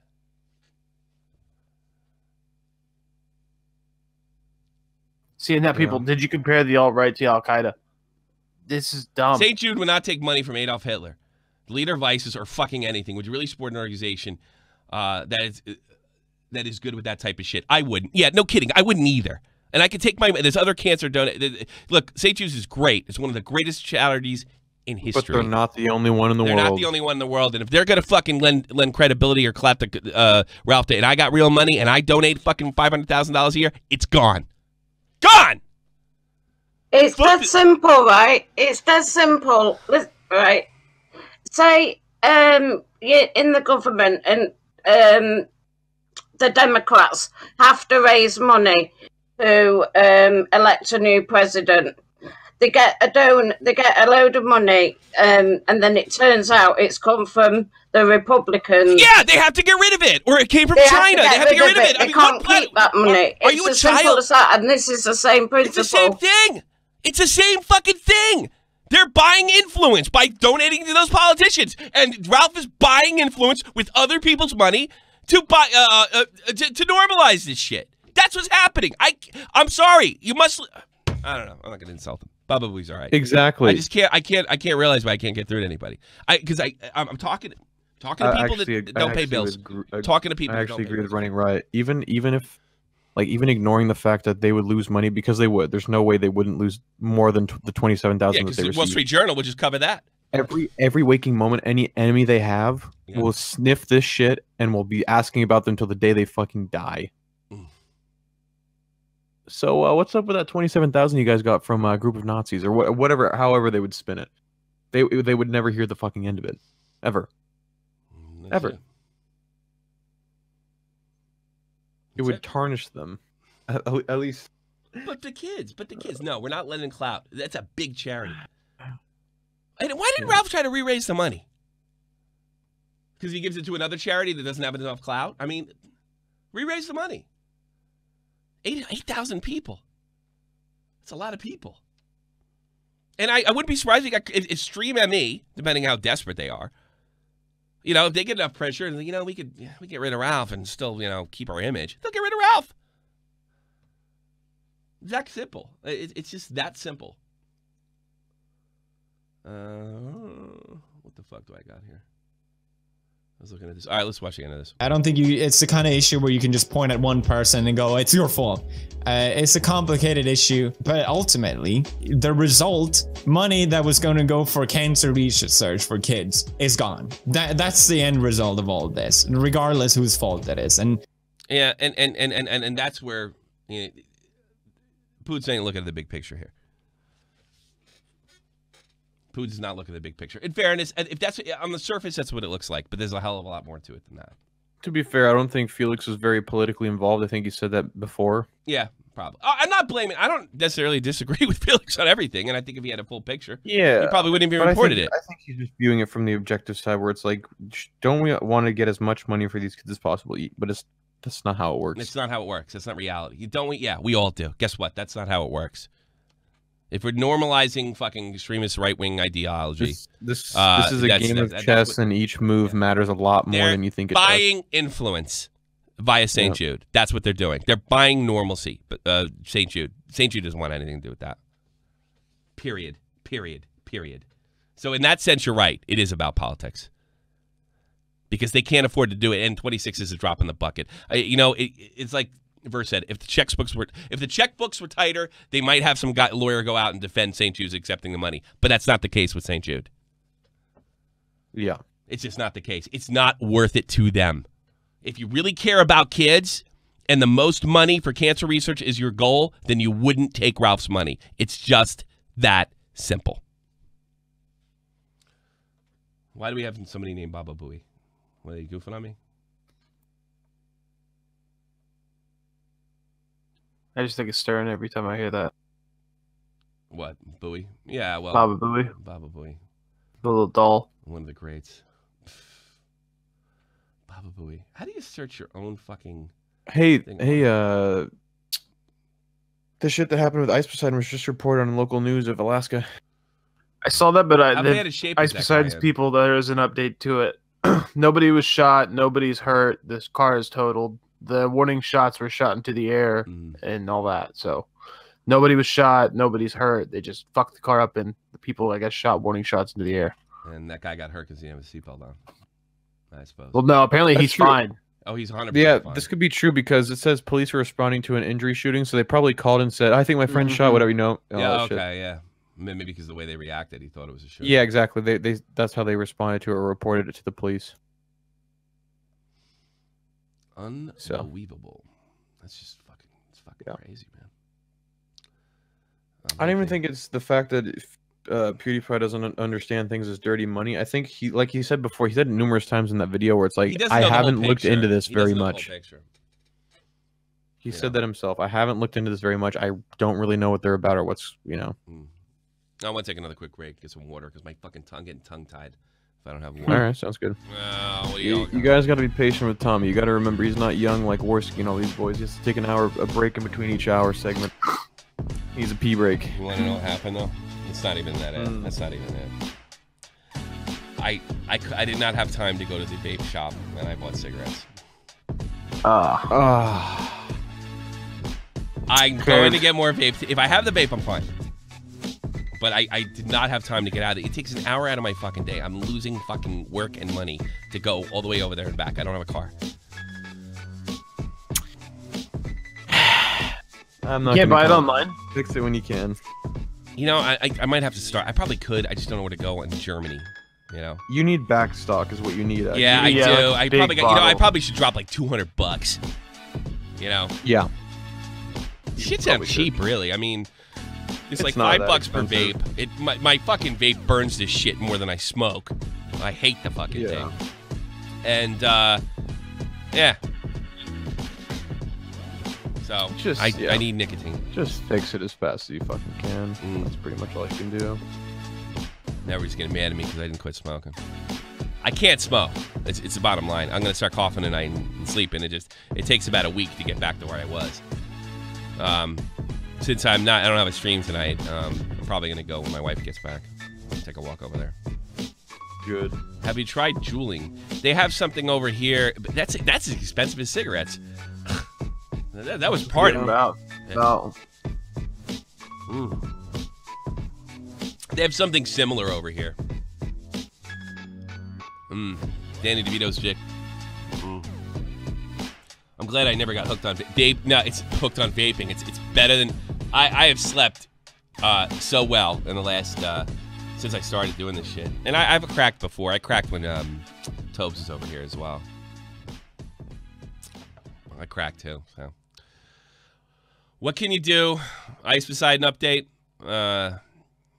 Seeing that people, did you compare the alt-right to Al-Qaeda? This is dumb. St. Jude would not take money from Adolf Hitler. The leader of ISIS or fucking anything. Would you really support an organization that is that is good with that type of shit. I wouldn't. Yeah, no kidding. I wouldn't either. And I could take there's other cancer donate. Look, St. Jude's is great. It's one of the greatest charities in history. But they're not the only one in the world. They're not the only one in the world. And if they're going to fucking lend credibility or clap to Ralph Day, and I got real money and I donate fucking $500,000 a year, it's gone. Gone! It's that simple, right? It's that simple, right? Say, you're in the government and the Democrats have to raise money to elect a new president. They get a load of money, and then it turns out it's come from the Republicans. Yeah, they have to get rid of it, or it came from China. They have to get rid of it. They can't keep that money. Are you a child? Simple as that, and this is the same principle. It's the same thing. It's the same fucking thing. They're buying influence by donating to those politicians, and Ralph is buying influence with other people's money to buy to normalize this shit. That's what's happening. I'm sorry. You must. I don't know. I'm not gonna insult him. Baba Booey's all right. Exactly. I just can't. I can't realize why I can't get through to anybody. Because I'm talking to people that don't pay bills. Talking to people. I actually agree with Running Riot. Even if, like, even ignoring the fact that they would lose money, because they would. There's no way they wouldn't lose more than the 27,000 that they received. Wall Street Journal would just cover that. Every waking moment, any enemy they have will sniff this shit and will be asking about them till the day they fucking die. So what's up with that 27,000 you guys got from a group of Nazis or whatever, however they would spin it? They would never hear the fucking end of it, ever, ever. It would tarnish them, at least. But the kids, no, we're not letting clout. That's a big charity. And why did Ralph try to re-raise the money? Because he gives it to another charity that doesn't have enough clout? I mean, re-raise the money. 8,000 people. That's a lot of people. And I wouldn't be surprised if Stream ME, depending how desperate they are, you know, if they get enough pressure, you know, we get rid of Ralph and still, you know, keep our image. They'll get rid of Ralph. That simple. It's just that simple. What the fuck do I got here? I was looking at this. All right, let's watch again of this. I don't think it's the kind of issue where you can just point at one person and go, it's your fault. It's a complicated issue, but ultimately, the result, money that was going to go for cancer research for kids, is gone. That's the end result of all this, regardless whose fault that is. And yeah, and that's where, you know, Pood's saying, look at the big picture here. Pood does not look at the big picture. In fairness, if that's on the surface, that's what it looks like. But there's a hell of a lot more to it than that. To be fair, I don't think Felix was very politically involved. I think he said that before. Yeah, probably. I'm not blaming. I don't necessarily disagree with Felix on everything. And I think if he had a full picture, yeah, he probably wouldn't even reported it. I think he's just viewing it from the objective side, where it's like, don't we want to get as much money for these kids as possible? But that's not how it works. It's not how it works. That's not reality. Yeah, we all do. Guess what? That's not how it works. If we're normalizing fucking extremist right-wing ideology, this is a game of chess, and each move matters a lot more than you think it does. Buying influence via St. Jude. That's what they're doing. They're buying normalcy. But St. Jude doesn't want anything to do with that. Period. So in that sense, you're right. It is about politics. Because they can't afford to do it, and 26 is a drop in the bucket. You know, it's like Versts said, if the checkbooks were tighter, they might have some lawyer go out and defend St. Jude's accepting the money. But that's not the case with St. Jude. Yeah. It's just not the case. It's not worth it to them. If you really care about kids and the most money for cancer research is your goal, then you wouldn't take Ralph's money. It's just that simple. Why do we have somebody named Baba Booey? What, are you goofing on me? I just think it's stirring every time I hear that. What? Bowie? Yeah, well. Baba Booey. Baba Booey. The little doll. One of the greats. Baba Booey. How do you search your own fucking the shit that happened with Ice Poseidon was just reported on local news of Alaska. I saw that, but Ice Poseidon's people, there is an update to it. Nobody was shot. Nobody's hurt. This car is totaled. The warning shots were shot into the air and all that. So nobody was shot. Nobody's hurt. They just fucked the car up, and the people, I guess, shot warning shots into the air. And that guy got hurt because he didn't have his seatbelt on, I suppose. Well, no, apparently he's fine. Oh, he's 100%. Yeah, fine. this could be true because it says police are responding to an injury shooting, so they probably called and said, "I think my friend shot whatever you know." Yeah. Okay. Yeah. Maybe because of the way they reacted, he thought it was a shooting. Yeah, exactly. They that's how they responded to it or reported it to the police. Unbelievable. That's just fucking. It's fucking crazy, man. I don't even think it's the fact that PewDiePie doesn't understand things as dirty money. I think he, like he said before, he said numerous times in that video where it's like, I haven't looked into this very much. He said that himself. I haven't looked into this very much. I don't really know what they're about or what's, you know. I want to take another quick break, get some water, because my fucking getting tongue-tied if I don't have water. All right, sounds good. You guys got to be patient with Tommy. You got to remember he's not young like Worski and all these boys. He has to take a break in between each hour segment. He's a pee break. You want to know what happened though? It's not even that it. That's not even it. I did not have time to go to the vape shop and I bought cigarettes. I'm going to get more vape. If I have the vape, I'm fine. But I did not have time to get out of it. It takes an hour out of my fucking day. I'm losing fucking work and money to go all the way over there and back. I don't have a car. I'm not gonna buy it online. Fix it when you can. You know, I might have to start. I probably could. I just don't know where to go in Germany. You know, you need back stock is what you need. Actually. Yeah, I do. I probably got, I probably should drop like $200. You know. Yeah. Shit's not cheap, really. I mean, it's like $5 per vape. My fucking vape burns this shit more than I smoke. I hate the fucking thing. And yeah. So I need nicotine. Just fix it as fast as you fucking can. That's pretty much all you can do. Now he's getting mad at me because I didn't quit smoking. I can't smoke. It's the bottom line. I'm gonna start coughing tonight and sleeping. It takes about a week to get back to where I was. Since I don't have a stream tonight, I'm probably gonna go when my wife gets back. Take a walk over there. Good. Have you tried juuling? They have something over here. But that's as expensive as cigarettes. That was part of it. No. They have something similar over here. Danny DeVito's chick. I'm glad I never got hooked on vape. No, it's hooked on vaping. It's better than I have slept so well in the last since I started doing this shit. And I've cracked before. I cracked when Tobes was over here as well. I cracked too. So, what can you do? Ice Poseidon update.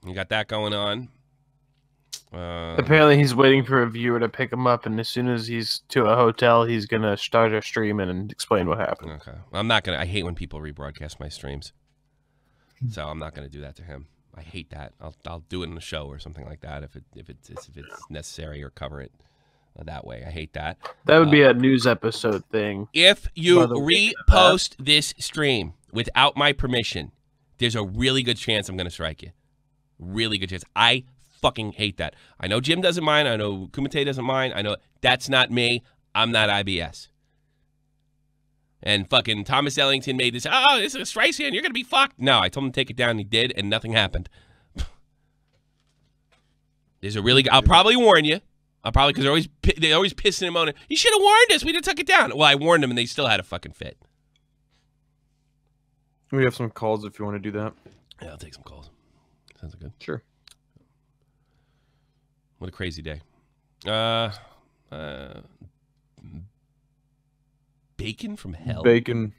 You got that going on. Apparently, he's waiting for a viewer to pick him up, and as soon as he's to a hotel, he's gonna start a stream and explain what happened. Okay, I'm not gonna. I hate when people rebroadcast my streams, so I'm not gonna do that to him. I hate that. I'll do it in a show or something like that if it's necessary, or cover it that way. I hate that. That would be a news episode thing. If you repost this stream without my permission, there's a really good chance I'm gonna strike you. Really good chance. I fucking hate that. I know Jim doesn't mind. I know Kumite doesn't mind. I know that's not me. I'm not IBS. And fucking Thomas Ellington made this. Oh, this is a Streisand. You're gonna be fucked. No, I told him to take it down. And he did, and nothing happened. There's a really. I'll probably warn you. I'll probably because they're always pissing him on. You should have warned us. We didn't took it down. Well, I warned them, and they still had a fucking fit. We have some calls if you want to do that. Yeah, I'll take some calls. Sounds good. Sure. What a crazy day. Bacon from hell. Bacon.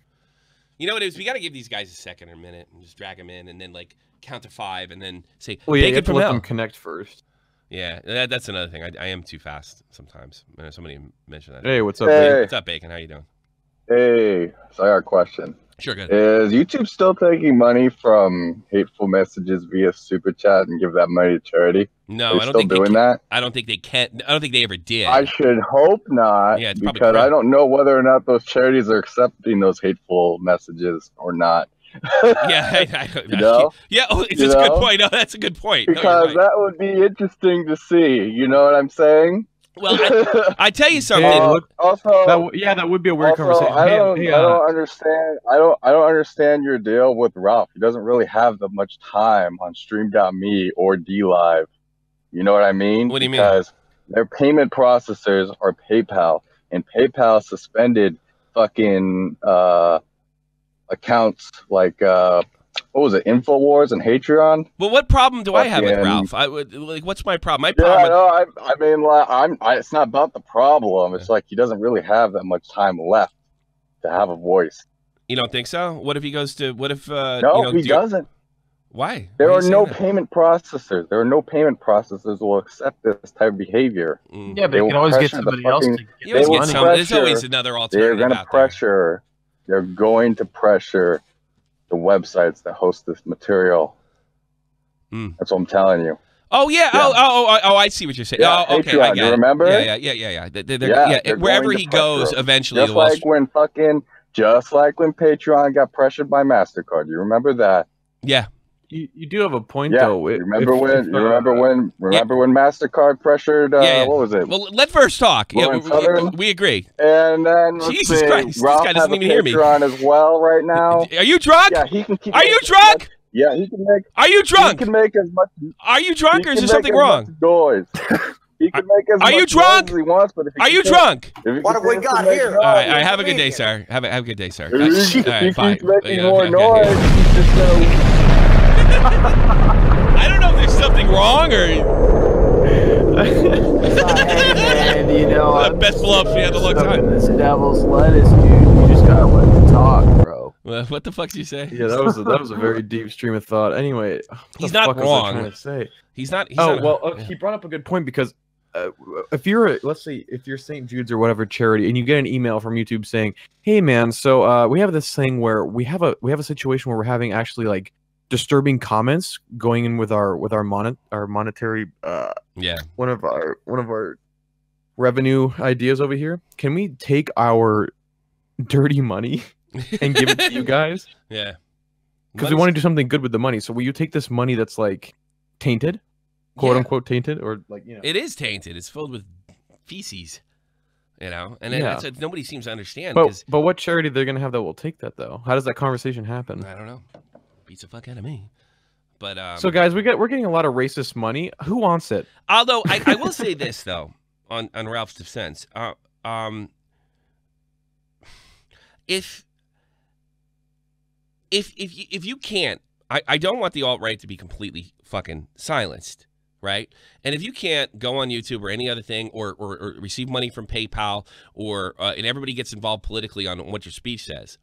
You know what it is? We got to give these guys a second or a minute and just drag them in and then like count to 5 and then say, well, yeah, bacon you have to from let hell. them connect first. Yeah, that's another thing. I am too fast sometimes. Somebody mentioned that. Hey, what's up, Bacon? What's up, Bacon? How you doing? Hey, so I got a question. Sure, good. Is YouTube still taking money from hateful messages via Super Chat and give that money to charity? No, They're I don't still think doing that. I don't think they can. I don't think they ever did. I should hope not. Yeah, it's probably because correct. I don't know whether or not those charities are accepting those hateful messages or not. Yeah, You know? Yeah, it's a good point. No, that's a good point. No, Because you're right. that would be interesting to see. You know what I'm saying? Well, I tell you something. Also, that would be a weird conversation. I don't understand. I don't understand your deal with Ralph. He doesn't really have that much time on Stream.me or DLive. You know what I mean? What do you mean? Because their payment processors are PayPal. and PayPal suspended fucking accounts like what was it, InfoWars and Patreon. Well, what problem do I have with Ralph? Like, what's my problem? My problem. Yeah, no, I mean, like, it's not about the problem. It's like he doesn't really have that much time left to have a voice. You don't think so? What if he goes to? What if? No, he doesn't. Why? There are no payment processors. There are no payment processors who will accept this type of behavior. Yeah, but you can always get somebody else to get money. There's always another alternative. They're going to pressure. They're going to pressure the websites that host this material. That's what I'm telling you. Oh yeah. Oh, I see what you're saying. Yeah, oh, okay. Patreon, I get you it. remember? Yeah. They're wherever he goes, eventually. Just like when Patreon got pressured by MasterCard. You remember that? Yeah. You do have a point though. Remember when MasterCard pressured what was it? Well, let Versts talk. Yeah, we agree. And then Jesus Christ, Ralph this guy doesn't even hear me. As well right now. Are you drunk? Yeah, he can keep. Are you drunk? Yeah, he can make. Are you drunk? He can make as much. Are you drunk, or is there something wrong? Noise. He can make as Are you much drunk? noise as he wants, but if he Are you can't- drunk? if he What have we can't got make here? noise- All right, have a good day, sir. Have a good day, sir. If he All right, fine. keeps making Yeah, more okay. noise, he's just gonna. I don't know if there's something wrong or. Hey man, you know, The best blow ups we had a long time. This devil's lettuce, dude. You just gotta let him talk, bro. What the fuck did you say? Yeah, that was a very deep stream of thought. Anyway, what He's the not fuck was I wrong. trying to say? He's not. He brought up a good point because if you're, let's say, if you're St. Jude's or whatever charity, and you get an email from YouTube saying, "Hey, man, so we have this thing where we have a situation where we're having actually like disturbing comments going in with our monetary one of our revenue ideas over here. Can we take our dirty money and give it to you guys? Yeah, because we want to do something good with the money. So will you take this money that's like tainted, quote unquote tainted, or like It is tainted. It's filled with feces, and that's what nobody seems to understand. But what charity they're gonna have that will take that though? How does that conversation happen? I don't know. Beats the fuck out of me. But so guys, we're getting a lot of racist money. Who wants it? Although I will say this though, on Ralph's defense, if you can't, I don't want the alt-right to be completely fucking silenced, right? And if you can't go on YouTube or any other thing, or receive money from PayPal, or and everybody gets involved politically on what your speech says,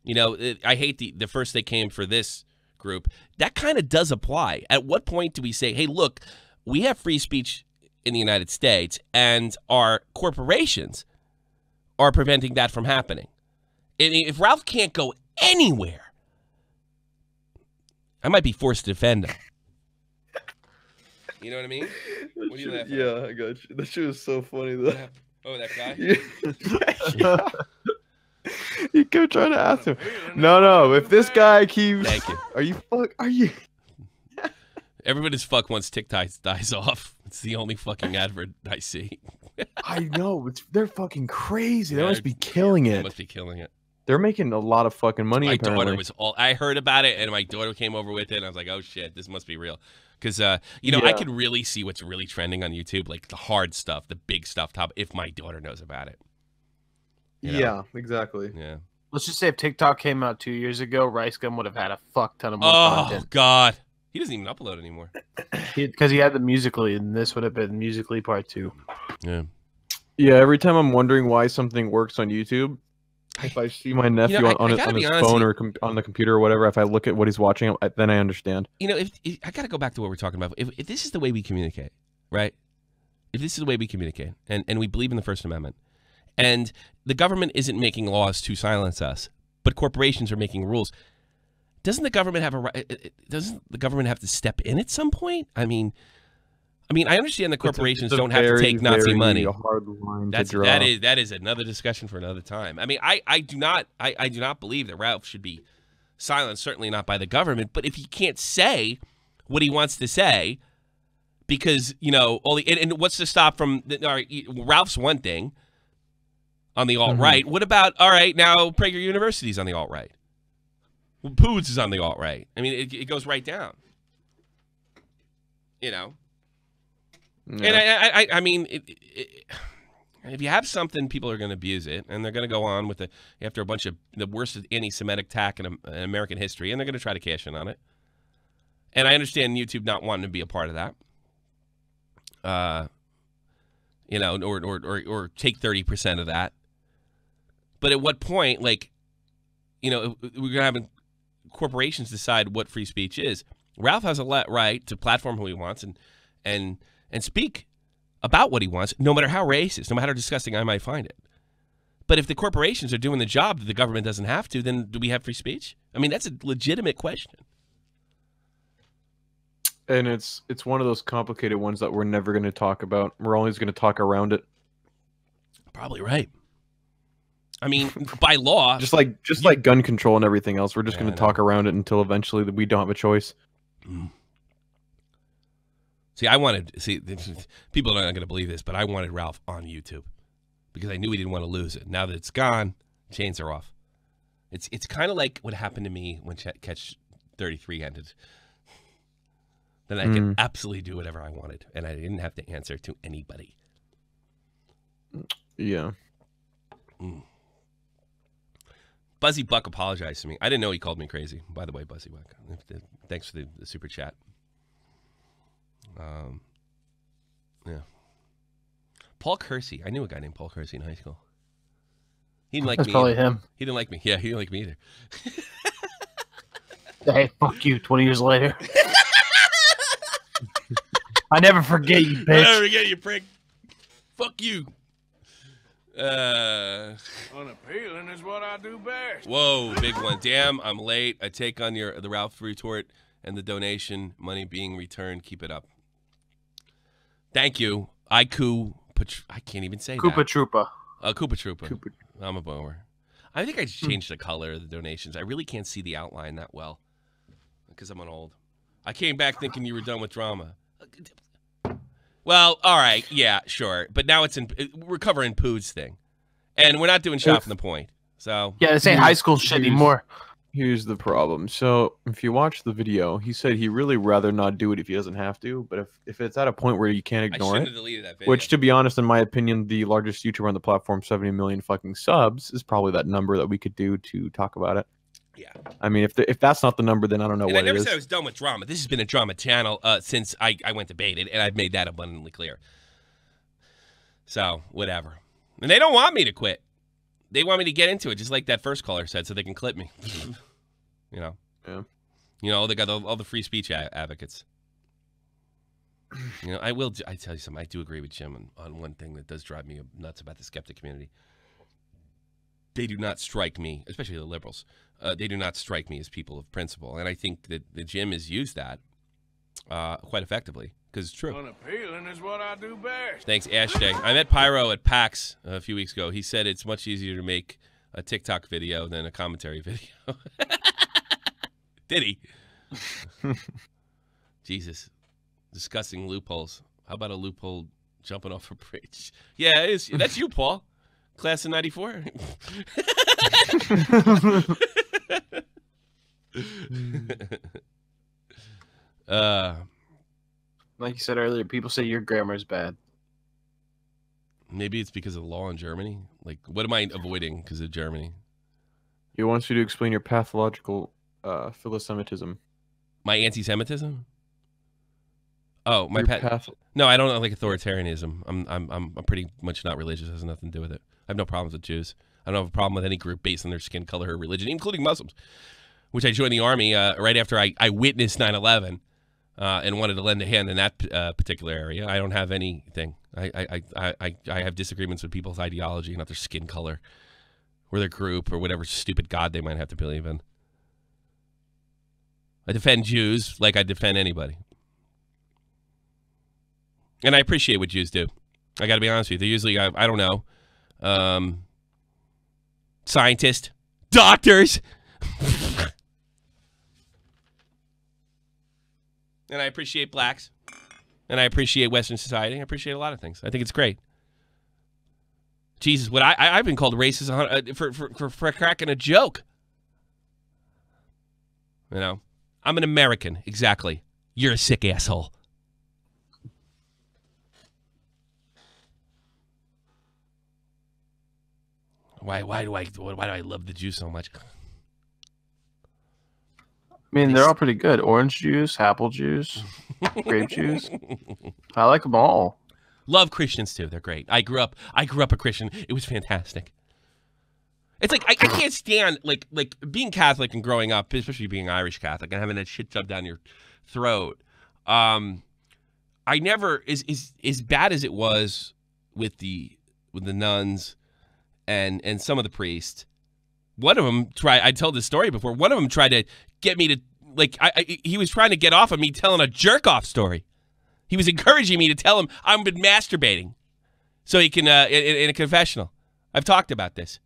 I hate the first they came for this group. That kind of does apply. At what point do we say, hey, look, we have free speech in the United States, and our corporations are preventing that from happening? And if Ralph can't go anywhere, I might be forced to defend him. You know what I mean? What are you laughing at? Yeah, I got you. That shit was so funny though. Oh, that guy? Yeah. You kept trying to ask him. No. If this guy keeps, thank you. Are you? Everybody's fuck once TikTok dies off. It's the only fucking advert I see. I know. They're fucking crazy. They must be killing it. They must be killing it. They're making a lot of fucking money. My apparently. daughter was all. I heard about it, and my daughter came over with it, and I was like, "Oh shit, this must be real." Because I could really see what's really trending on YouTube, like the hard stuff, the big stuff. If my daughter knows about it. Yeah, exactly. Yeah. Let's just say if TikTok came out 2 years ago, Rice Gum would have had a fuck ton of more content. Oh God, he doesn't even upload anymore. Because he had the Musically, and this would have been Musically Part 2. Yeah. Yeah. Every time I'm wondering why something works on YouTube, if I see my nephew on his phone or on the computer or whatever, if I look at what he's watching, then I understand. If I got to go back to what we're talking about. If this is the way we communicate, right? If this is the way we communicate, and we believe in the First Amendment, and the government isn't making laws to silence us, but corporations are making rules, doesn't the government have a right? Doesn't the government have to step in at some point? I mean, I understand the corporations don't have to take Nazi money. Hard line That is another discussion for another time. I mean, I do not believe that Ralph should be silenced. Certainly not by the government. But if he can't say what he wants to say, because and what's to stop from Ralph's one thing on the alt-right. What about now Prager University's on the alt-right? Well, Poods is on the alt-right. I mean, it goes right down. Yeah. And I mean, If you have something, people are going to abuse it, and they're going to go on with after a bunch of the worst anti-Semitic attack in American history, and they're going to try to cash in on it. And I understand YouTube not wanting to be a part of that. You know, or take 30% of that. But at what point, like, you know, we're going to have corporations decide what free speech is. Ralph has a right to platform who he wants and speak about what he wants, no matter how racist, no matter how disgusting I might find it. But if the corporations are doing the job that the government doesn't have to, then do we have free speech? I mean, that's a legitimate question. And it's one of those complicated ones that we're never going to talk about. We're always going to talk around it. Probably right. I mean, by law, just like gun control and everything else, we're just going to talk around it until eventually we don't have a choice. See, people are not going to believe this, but I wanted Ralph on YouTube because I knew he didn't want to lose it. Now that it's gone, chains are off. It's kind of like what happened to me when Catch 33 ended. Then I could absolutely do whatever I wanted, and I didn't have to answer to anybody. Yeah. Buzzy Buck apologized to me. I didn't know he called me crazy. By the way, Buzzy Buck, thanks for the super chat. Yeah. Paul Kersey. I knew a guy named Paul Kersey in high school. He didn't like me. That's probably either. him. He didn't like me. Yeah, he didn't like me either. Hey, fuck you, 20 years later. I never forget you, bitch. I never forget you, prick. Fuck you. Unappealing is what I do best. Whoa, big one. Damn, I'm late. I take on the Ralph retort and the donation money being returned. Keep it up. Thank you. I can't even say Koopa that. Troopa. Koopa Troopa. I'm a bower. I think I should change the color of the donations. I really can't see the outline that well because I'm old. I came back thinking you were done with drama. Well, all right, yeah, sure. But now we're covering Pooh's thing. And we're not doing Shot from the Point. So yeah, this ain't high school shit anymore. Here's the problem. So if you watch the video, he said he'd really rather not do it if he doesn't have to. But if it's at a point where you can't ignore it, deleted that video. which, to be honest, in my opinion, the largest YouTuber on the platform, 70 million fucking subs, is probably that number that we could do to talk about it. Yeah. I mean, if that's not the number, then I don't know and what I never it is. said I was done with drama. This has been a drama channel since I went to Baited, and I've made that abundantly clear. So, whatever. And they don't want me to quit. They want me to get into it, just like that first caller said, so they can clip me. You know? Yeah. You know, they got all the free speech advocates. You know, I tell you something. I do agree with Jim on one thing that does drive me nuts about the skeptic community. They do not strike me, especially the liberals, they do not strike me as people of principle. And I think that the Jim has used that quite effectively, because it's true. Unappealing is what I do best. Thanks, Ashday. I met Pyro at PAX a few weeks ago. He said it's much easier to make a TikTok video than a commentary video. Did he? Jesus. Discussing loopholes. How about a loophole jumping off a bridge? Yeah, that's you, Paul. Class of 94. Like you said earlier, people say your grammar is bad. Maybe it's because of the law in Germany. Like, what am I avoiding because of Germany? He wants you to explain your pathological philosemitism. My anti-Semitism? Oh, my No, I don't like authoritarianism. I'm pretty much not religious. It has nothing to do with it. I have no problems with Jews. I don't have a problem with any group based on their skin color or religion, including Muslims, which I joined the army right after I witnessed 9/11 and wanted to lend a hand in that particular area. I don't have anything. I have disagreements with people's ideology, not their skin color or their group or whatever stupid god they might have to believe in. I defend Jews like I defend anybody. And I appreciate what Jews do. I got to be honest with you. They're usually, I don't know, scientists, doctors. And I appreciate blacks. And I appreciate Western society. I appreciate a lot of things. I think it's great. Jesus, what I've been called racist for cracking a joke. You know, I'm an American. Exactly. You're a sick asshole. Why do I love the Jews so much? I mean, they're all pretty good. Orange juice, apple juice, grape juice. I like them all. Love Christians too. They're great. I grew up a Christian. It was fantastic. It's like I can't stand like being Catholic and growing up, especially being Irish Catholic and having that shit shoved down your throat. I never as bad as it was with the nuns and some of the priests. One of them tried. I told this story before. One of them tried to get me to he was trying to get off of me telling a jerk off story. He was encouraging me to tell him I've been masturbating, so he can in a confessional. I've talked about this.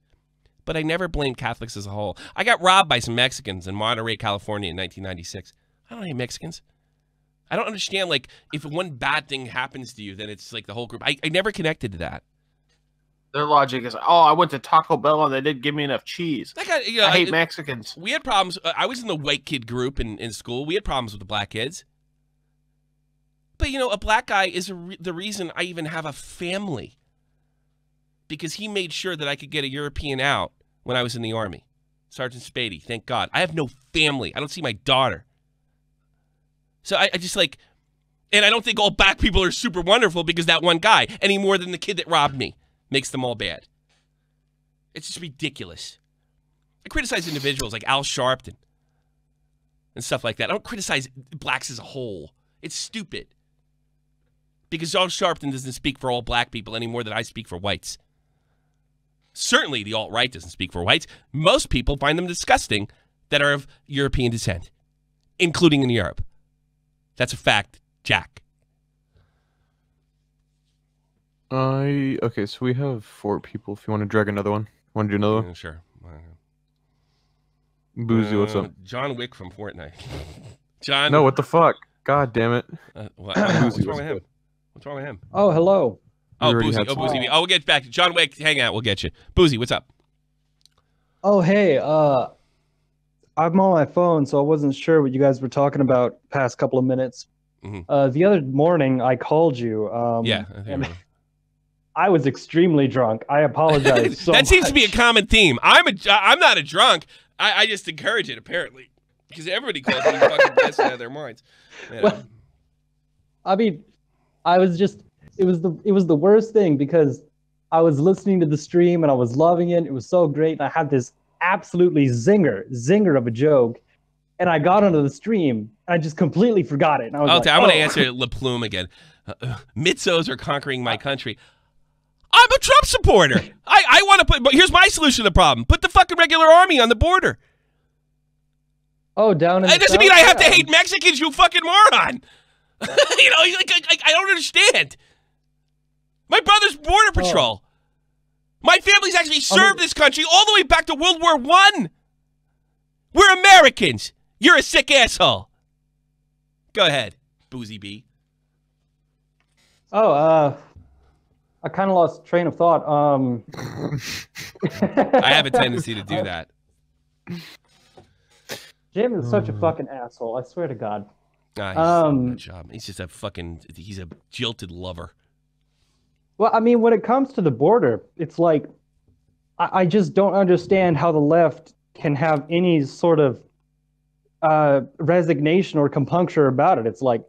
But I never blamed Catholics as a whole. I got robbed by some Mexicans in Monterey, California in 1996. I don't hate Mexicans. I don't understand, like, if one bad thing happens to you, then it's like the whole group. I never connected to that. Their logic is, oh, I went to Taco Bell and they didn't give me enough cheese. I hate Mexicans. We had problems. I was in the white kid group in school. We had problems with the black kids. But, you know, a black guy is the reason I even have a family. Because he made sure that I could get a European out when I was in the Army. Sergeant Sftp, thank God. I have no family. I don't see my daughter. So I just like, and I don't think all black people are super wonderful because that one guy, any more than the kid that robbed me, makes them all bad. It's just ridiculous. I criticize individuals like Al Sharpton and stuff like that. I don't criticize blacks as a whole. It's stupid. Because Al Sharpton doesn't speak for all black people any more than I speak for whites. Certainly the alt-right doesn't speak for whites. Most people find them disgusting that are of European descent, including in Europe. That's a fact, Jack. Okay, so we have 4 people. If you want to drag another one. Want to do another one? Sure. Boozy, what's up? John Wick from Fortnite. John. No, what the fuck? God damn it. What's wrong with him? What's wrong with him? Oh, hello. Oh, Boozy. Oh, Boozy. Oh, we'll get back. John Wick, hang out. We'll get you. Boozy, what's up? Oh, hey. I'm on my phone, so I wasn't sure what you guys were talking about past couple of minutes. Mm-hmm. The other morning, I called you. Yeah. I was extremely drunk. I apologize so That seems much. to be a common theme. I'm not a drunk. I just encourage it, apparently. Because everybody calls me fucking pissed out of their minds. You know? Well, I mean, I was just... It was the worst thing because I was listening to the stream and I was loving it. It was so great. And I had this absolutely zinger of a joke. And I got onto the stream and I just completely forgot it. And I was I'm going to answer Le Plume again. Mitzos are conquering my country. I'm a Trump supporter. I want to put, but here's my solution to the problem. Put the fucking regular army on the border. Oh, down in the It doesn't mean I have to hate Mexicans, you fucking moron. You know, I don't understand. My brother's border patrol. My family's actually served this country all the way back to World War I. We're Americans. You're a sick asshole. Go ahead, Boozy B. Oh, I kind of lost train of thought. I have a tendency to do that. Jim is such a fucking asshole. I swear to God. Good job. He's just he's a jilted lover. Well, I mean, when it comes to the border, it's like, I just don't understand how the left can have any sort of resignation or compunction about it. It's like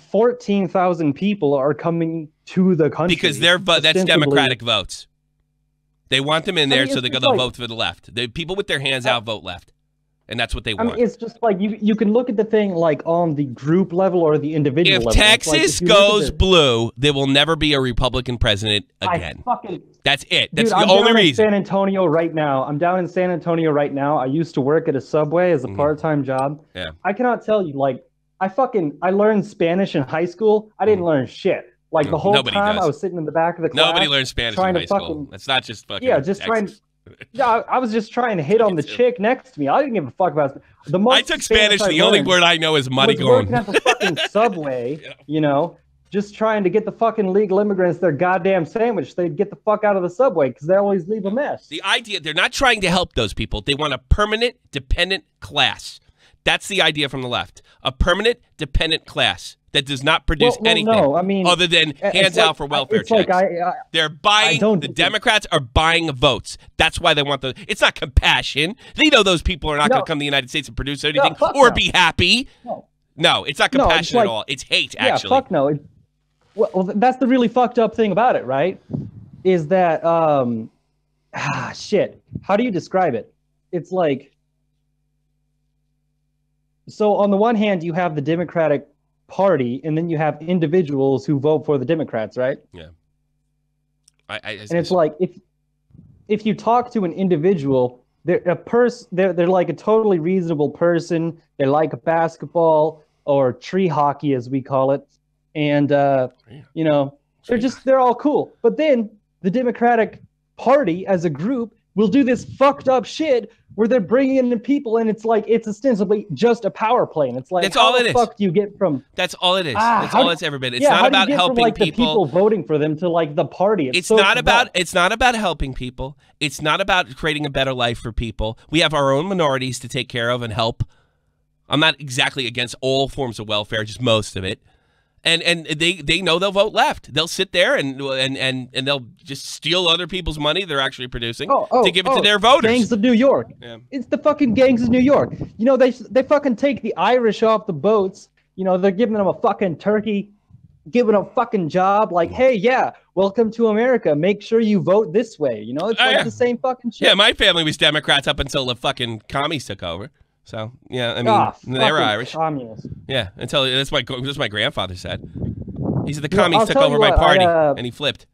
14,000 people are coming to the country. Because that's Democratic votes. They want them in there so they're going to vote for the left. The people with their hands out vote left. And that's what they want. I mean, it's just like you can look at the thing like on the group level or the individual level. If Texas goes blue, there will never be a Republican president again. That's it. That's the only reason. San Antonio right now. I'm down in San Antonio right now. I used to work at a Subway as a part-time job. Yeah. I cannot tell you, like, I learned Spanish in high school. I didn't learn shit. Like the whole time I was sitting in the back of the class. Nobody learns Spanish in high school. That's not just fucking just Texas. I was just trying to hit on the chick next to me. I didn't give a fuck about the most. I took Spanish. The only word I know is muddy going. Working at the fucking Subway, you know, just trying to get the fucking illegal immigrants their goddamn sandwich. They'd get the fuck out of the Subway because they always leave a mess. The idea, they're not trying to help those people. They want a permanent, dependent class. That's the idea from the left. a permanent dependent class that does not produce anything other than hands out for welfare checks. They're buying, the Democrats are buying votes. That's why they want the, it's not compassion. They know those people are not going to come to the United States and produce anything or be happy. No, it's not compassion at all. It's hate, actually. Yeah, fuck no. Well, that's the really fucked up thing about it, right? Is that, shit. How do you describe it? It's like, so on the one hand, you have the Democratic Party, and then you have individuals who vote for the Democrats, right? Yeah. And it's like, if you talk to an individual, they're like a totally reasonable person. They like basketball or tree hockey, as we call it. And, you know, they're all cool. But then the Democratic Party as a group will do this fucked up shit where they're bringing in the people, and it's like, it's ostensibly just a power play. And it's like, that's all it is. How the fuck do you get from... That's all it is. That's all it's ever been. It's not about helping like, people. The people voting for them to like the party. It's not about helping people. It's not about creating a better life for people. We have our own minorities to take care of and help. I'm not exactly against all forms of welfare, just most of it. And they know they'll vote left. They'll sit there and they'll just steal other people's money they're actually producing to give it to their voters. Gangs of New York. Yeah. It's the fucking gangs of New York. You know, they fucking take the Irish off the boats. You know, they're giving them a fucking turkey, giving them a fucking job. Like, hey, yeah, welcome to America. Make sure you vote this way. You know, it's like the same fucking shit. Yeah, my family was Democrats up until the fucking commies took over. So yeah, I mean, they were Irish. Communists. Yeah, until that's my grandfather said. He said the commies took over my party, and he flipped.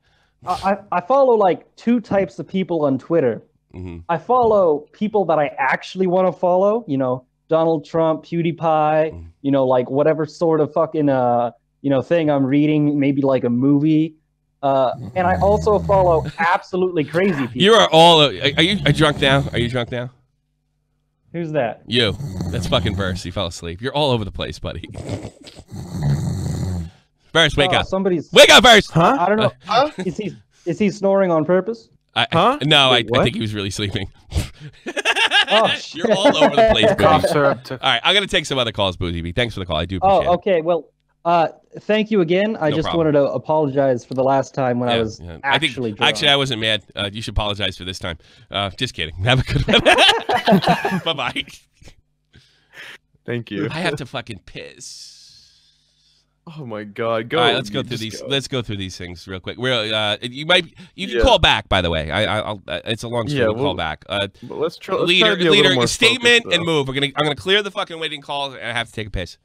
I follow like two types of people on Twitter. Mm-hmm. I follow people that I actually want to follow. You know, Donald Trump, PewDiePie. You know, like whatever sort of fucking thing I'm reading, maybe like a movie. And I also follow absolutely crazy people. You are all. Are you drunk now? Are you drunk now? Who's that? You. That's fucking Versts. You fell asleep. You're all over the place, buddy. Versts, wake up. Wake up, Versts! Huh? I don't know. Is he snoring on purpose? No, I think he was really sleeping. You're all over the place, Booty. All right, I'm going to take some other calls, Booty. Thanks for the call. I do appreciate it. Okay. Well, thank you again. I just wanted to apologize for the last time when I was actually drunk. Actually, I wasn't mad. You should apologize for this time. Just kidding. Have a good one. Bye-bye. Thank you. I have to fucking piss. Oh my god! Go. All right, let's go through these. Let's go through these things real quick. You can call back. By the way, it's a long story. We'll call back. But let's try. Leader, statement and move. I'm gonna clear the fucking waiting calls, and I have to take a piss.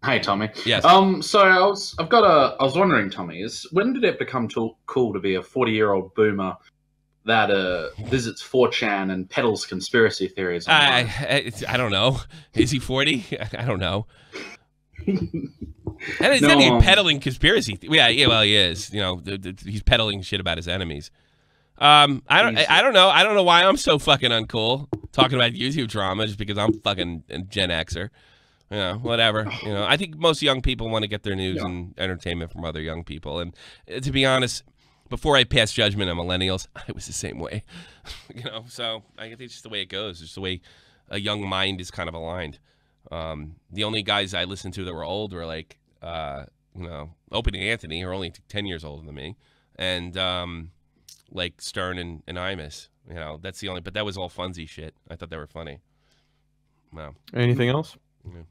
Hey Tommy. Yes. So I was wondering, Tommy, when did it become cool to be a 40-year-old boomer that visits 4chan and peddles conspiracy theories? I don't know. Is he 40? I don't know. He's not even peddling conspiracy. Yeah. Well, he is. You know, he's peddling shit about his enemies. I don't know. I don't know why I'm so fucking uncool talking about YouTube drama just because I'm fucking Gen Xer. You know, whatever. You know, I think most young people want to get their news and entertainment from other young people. And to be honest, before I pass judgment on millennials, I was the same way. You know, so I think it's just the way it goes. It's just the way a young mind is kind of aligned. The only guys I listened to that were old were like, Opie and Anthony, who are only 10 years older than me, and like Stern and Imus. You know, that's the only. But that was all funsy shit. I thought they were funny. Wow. Anything else? Yeah.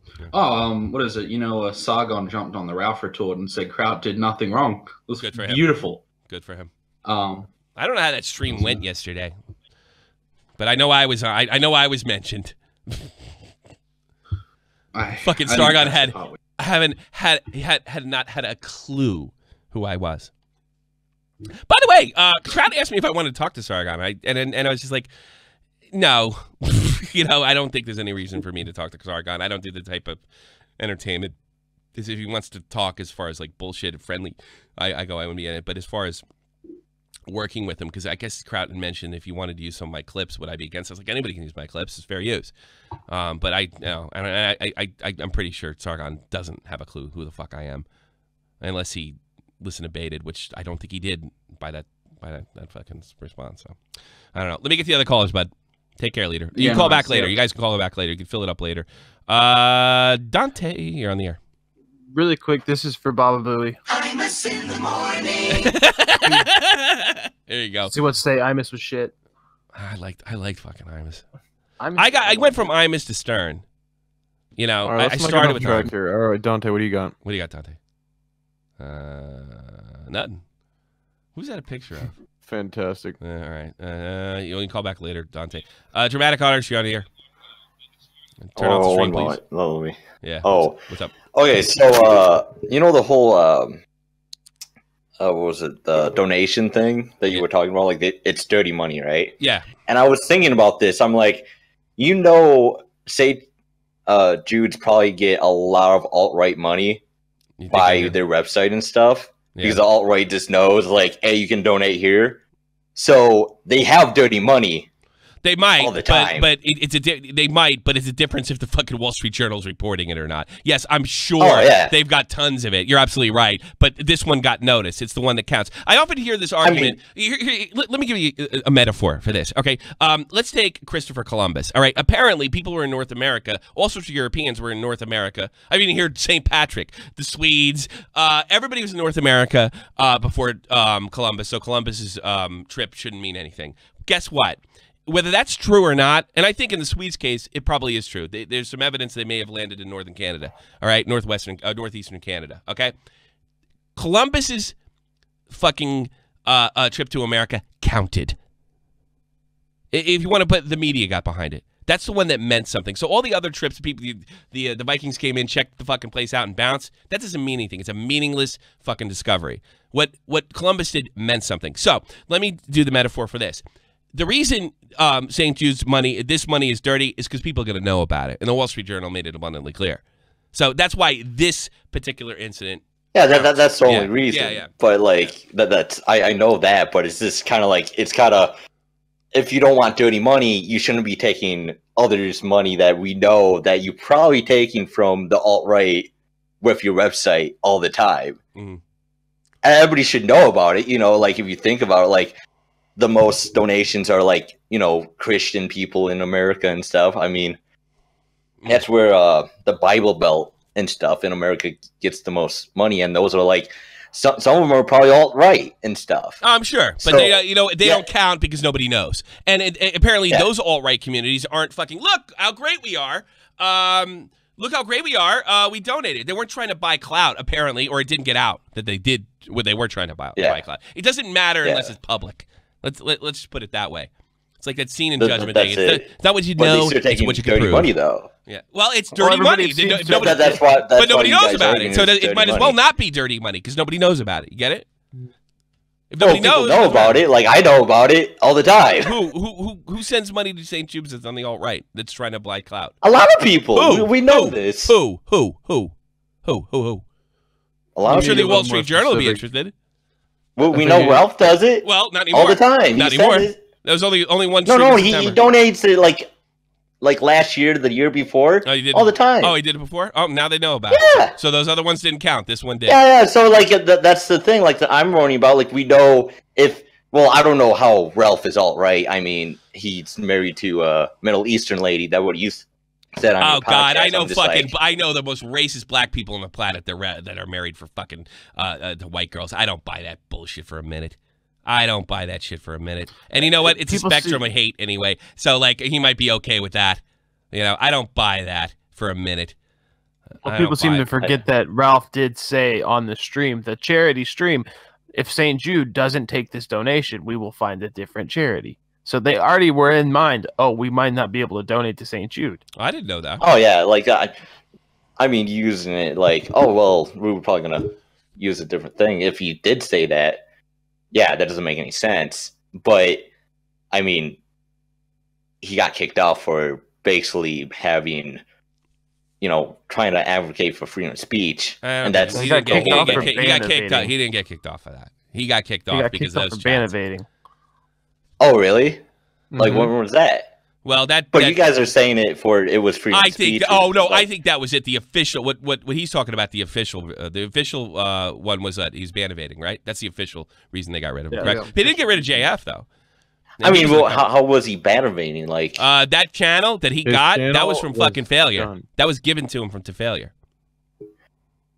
What is it? You know, Sargon jumped on the Ralph retort and said Kraut did nothing wrong. It was good for him. Beautiful. Good for him. I don't know how that stream went yesterday, but I know I was mentioned. Fucking Sargon had not had a clue who I was. By the way, Kraut asked me if I wanted to talk to Sargon, and I was just like, no. You know, I don't think there's any reason for me to talk to Sargon. I don't do the type of entertainment. If he wants to talk as far as like bullshit and friendly, I wouldn't be in it. But as far as working with him, because I guess Kraut had mentioned if you wanted to use some of my clips, would I be against it? I was like, anybody can use my clips. It's fair use. But I'm pretty sure Sargon doesn't have a clue who the fuck I am, unless he listened to Baited, which I don't think he did by that fucking response. So I don't know. Let me get the other callers, bud. Take care, leader. You can call back later. You guys can call back later. You can fill it up later. Dante, you're on the air. Really quick, this is for Baba Booey. Imus in the morning. There you go. See what say Imus was shit. I liked fucking Imus. I went from Imus to Stern. You know, right, I started with track here. All right, Dante, what do you got? What do you got, Dante? Nothing. Who's that a picture of? Fantastic. All right. You can call back later, Dante. Dramatic honors, you're on the air. Turn off the stream, please. Let me. Yeah. Oh. What's up? Okay, so you know the whole what was it, the donation thing that you were talking about? Like it's dirty money, right? Yeah. And I was thinking about this. I'm like, say Jude's probably get a lot of alt-right money by their website and stuff. Yeah. Because the alt-right just knows, like, hey, you can donate here. So they have dirty money. They might, all the time. but they might, but it's a difference if the fucking Wall Street Journal's reporting it or not. Yes, I'm sure they've got tons of it. You're absolutely right, but this one got noticed. It's the one that counts. I often hear this argument. Let me give you a metaphor for this. Okay, let's take Christopher Columbus. All right, apparently people were in North America. All sorts of Europeans were in North America. I mean, here St. Patrick, the Swedes, everybody was in North America before Columbus. So Columbus's trip shouldn't mean anything. Guess what? Whether that's true or not, and I think in the Swedes' case, it probably is true. There's some evidence they may have landed in northern Canada, all right, northeastern Canada, okay? Columbus's fucking trip to America counted. If you want to put the media got behind it. That's the one that meant something. So all the other trips, people, the Vikings came in, checked the fucking place out, and bounced. That doesn't mean anything. It's a meaningless fucking discovery. What Columbus did meant something. So let me do the metaphor for this. The reason St. Jude's this money is dirty is because people are going to know about it. And the Wall Street Journal made it abundantly clear. So that's why this particular incident. Yeah, that's the only reason. Yeah. But like that's I know that, but it's just kind of like it's kind of if you don't want dirty money, you shouldn't be taking others' money that we know that you're probably taking from the alt-right with your website all the time. Mm-hmm. Everybody should know about it. You know, like if you think about it, like. The most donations are like, Christian people in America and stuff. I mean, that's where the Bible Belt and stuff in America gets the most money. And those are like, some of them are probably alt-right and stuff. I'm sure. But they don't count because nobody knows. And apparently those alt-right communities aren't fucking, look how great we are. Look how great we are. We donated. They weren't trying to buy clout, apparently, or it didn't get out that they did what they were trying to buy clout. It doesn't matter unless it's public. Let's just put it that way. It's like that scene in Judgment Day. It's not what you know, it's what you can prove. Money, though. Yeah. Well, it's dirty money. But nobody knows about it. So it might as well not be dirty money because nobody knows about it. You get it? If nobody knows about it, like I know about it all the time. Who sends money to St. Jude's that's on the alt-right that's trying to buy clout? A lot of people. We know this. Who? A lot I'm sure the Wall Street Journal will be interested. Well, we know Ralph does it. Well, not anymore. All the time. Not anymore. There was only one. No, he donates it like last year, the year before. Oh, he did all the time. Oh, he did it before. Oh, now they know about it. So those other ones didn't count. This one did. Yeah. So like that's the thing. Like I'm worrying about. Like we know if. Well, I don't know how Ralph is alt-right. I mean, he's married to a Middle Eastern lady. That what you said on your podcast. God, I know I know the most racist black people on the planet that are married for fucking the white girls. I don't buy that bullshit for a minute. I don't buy that shit for a minute. And you know what? It's a spectrum of hate anyway. So like he might be okay with that. I don't buy that for a minute. Well, people seem to forget that Ralph did say on the stream, the charity stream, if St. Jude doesn't take this donation, we will find a different charity. So they already were in mind, we might not be able to donate to St. Jude. I didn't know that. Oh, yeah. Like, I mean, using it like, we were probably going to use a different thing. If you did say that, yeah, that doesn't make any sense. But, I mean, he got kicked off for basically having, trying to advocate for freedom of speech. And that's he didn't get kicked off. He didn't get kicked off for that. He got kicked off because of those ban evading. Oh, really? Like, when was that? Well, But you guys are saying it was freedom of speech. I think that was it. The official, what he's talking about, the official one was that he's ban evading, right? That's the official reason they got rid of him, correct? They didn't get rid of JF, though. I mean, well, how was he bannervaiting? Like that channel that he got, that was from fucking failure. Done. That was given to him to failure.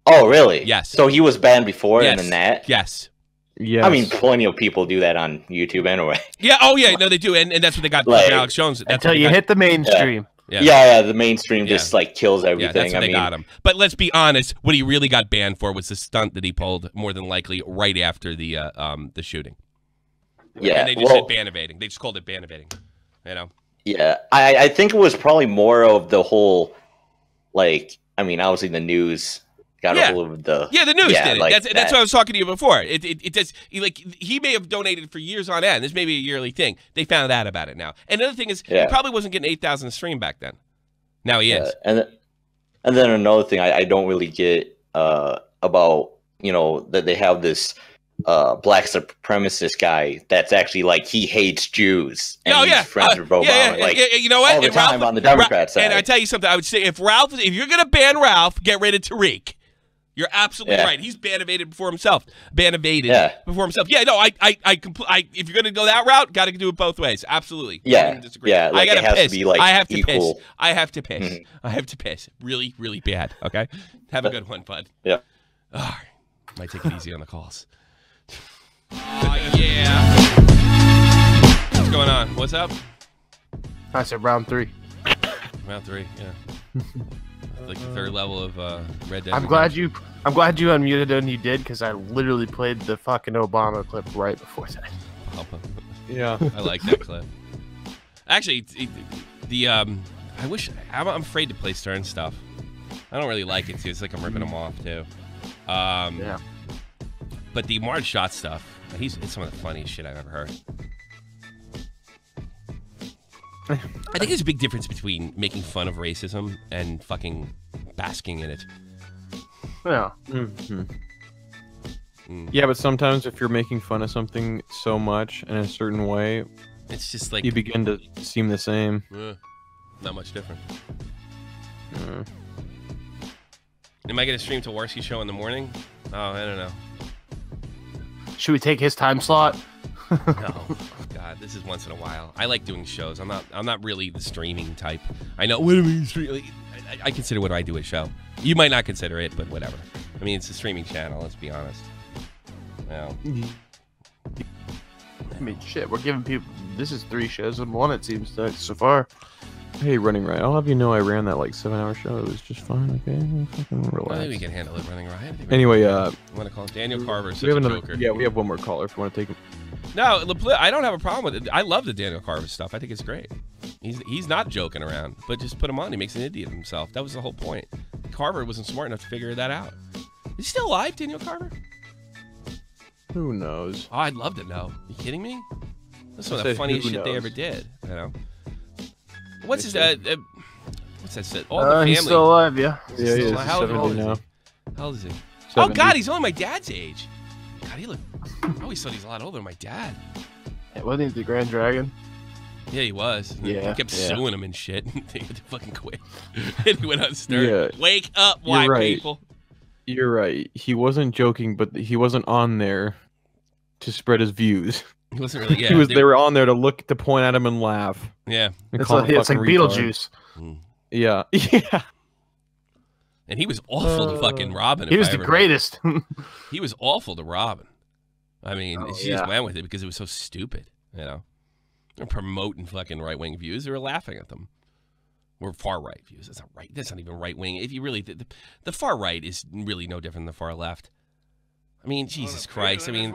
Oh, really? Yes. So he was banned before Yes. and then that? Yes. Yes. I mean, plenty of people do that on YouTube anyway. Yeah. Oh, yeah. No, they do, and that's what they got. Like, Alex Jones. That's Until what they you got. hit the mainstream. Yeah, the mainstream just like kills everything. Yeah, that's what I they mean, got him. But let's be honest. What he really got banned for was the stunt that he pulled, more than likely, right after the shooting. Yeah. And they just said ban evading. They just called it ban evading. You know. Yeah, I think it was probably more of the whole, like, I mean, obviously the news got a hold of the the news did it. like That's what I was talking to you before. It does like he may have donated for years on end. This may be a yearly thing. They found out about it now. And another thing is, he probably wasn't getting 8,000 a stream back then. Now he is. And then another thing I don't really get about, you know, that they have this black supremacist guy that's actually like he hates Jews and he's friends with Obama. Like, you know what? all the If time on the Democrat side. And I tell you something, I would say if you're gonna ban Ralph, get rid of Tariq. You're absolutely right. He's ban evaded before himself. Ban evaded before himself. Yeah, no, if you're gonna go that route, got to do it both ways. Absolutely. Yeah, yeah. Like, I gotta it has piss. to be like I have to equal. piss. I have to piss. I have to piss. Really, really bad. Okay. Have a good one, bud. Yeah. Oh, might take it easy on the calls. Yeah. What's going on? What's up? I said round 3. Round 3. Yeah. Like the third level of Red Dead. I'm glad you unmuted when you did, because I literally played the fucking Obama clip right before that. Yeah, I like that clip. Actually, I wish I'm afraid to play Stern stuff. I don't really like it too. It's like I'm ripping them off too. Yeah. But the Marge Shot stuff, it's some of the funniest shit I've ever heard. I think there's a big difference between making fun of racism and fucking basking in it. Yeah. Yeah, but sometimes if you're making fun of something so much in a certain way, it's just like you begin to seem the same. Not much different. Am I going to stream Tawarski show in the morning? Oh, I don't know. Should we take his time slot? No, God, this is once in a while. I like doing shows. I'm not really the streaming type. I know. What do we stream? I consider what I do a show. You might not consider it, but whatever. I mean, it's a streaming channel. Let's be honest. Well, I mean, shit. We're giving people. This is 3 shows in 1. It seems like so far. Hey, Running Riot, I'll have you know I ran that like 7-hour show. It was just fine, okay? Fucking relax. I think we can handle it, Running Riot. Anyway, I want to call it Daniel Carver. We have another, yeah, we have one more caller if you want to take him. No, I don't have a problem with it. I love the Daniel Carver stuff. I think it's great. He's not joking around, but just put him on. He makes an idiot of himself. That was the whole point. Carver wasn't smart enough to figure that out. Is he still alive, Daniel Carver? Who knows? Oh, I'd love to know. You kidding me? That's one of the funniest shit they ever did. You know. What's his what's that shit? All the family. He's still alive, yeah. Yeah, he is. How old is he? How old is he? 70. Oh God, he's only my dad's age. God, he looked. I always thought he's a lot older than my dad. Yeah, wasn't he the Grand Dragon? Yeah, he was. Yeah. He kept suing him and shit. They had to fucking quit. And he went on Stern. Yeah. Wake up, white people. You're right. He wasn't joking, but he wasn't on there to spread his views. He wasn't really. Yeah, he was. They were on there to look, to point at him and laugh. Yeah, it's like Beetlejuice. Yeah, yeah. And he was awful to fucking Robin. He was the greatest. He was awful to Robin. I mean, she just went with it because it was so stupid. You know, they're promoting fucking right wing views. They were laughing at them. Or far right views. That's not right. That's not even right wing. If you really, the far right is really no different than the far left. I mean, Jesus Christ. I mean,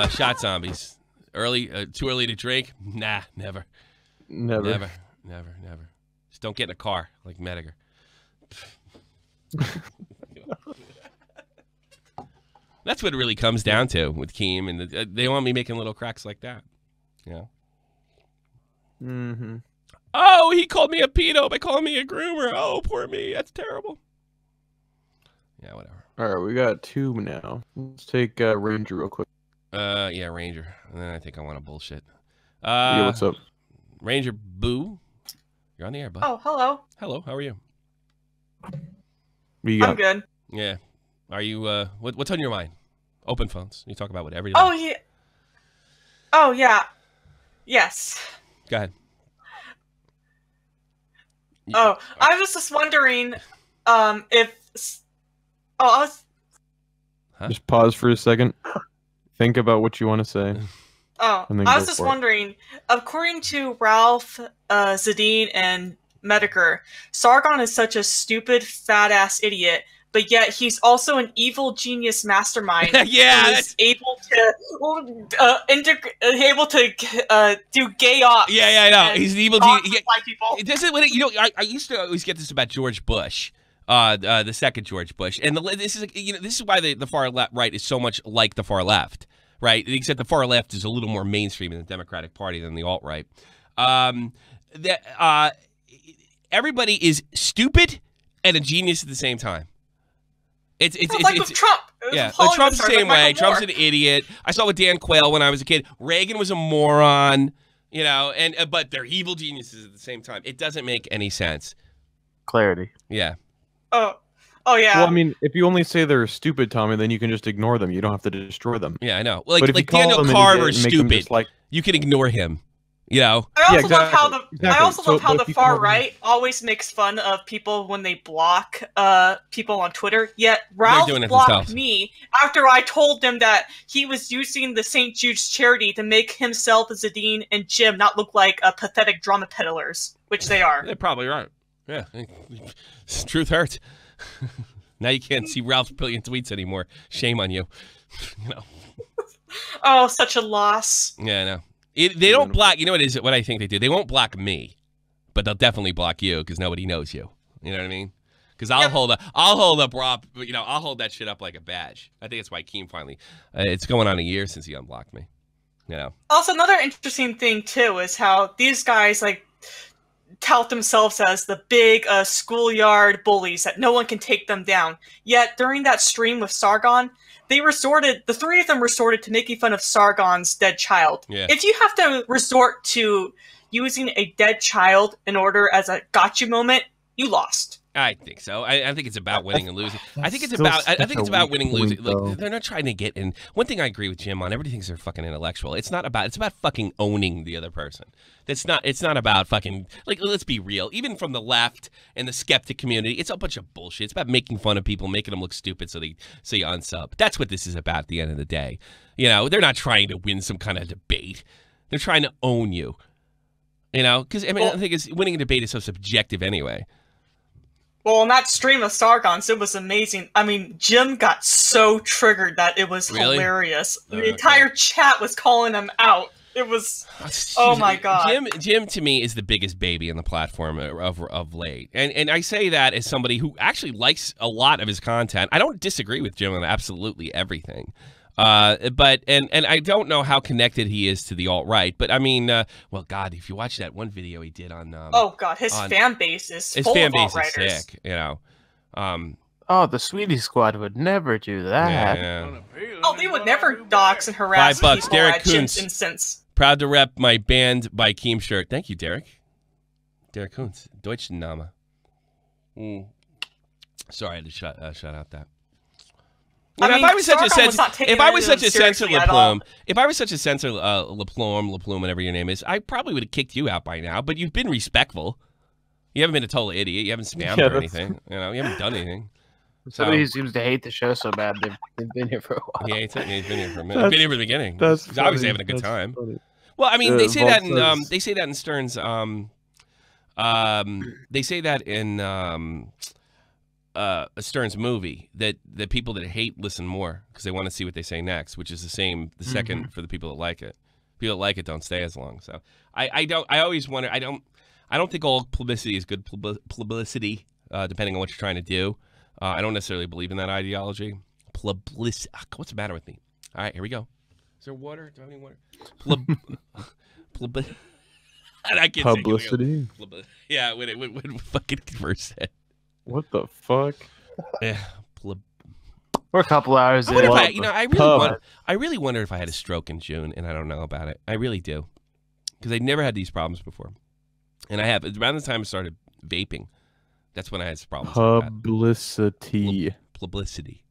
shot zombies. Too early to drink? Nah, never. Never. Just don't get in a car like Metokur. That's what it really comes down to with Keem, and they want me making little cracks like that. You know? Mm-hmm. Oh, he called me a pedo by calling me a groomer. Oh, poor me. That's terrible. Yeah, whatever. All right, we got 2 now. Let's take Ranger real quick. Yeah, Ranger. And then I think I want to bullshit. Yeah, what's up? Ranger Boo. You're on the air, bud. Oh, hello. Hello, how are you? I'm good. Yeah. Are you, what's on your mind? Open phones. You talk about whatever you Oh, like. yeah. Oh, yeah. Yes. Go ahead. Oh, I was just wondering if... Oh, I was... Just pause for a second. Think about what you want to say. Oh, I was just wondering, according to Ralph, Zadine, and Metokur, Sargon is such a stupid, fat-ass idiot, but yet he's also an evil genius mastermind. Yeah, who's able to do gay ops. Yeah, I know. He's an evil genius. People. This is what I used to always get this about George Bush. The second George Bush, and this is why the far right is so much like the far left, right? Except the far left is a little more mainstream in the Democratic Party than the alt right. Everybody is stupid and a genius at the same time. It's with Trump. Yeah, Trump's the same way. Trump's an idiot. I saw with Dan Quayle when I was a kid. Reagan was a moron, but they're evil geniuses at the same time. It doesn't make any sense. Clarity. Yeah. Oh yeah. Well, I mean, if you only say they're stupid, Tommy, then you can just ignore them. You don't have to destroy them. Yeah, I know. Well, like Daniel Carver's stupid. You can ignore him. I also love how the far right always makes fun of people when they block people on Twitter. Yet Ralph blocked me after I told them that he was using the St. Jude's charity to make himself, Zadine, and Jim not look like pathetic drama peddlers, which they are. They're probably right. Yeah, truth hurts. Now you can't see Ralph's brilliant tweets anymore. Shame on you. Oh, such a loss. Yeah, I know. They don't block. You know what it is? What I think they do? They won't block me, but they'll definitely block you because nobody knows you. You know what I mean? Because I'll hold up Rob. I'll hold that shit up like a badge. I think that's why Keem finally. It's going on a year since he unblocked me. Also, another interesting thing too is how these guys tout themselves as the big schoolyard bullies that no one can take them down. Yet during that stream with Sargon, the three of them resorted to making fun of Sargon's dead child. Yeah. If you have to resort to using a dead child in order as a gotcha moment, you lost. I think so. I think it's about winning and losing. I think it's about winning and losing. Look, they're not trying to get in. One thing I agree with Jim on, everybody thinks they're fucking intellectual. It's about fucking owning the other person. It's not about fucking, let's be real. Even from the left and the skeptic community, it's a bunch of bullshit. It's about making fun of people, making them look stupid so you unsub. That's what this is about at the end of the day. They're not trying to win some kind of debate. They're trying to own you. Because I think winning a debate is so subjective anyway. Well, in that stream of Sargon's, it was amazing. I mean, Jim got so triggered that it was hilarious. The entire chat was calling him out. It was, oh my god. Jim to me is the biggest baby in the platform of late, and I say that as somebody who actually likes a lot of his content. I don't disagree with Jim on absolutely everything. But I don't know how connected he is to the alt-right, but I mean, well, God, if you watch that one video he did on, oh God, his fan base is full of alt-righters. Sick, Oh, the Sweetie Squad would never do that. Yeah. Oh, they would never dox and harass $5, people Derek at Kuntz. Jim's instance. Proud to rep my band by Keemstar. Thank you, Derek. Derek Kuntz, Deutsche Name. Sorry, I had to shout out that. If I was such a censor LaPlume, whatever your name is, I probably would have kicked you out by now. But you've been respectful. You haven't been a total idiot. You haven't spammed or anything. You haven't done anything. Somebody who seems to hate the show so bad, they've been here for a while. He hates it. He's been here for a minute. He's been here from the beginning. He's obviously having a good time. Funny. Well, I mean, they say that in Stern's. They say that in Stern's movie that people that hate listen more because they want to see what they say next, which is the second for the people that like it. People that like it don't stay as long. So I always wonder. I don't think all publicity is good publicity, depending on what you're trying to do. I don't necessarily believe in that ideology. Publicity. What's the matter with me? All right, here we go. Is there water? Do I have any water? I can't publicity. Yeah, when fucking first said. What the fuck? Yeah. We're a couple hours in. I really wonder if I had a stroke in June and I don't know about it. I really do. Because I never had these problems before. And I have. Around the time I started vaping, that's when I had problems. Publicity. Publicity.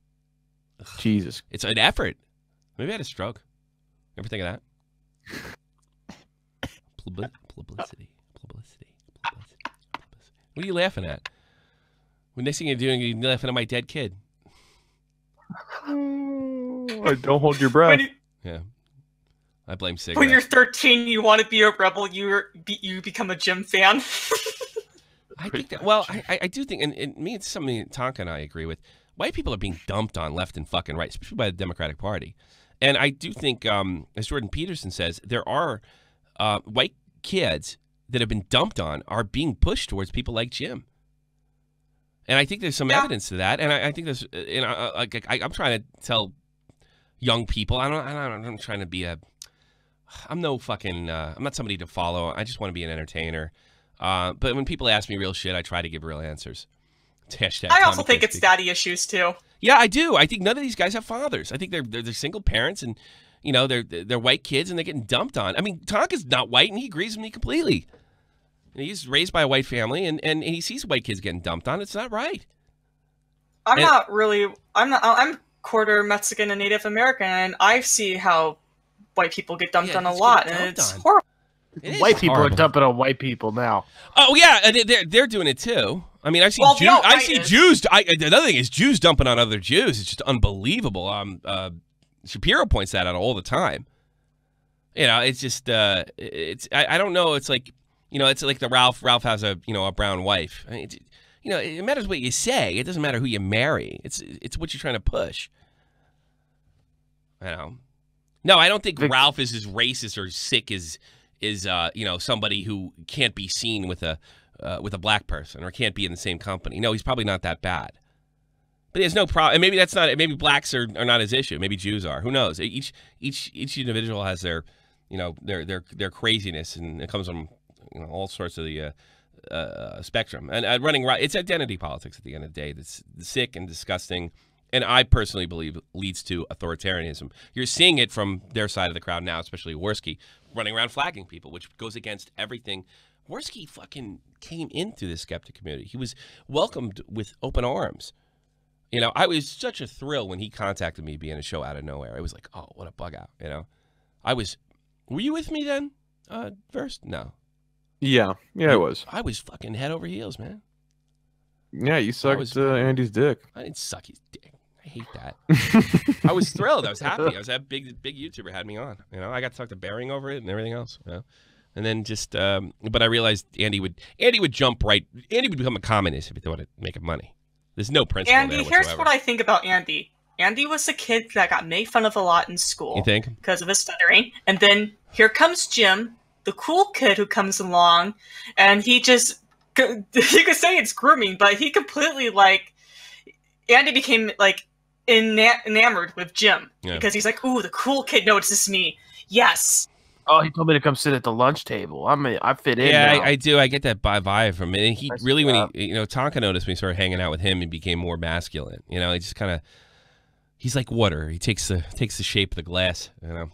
Jesus. It's an effort. Maybe I had a stroke. Ever think of that? Publicity. What are you laughing at? The next thing you're doing, you're laughing at my dead kid. Don't hold your breath. Yeah. I blame cigarettes. When you're 13, you want to be a rebel, you become a Jim fan. I think that, well, I do think, and me, it's something Tonka and I agree with. White people are being dumped on left and fucking right, especially by the Democratic Party. And I do think, as Jordan Peterson says, there are white kids that have been dumped on are being pushed towards people like Jim. And I think there's some evidence to that. And I think there's, you know, I'm trying to tell young people, I'm trying to be I'm no fucking, I'm not somebody to follow. I just want to be an entertainer. But when people ask me real shit, I try to give real answers. I also think it's daddy issues too. Yeah, I do. I think none of these guys have fathers. I think they're single parents, and you know they're white kids, and they're getting dumped on. I mean, Tonka's not white, and he agrees with me completely. He's raised by a white family, and he sees white kids getting dumped on. It's not right. I'm quarter Mexican and Native American, and I see how white people get dumped on a lot, and it's horrible. White people are dumping on white people now. Oh yeah, they're doing it too. I mean, I see Jews. Another thing is Jews dumping on other Jews. It's just unbelievable. Shapiro points that out all the time. You know, it's just I don't know. It's like, you know, it's like the Ralph has a brown wife. I mean, you know, it matters what you say. It doesn't matter who you marry. It's what you're trying to push. I know. No, I don't think Ralph is as racist or sick as you know, somebody who can't be seen with a black person or can't be in the same company. No, he's probably not that bad. But he has no problem. And maybe that's not. Maybe blacks are not his issue. Maybe Jews are. Who knows? Each individual has their, you know, their craziness, and it comes from, you know, all sorts of the spectrum. And running right, it's identity politics at the end of the day. That's sick and disgusting, and I personally believe leads to authoritarianism. You're seeing it from their side of the crowd now, especially Worski running around flagging people, which goes against everything. Worski fucking came into the skeptic community. He was welcomed with open arms. You know, I was such a thrill when he contacted me being a show out of nowhere. It was like, oh, what a bug out, you know. Were you with me then, Versts? No. Yeah, I was. I was fucking head over heels, man. Yeah, you sucked Andy's dick. I didn't suck his dick. I hate that. I was thrilled. I was happy. I was that big YouTuber had me on. You know, I got to talk to Bering over it and everything else. You know, and then just, but I realized Andy would jump right. Andy would become a communist if he thought it making money. There's no principle. Andy, here's what I think about Andy. Andy was a kid that got made fun of a lot in school. You think? Because of his stuttering, and then here comes Jim, the cool kid who comes along, and he just. You could say it's grooming, but he completely, like, Andy became, like, enamored with Jim. Yeah. Because he's like, ooh, the cool kid notices me. Yes. Oh, he told me to come sit at the lunch table. I fit in. Yeah, now. I do. I get that vibe from it. And he really, when he, you know, Tonka noticed when he started hanging out with him, he became more masculine. You know, he just kind of, he's like water. He takes the shape of the glass, you know.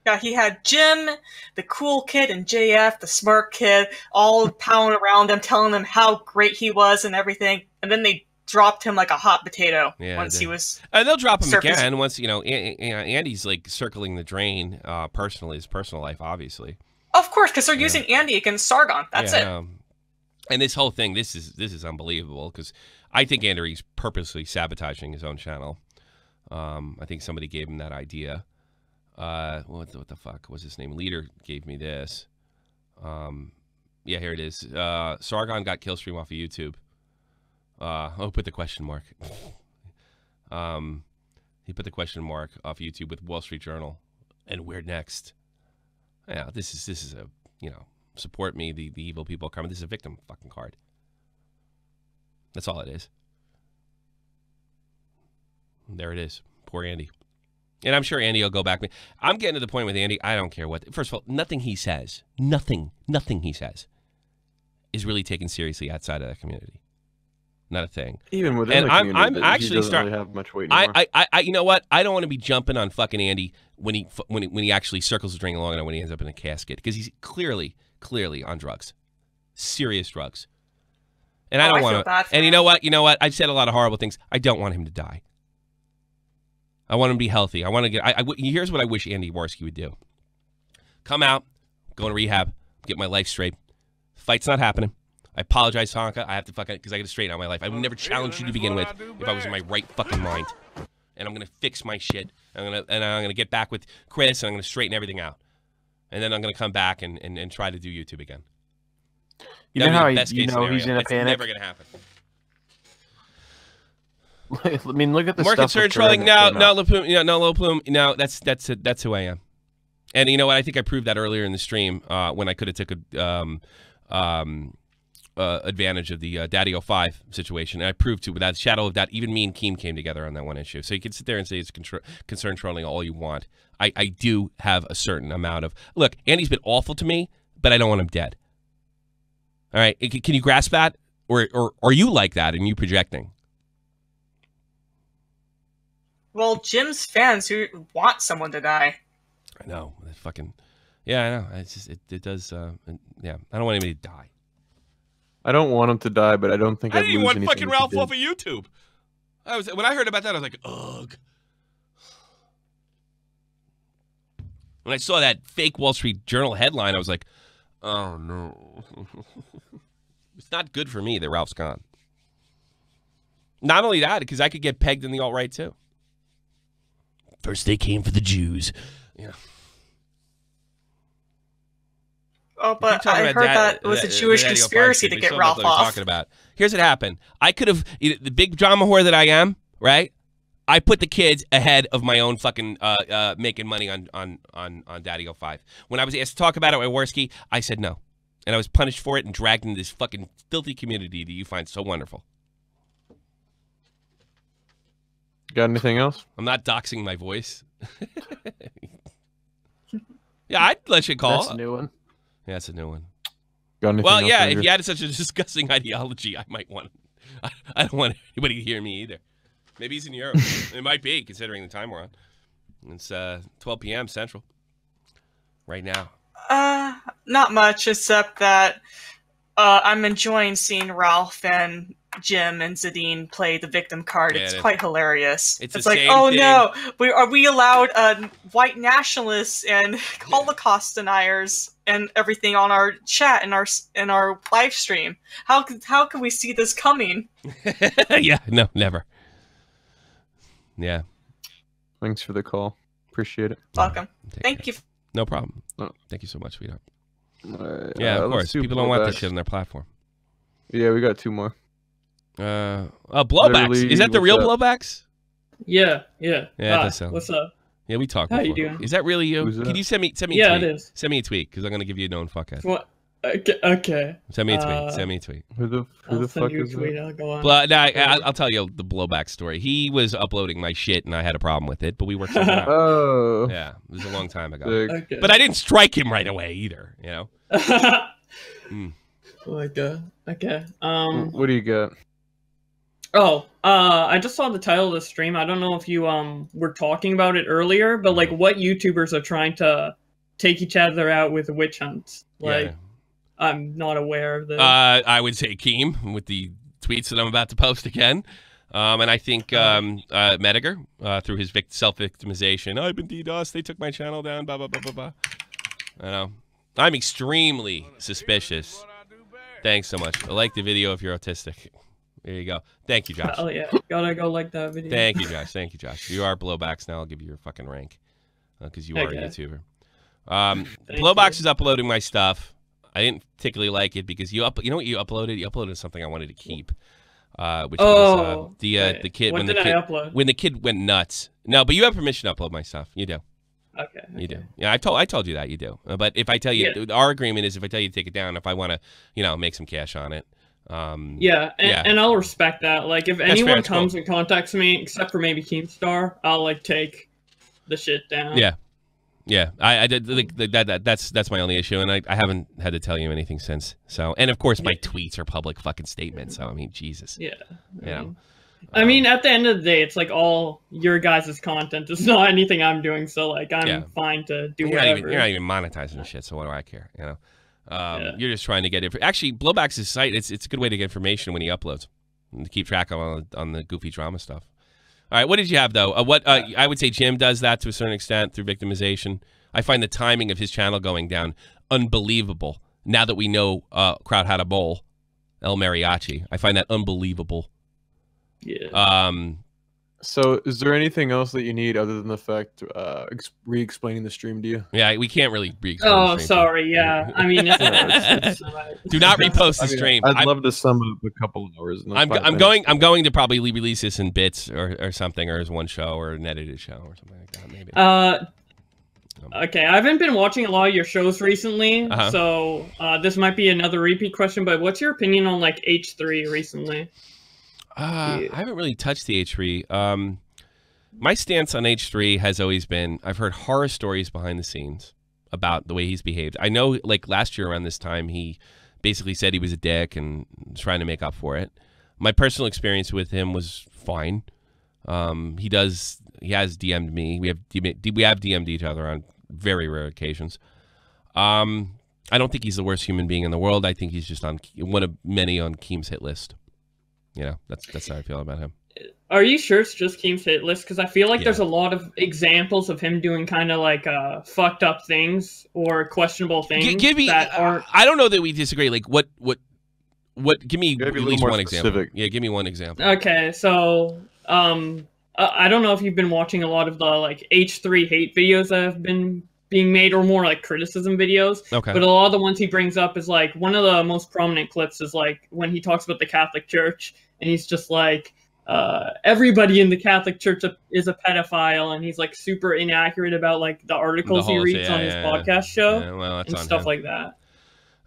Yeah, he had Jim, the cool kid, and JF, the smart kid, all pounding around him, telling him how great he was and everything. And then they dropped him like a hot potato once he was. And they'll drop him again once, you know, Andy's like circling the drain personally, his personal life, obviously. Of course, because they're using Andy against Sargon. That's it. And this whole thing, this is unbelievable because I think Andy's purposely sabotaging his own channel. I think somebody gave him that idea. What the fuck was his name? Leader gave me this. Yeah, here it is. Sargon got Killstream off of YouTube. Oh, put the question mark. He put the question mark off YouTube with Wall Street Journal, and we're next. Yeah, this is a, you know, support me. The evil people are coming. This is a victim fucking card. That's all it is. There it is. Poor Andy. And I'm sure Andy will go back. I'm getting to the point with Andy, I don't care what. First of all, nothing he says he says is really taken seriously outside of that community. Not a thing. Even within the community, I'm actually starting to have much weight anymore. I you know what? I don't want to be jumping on fucking Andy when he actually circles the drain long enough when he ends up in a casket, because he's clearly on drugs, serious drugs. And I don't want to. And you know what? I've said a lot of horrible things. I don't want him to die. I want him to be healthy. I want to get. Here's what I wish Andy Worski would do: come out, Going to rehab. Get my life straight. Fight's not happening. I apologize, Honka. I have to fucking, because I got to straighten out my life. I would never challenge you to begin with if I was in my right fucking mind. And I'm gonna fix my shit. I'm gonna get back with Chris, and I'm gonna straighten everything out. And then I'm gonna come back and try to do YouTube again. You know how he's in a panic. Never gonna happen. I mean, look at the more stuff concern trolling. No, low plume. No, that's who I am. And you know what? I think I proved that earlier in the stream when I could have took advantage of the DeOrio 5 situation. And I proved to without a shadow of doubt, even me and Keem came together on that one issue. So you can sit there and say it's concern trolling all you want. I do have a certain amount of look. Andy's been awful to me, but I don't want him dead. All right, can you grasp that, or are you like that and you projecting? Well, Jim's fans who want someone to die. I know. Fucking yeah, I know. It's just it does. Yeah, I don't want anybody to die. I don't want him to die, but I don't think I didn't want fucking Ralph off of YouTube. When I heard about that, I was like, ugh. When I saw that fake Wall Street Journal headline, I was like, oh no. It's not good for me that Ralph's gone. Not only that, because I could get pegged in the alt-right too. First they came for the Jews. Yeah. Oh, but I heard that it was a Jewish conspiracy to get Ralph off. Talking about. Here's what happened. I could have, the big drama whore that I am, right? I put the kids ahead of my own fucking making money on DeOrio 5. When I was asked to talk about it at Worski, I said no. And I was punished for it and dragged into this fucking filthy community that you find so wonderful. Got anything else? I'm not doxing my voice. Yeah, I'd let you call. That's a new one. Yeah, that's a new one. Well, yeah, if you had such a disgusting ideology, I might want. I don't want anybody to hear me either. Maybe he's in Europe. It might be, considering the time we're on. It's 12 p.m. Central right now. Not much, except that I'm enjoying seeing Ralph and Jim and Zadine play the victim card. It's quite hilarious. It's like, oh no, are we allowed white nationalists and Holocaust deniers and everything on our chat and our live stream? How can we see this coming? Yeah, no, never. Yeah. Thanks for the call. Appreciate it. Welcome. Thank you. No problem. Oh. Thank you so much, sweetheart. Yeah, of course. People don't want this shit on their platform. Yeah, we got two more. Blowbacks. Literally, is that the real blowbacks? Yeah. Yeah, that's so. What's up? Yeah, we talked. How before. you doing? Is that really you? Can you send me? Yeah, a tweet? it is. Send me a tweet because I'm gonna give you a known fuckhead. What? Okay. Send me a tweet. Send me a tweet. Who the fuck is that? I'll go on. But I'll tell you the blowback story. He was uploading my shit, and I had a problem with it, but we worked something out. Oh. Yeah, it was a long time ago. Okay. But I didn't strike him right away either. You know. Okay. What do you got? Oh, I just saw the title of the stream. I don't know if you were talking about it earlier, but like what YouTubers are trying to take each other out with witch hunts. Like, yeah. I'm not aware of this. I would say Keem with the tweets that I'm about to post again. And I think Metokur through his self-victimization. I've been DDoS. They took my channel down. Blah, blah, blah, blah, blah. I know. I'm extremely suspicious. Thanks so much. I like the video if you're autistic. There you go. Thank you, Josh. Oh, yeah. Gotta go like that video. Thank you, Josh. Thank you, Josh. You are blowbacks now. I'll give you your fucking rank because you are a YouTuber. Blowbox is uploading my stuff. I didn't particularly like it because you know what you uploaded? You uploaded something I wanted to keep, which was the kid when the kid went nuts. No, but you have permission to upload my stuff. You do. Okay. You do. Yeah, I told you that you do. But if I tell you, our agreement is if I tell you to take it down, if I want to, make some cash on it. And I'll respect that. Like if anyone comes and contacts me, except for maybe Keemstar, I'll like take the shit down. Yeah, I did that's my only issue, and I haven't had to tell you anything since. So, and of course, my tweets are public fucking statements. So, I mean, Jesus. Yeah. I mean, at the end of the day, it's like all your guys' content. It's not anything I'm doing, so like I'm fine to do whatever. You're not even monetizing shit, so what do I care? You're just trying to get it. Actually, Blowback's site. It's a good way to get information when he uploads and to keep track on the goofy drama stuff. All right, what did you have though? I would say Jim does that to a certain extent through victimization. I find the timing of his channel going down unbelievable. Now that we know Crowd Had a Bowl, El Mariachi, I find that unbelievable. Yeah. So, is there anything else that you need other than the fact re-explaining the stream to you? Yeah, we can't really re-explain the stream. Sorry. Yeah, I mean, do not repost the stream. I'd love to sum up a couple of hours. I'm going to probably release this in bits or something, or as one show or an edited show or something like that. Maybe. Okay, I haven't been watching a lot of your shows recently, so this might be another repeat question. But what's your opinion on like H3 recently? I haven't really touched the H3. My stance on H3 has always been, I've heard horror stories behind the scenes about the way he's behaved. I know, like, last year around this time, he basically said he was a dick and trying to make up for it. My personal experience with him was fine. He has DM'd me. We have DM'd each other on very rare occasions. I don't think he's the worst human being in the world. I think he's just on one of many on Keem's hit list. You know, that's how I feel about him. Are you sure it's just Keem's hit list? Because I feel like there's a lot of examples of him doing kind of like fucked up things or questionable things. Give me. I don't know that we disagree. Like what? Give me at least one example. Yeah, give me one example. Okay, so I don't know if you've been watching a lot of the like H3 hate videos that have been being made, or more like criticism videos. Okay. But a lot of the ones he brings up is like, one of the most prominent clips is like when he talks about the Catholic Church, and he's just like, everybody in the Catholic Church is a pedophile, and he's like super inaccurate about like the articles he reads on his podcast show and stuff like that.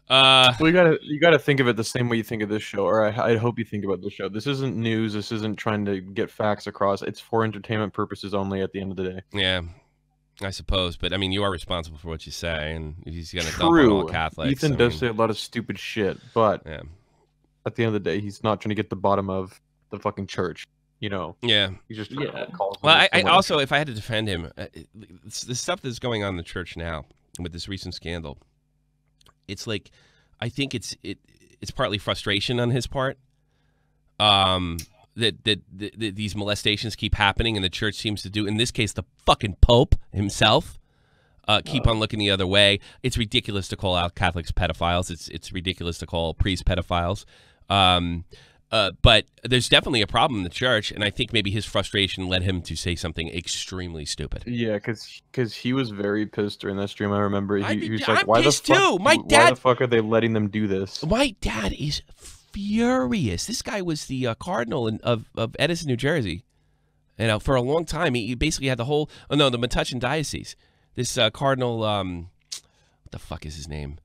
Well, you gotta think of it the same way you think of this show, or I hope you think about this show. This isn't news. This isn't trying to get facts across. It's for entertainment purposes only. At the end of the day. Yeah, I suppose. But I mean, you are responsible for what you say, and he's gonna dump on all Catholics. Ethan does say a lot of stupid shit, but at the end of the day, he's not trying to get the bottom of the fucking church. You know. Yeah. He's just trying to call. Well, I also, if I had to defend him, the stuff that's going on in the church now with this recent scandal. It's like, I think it's partly frustration on his part, that these molestations keep happening, and the church seems to do, in this case, the fucking Pope himself, keep on looking the other way. It's ridiculous to call out Catholics pedophiles. It's ridiculous to call priests pedophiles. But there's definitely a problem in the church, and I think maybe his frustration led him to say something extremely stupid. Yeah, because he was very pissed during that stream. I remember he was like, "Why the fuck? Too. Why the fuck are they letting them do this?" My dad is furious. This guy was the cardinal of Edison, New Jersey. You know, for a long time, he basically had the whole the Metuchen diocese. This cardinal, what the fuck is his name?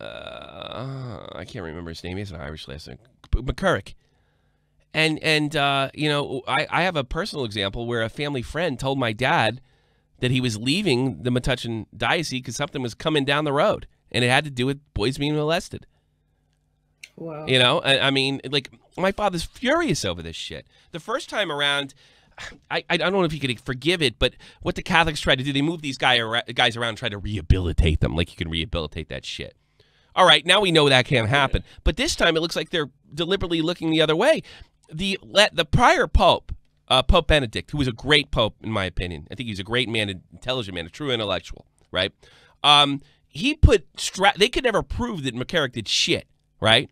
I can't remember his name. He has an Irish last name. McCurrick. And you know, I have a personal example where a family friend told my dad that he was leaving the Metuchen diocese because something was coming down the road, and it had to do with boys being molested. Wow. You know, I mean, like, my father's furious over this shit. The first time around, I don't know if you could forgive it, but what the Catholics tried to do, they moved these guys around and tried to rehabilitate them, like you can rehabilitate that shit. All right, now we know that can't happen. But this time it looks like they're deliberately looking the other way. The prior Pope, Pope Benedict, who was a great Pope, in my opinion. I think he's a great man, an intelligent man, a true intellectual, right? He put they could never prove that McCarrick did shit, right?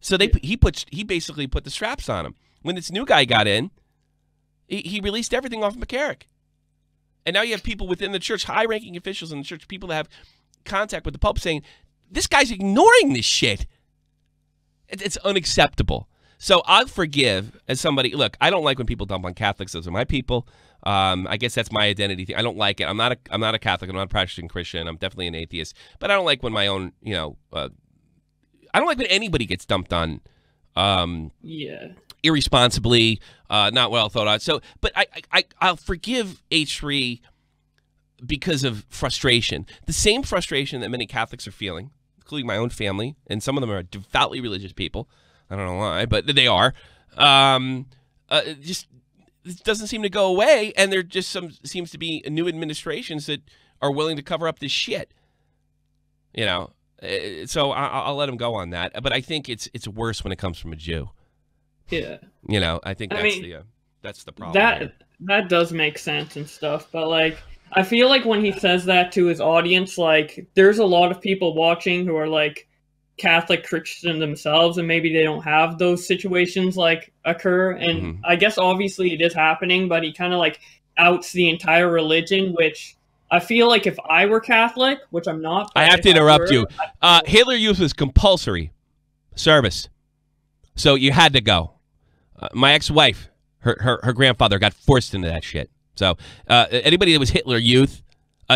So he basically put the straps on him. When this new guy got in, he released everything off of McCarrick. And now you have people within the church, high-ranking officials in the church, people that have contact with the Pope saying, this guy's ignoring this shit. It's unacceptable. So I'll forgive as somebody. Look, I don't like when people dump on Catholics. Those are my people. I guess that's my identity thing. I don't like it. I'm not a Catholic. I'm not a practicing Christian. I'm definitely an atheist. But I don't like when my own, you know, I don't like when anybody gets dumped on. Irresponsibly, not well thought out. So, but I'll forgive H3 because of frustration. The same frustration that many Catholics are feeling, including my own family, and some of them are devoutly religious people. I don't know why, but they are. Just it doesn't seem to go away, and there just seems to be new administrations that are willing to cover up this shit. You know, so I'll let him go on that. But I think it's worse when it comes from a Jew. Yeah. You know, I think that's the problem. That does make sense and stuff, but like, I feel like when he says that to his audience, like, there's a lot of people watching who are, like, Catholic Christian themselves, and maybe they don't have those situations, like, occur. And I guess, obviously, it is happening, but he kind of, like, outs the entire religion, which I feel like if I were Catholic, which I'm not. I have to interrupt you. Hitler Youth was compulsory service, so you had to go. My ex-wife, her grandfather got forced into that shit. So anybody that was Hitler Youth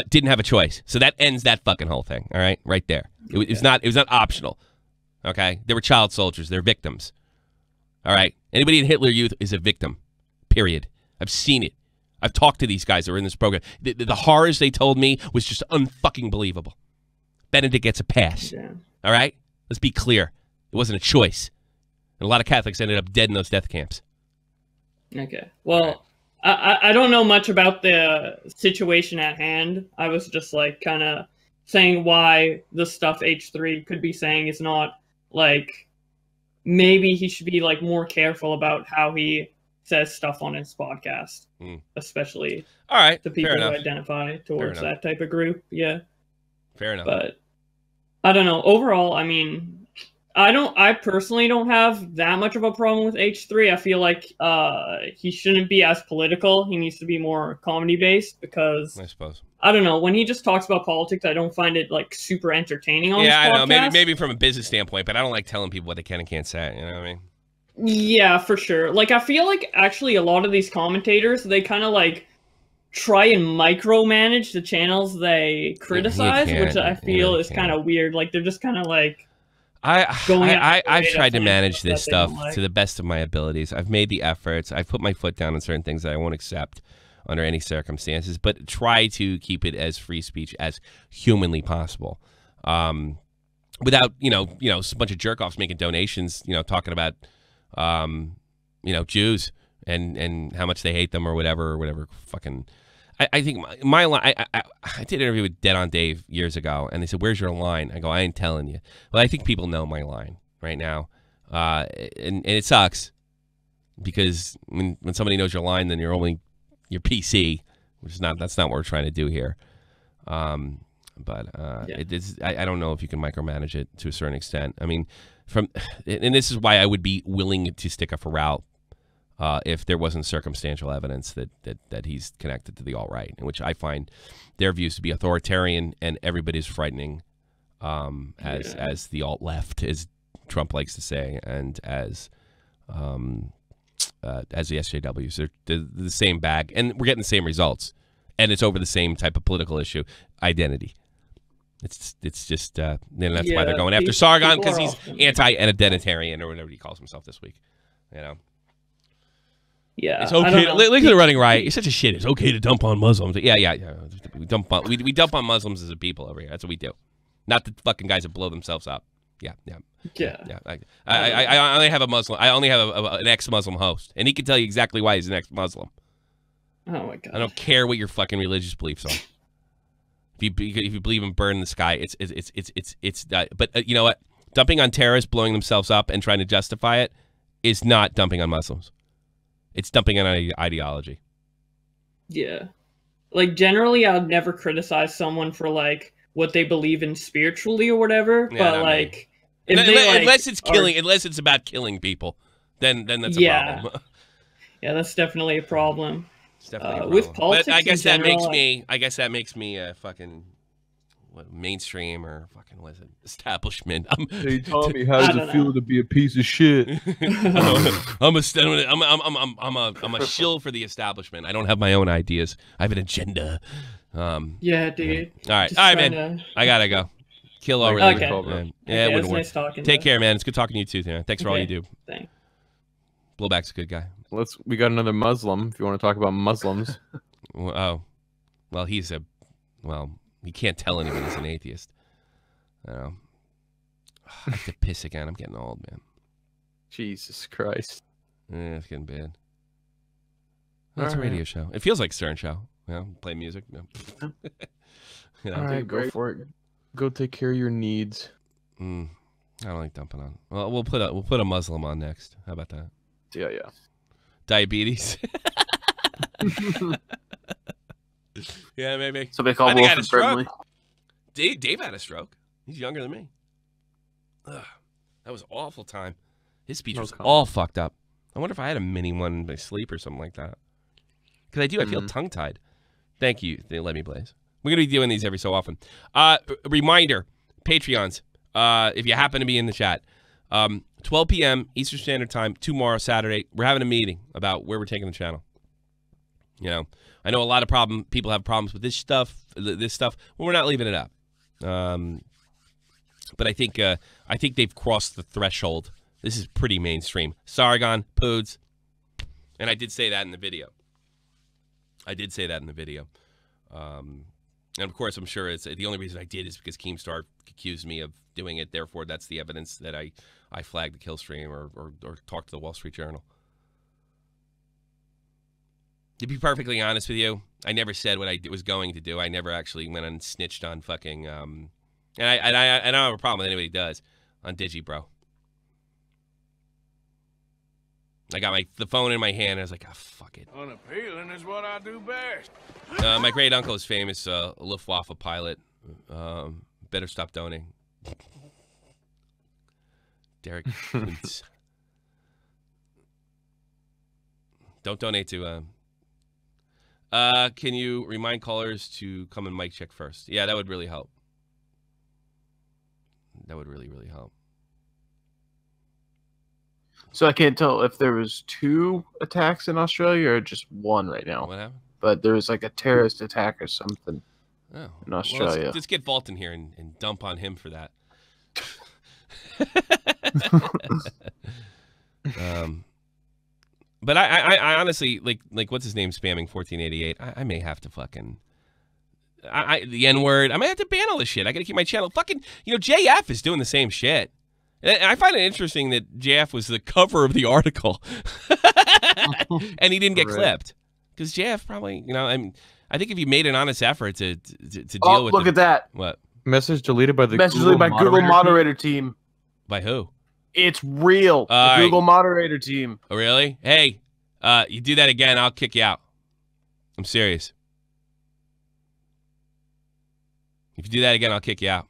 didn't have a choice. So that ends that fucking whole thing. All right, right there. It was not optional. Okay, they were child soldiers. They're victims. All right, anybody in Hitler Youth is a victim. Period. I've seen it. I've talked to these guys that were in this program. The horrors they told me was just unfucking believable. Benedict gets a pass. Yeah. All right, let's be clear. It wasn't a choice. And a lot of Catholics ended up dead in those death camps. Okay. Well, I don't know much about the situation at hand. I was just, like, kind of saying why the stuff H3 could be saying is not, like, maybe he should be, like, more careful about how he says stuff on his podcast. Especially the people who identify towards that type of group. Yeah. Fair enough. But I don't know. Overall, I mean, I personally don't have that much of a problem with H3. I feel like he shouldn't be as political. He needs to be more comedy based because I suppose. I don't know. When he just talks about politics, I don't find it like super entertaining on his podcast. Yeah, I know. Maybe from a business standpoint, but I don't like telling people what they can and can't say. You know what I mean? Yeah, for sure. Like, I feel like actually a lot of these commentators, they kind of like try and micromanage the channels they criticize, which I feel is kind of weird. Like, they're just kind of like I've tried to manage this stuff to the best of my abilities. I've made the efforts. I've put my foot down on certain things that I won't accept under any circumstances, but try to keep it as free speech as humanly possible. Without, you know, a bunch of jerk-offs making donations, talking about, Jews and how much they hate them or whatever fucking... I think my line, I did an interview with Dead on Dave years ago, and they said, "Where's your line?" I go, "I ain't telling you." Well, I think people know my line right now, and it sucks because when somebody knows your line, then you're PC, which is that's not what we're trying to do here. It is. I don't know if you can micromanage it to a certain extent. I mean, and this is why I would be willing to stick up for Ralph. If there wasn't circumstantial evidence that he's connected to the alt-right, in which I find their views to be authoritarian and everybody's frightening, as the alt-left, as Trump likes to say, and as the SJWs. They're the same bag, and we're getting the same results, and it's over the same type of political issue, identity. It's just that's why they're going after Sargon, because he's anti-identitarian or whatever he calls himself this week, Yeah, it's okay. Look at the running riot. You're such a shit. It's okay to dump on Muslims. Yeah. We dump on Muslims as a people over here. That's what we do. Not the fucking guys that blow themselves up. Yeah. I only have a Muslim. I only have an ex-Muslim host, and he can tell you exactly why he's an ex-Muslim. Oh my god. I don't care what your fucking religious beliefs are. If you believe in burn in the sky, it's. But you know what? Dumping on terrorists, blowing themselves up, and trying to justify it is not dumping on Muslims. It's dumping on ideology. Yeah. Like, generally, I would never criticize someone for, like, what they believe in spiritually or whatever. Yeah, but, like... Unless it's about killing people, then that's a problem. Yeah, that's definitely a problem. It's definitely a problem. With politics but I guess that makes me a fucking... mainstream or fucking what is it? Establishment. Hey Tommy, how does it feel to be a piece of shit? I'm a shill for the establishment. I don't have my own ideas. I have an agenda. Yeah, dude. All right, man. I gotta go. Kill all religion. Okay. Yeah, it wouldn't work. Nice talking. Take care, man. It's good talking to you too, man. Thanks for all you do. Thanks. Blowback's a good guy. We got another Muslim. If you want to talk about Muslims. You can't tell anyone he's an atheist. I don't know. I have to piss again. I'm getting old, man. Jesus Christ. Yeah, it's getting bad. It's a radio show. It feels like Stern show. Play music. All right, go for it. Go take care of your needs. I don't like dumping on. Well, we'll put a Muslim on next. How about that? Yeah. Diabetes. Yeah, maybe. Somebody called Wolf and Friendly. Dave had a stroke. He's younger than me. Ugh, that was an awful time. His speech was all fucked up. I wonder if I had a mini one in my sleep or something like that. Because I do. I feel tongue-tied. Thank you. They let me, Blaze. We're going to be doing these every so often. Reminder, Patreons, if you happen to be in the chat, 12 p.m. Eastern Standard Time, tomorrow, Saturday, we're having a meeting about where we're taking the channel. You know, I know a lot of people have problems with this stuff. Well, we're not leaving it up. But I think they've crossed the threshold. This is pretty mainstream. Sargon, Poods, and I did say that in the video. And of course, I'm sure it's the only reason I did is because Keemstar accused me of doing it. Therefore, that's the evidence that I flagged the kill stream or talked to the Wall Street Journal. To be perfectly honest with you, I never said what I was going to do. I never actually went and snitched on fucking and I don't have a problem with anybody does on Digibro. I got the phone in my hand and I was like, oh, fuck it. Unappealing is what I do best. My great uncle is famous Luftwaffe pilot. Better stop donating. Derek Kuntz. Don't donate to can you remind callers to come and mic check first? Yeah, that would really help. That would really, really help. So I can't tell if there was 2 attacks in Australia or just 1 right now. What happened? But there was like a terrorist attack or something in Australia. Well, let's get Vault in here and dump on him for that. But I honestly like what's his name spamming 1488. I may have to fucking the N-word. I might have to ban all this shit. I gotta keep my channel fucking. JF is doing the same shit. I find it interesting that JF was the cover of the article, and he didn't get clipped because JF probably, I think if you made an honest effort to deal with. Look at that! What message deleted by the Google moderator team? By who? It's real. The Google moderator team. Oh, really? Hey, you do that again, I'll kick you out. I'm serious. If you do that again, I'll kick you out.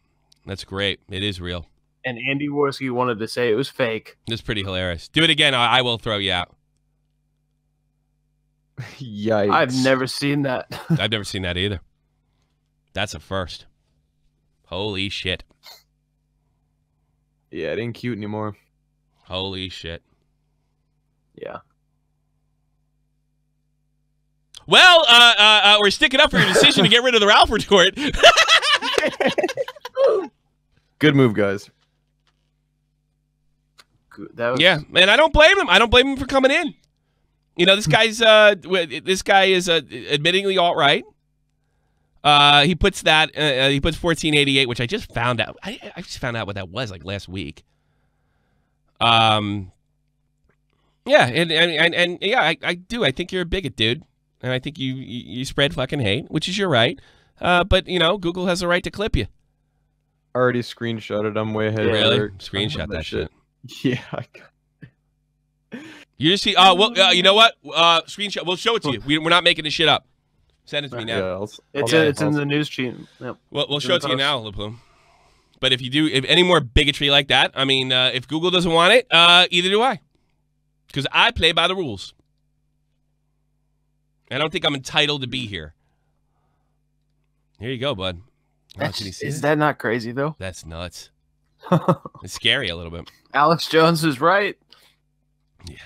That's great. It is real. And Andy Worski wanted to say it was fake. That's pretty hilarious. Do it again, I will throw you out. Yikes. I've never seen that. I've never seen that either. That's a first. Holy shit. Yeah, it ain't cute anymore. Holy shit. Yeah. Well, we're sticking up for your decision to get rid of the Ralph retort. Good move, guys. Yeah, man, I don't blame him. I don't blame him for coming in. This guy's this guy is admittingly alt-right. He puts 1488, which I just found out. I just found out what that was like last week. Yeah, and yeah, I do. I think you're a bigot, dude, and I think you spread fucking hate, which is your right. But Google has the right to clip you. I already screenshotted. I'm way ahead. Really? Screenshot that shit. Yeah. You just see. Well, you know what? Screenshot. We'll show it to you. We're not making this shit up. Send it to me now. Yeah, it's in the news sheet. Yep. Well, we'll show it to you now, LePlume. But if any more bigotry like that, I mean, if Google doesn't want it, either do I. Because I play by the rules. I don't think I'm entitled to be here. Here you go, bud. Is that not crazy, though? That's nuts. It's scary a little bit. Alex Jones is right. Yeah.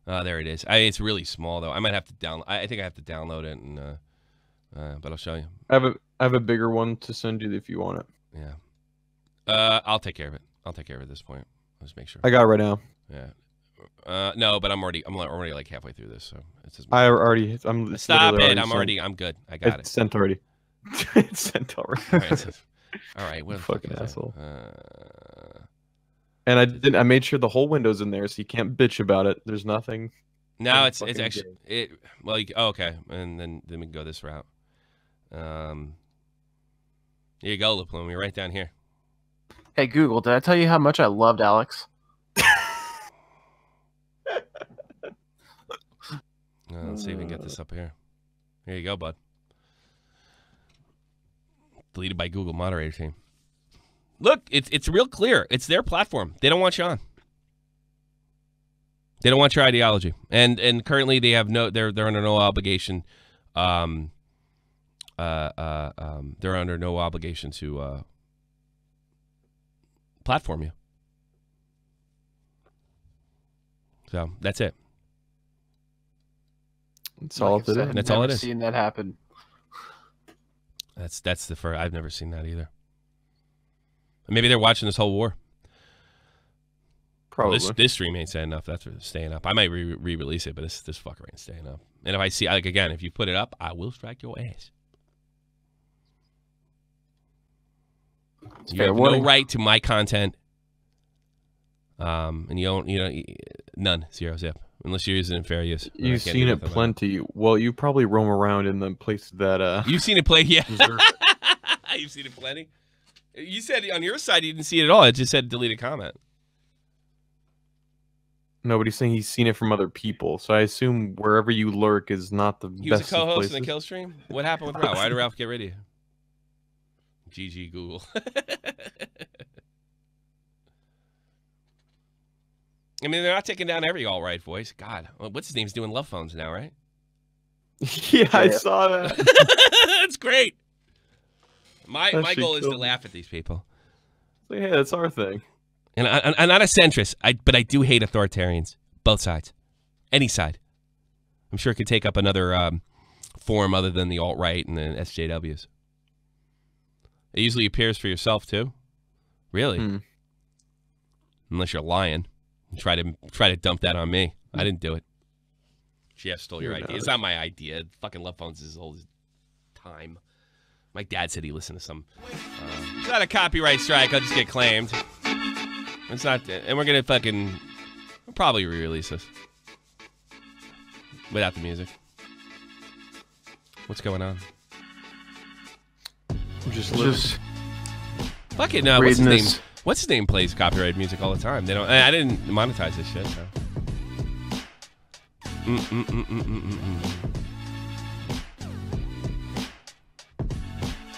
Oh, there it is. It's really small, though. I might have to download. I think I have to download it, but I'll show you. I have a bigger one to send you if you want it. Yeah. I'll take care of it. I'll take care of it at this point. Let's make sure. I got it right now. Yeah. No, but I'm already like halfway through this, so it's just. I'm. Stop it! I'm good. I got it. It's sent already. It's sent already. All right. What fucking asshole. And I made sure the whole window's in there, so you can't bitch about it. There's nothing. No, it's actually okay, and then we can go this route. Here you go, LePlume. You're right down here. Hey Google, did I tell you how much I loved Alex? Let's see if we can get this up here. Here you go, bud. Deleted by Google moderator team. Look, it's real clear. It's their platform. They don't want you on. They don't want your ideology, and currently they have they're under no obligation. They're under no obligation to platform you. So that's it. That's all it is. That's all it is. I've seen that happen. That's the first. I've never seen that either. Maybe they're watching this whole war. Probably. This stream ain't saying enough. That's staying up. I might re-release it, but this fucker ain't staying up. And if I see, like, again, if you put it up, I will strike your ass. You have no right to my content. And you don't, none, 0 zip, unless you're using it in fair use. You've seen it plenty. Well, you probably roam around in the places that you've seen it play, yeah. You've seen it plenty. You said on your side you didn't see it at all. It just said deleted comment. Nobody's saying he's seen it from other people, so I assume wherever you lurk is not the he best. Was a co-host in the kill stream. What happened with Ralph? Why did Ralph get rid of you? GG Google. I mean, they're not taking down every alt-right voice. God, what's his name's doing love phones now, right? Yeah, I saw that. That's great. My goal is to laugh at these people. Yeah, that's our thing. And I'm not a centrist, but I do hate authoritarians. Both sides. Any side. I'm sure it could take up another form other than the alt-right and the SJWs. It usually appears for yourself, too. Really? Unless you're lying. Try to dump that on me. I didn't do it. Jeff stole your idea. It's not my idea. Fucking love phones is as old as time. My dad said he listened to some. It's not a copyright strike. I'll just get claimed. It's not, and we're gonna we'll probably re-release this without the music. What's going on? Just fuck it. No, what's his name? What's his name plays copyrighted music all the time. They don't. I didn't monetize this shit. So.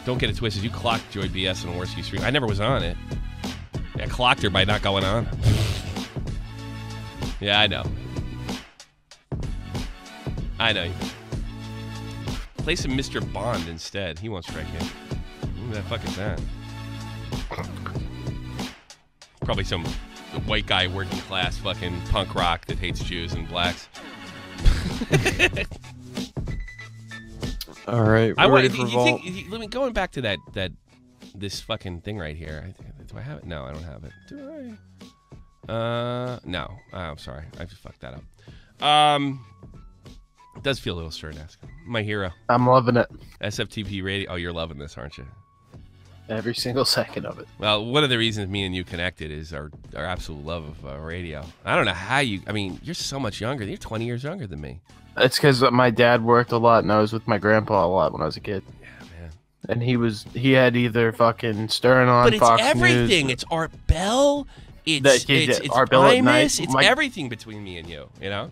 Don't get it twisted. You clocked Joy BS on Worski Stream. I never was on it. I clocked her by not going on. Yeah, I know. I know. Play some Mr. Bond instead. He won't strike in. Who the fuck is that? Probably some white guy working class fucking punk rock that hates Jews and blacks. All right. Going back to this fucking thing right here. Do I have it? No, I don't have it. Do I? No. I'm sorry. I just fucked that up. It does feel a little Stern-esque. My hero. I'm loving it. SFTP radio. Oh, you're loving this, aren't you? Every single second of it. Well, one of the reasons me and you connected is our absolute love of radio. I don't know how you. I mean, you're so much younger. You're 20 years younger than me. It's because my dad worked a lot, and I was with my grandpa a lot when I was a kid. Yeah, man. And he had either fucking Stern on Fox News. But it's everything. It's Art Bell. It's Art Bell at night. It's everything between me and you. You know.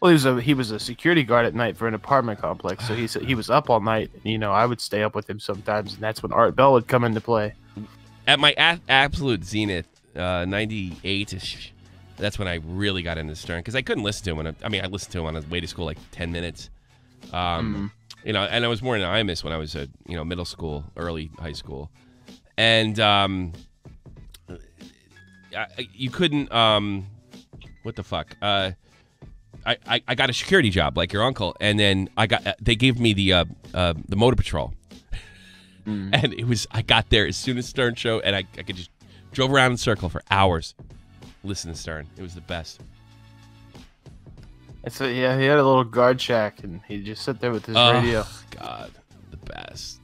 Well, he was a security guard at night for an apartment complex, so he was up all night. And, I would stay up with him sometimes, and that's when Art Bell would come into play. At my absolute zenith, 98ish. That's when I really got into Stern because I couldn't listen to him. I listened to him on the way to school like 10 minutes. And I was more into IMIS when I was middle school, early high school, and you couldn't. What the fuck? I got a security job like your uncle, and then they gave me the motor patrol, and I got there as soon as Stern show, and I could just drove around in a circle for hours. Listen to Stern. It was the best. So yeah, he had a little guard shack, and he'd just sit there with his radio. God, the best.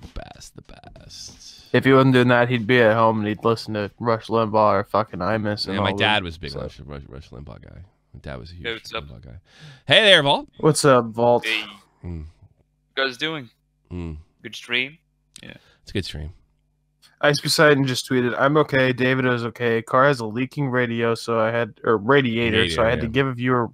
If he wasn't doing that, he'd be at home and he'd listen to Rush Limbaugh or fucking IMIS. And my dad was a big Rush Limbaugh guy. My dad was a huge Limbaugh guy. Hey there, Vault. What's up, Vault? Hey. What you guys doing? Good stream? Yeah. It's a good stream. Ice Poseidon just tweeted, "I'm okay. David is okay. Car has a leaking radio, so I had radiator, so I had to give a viewer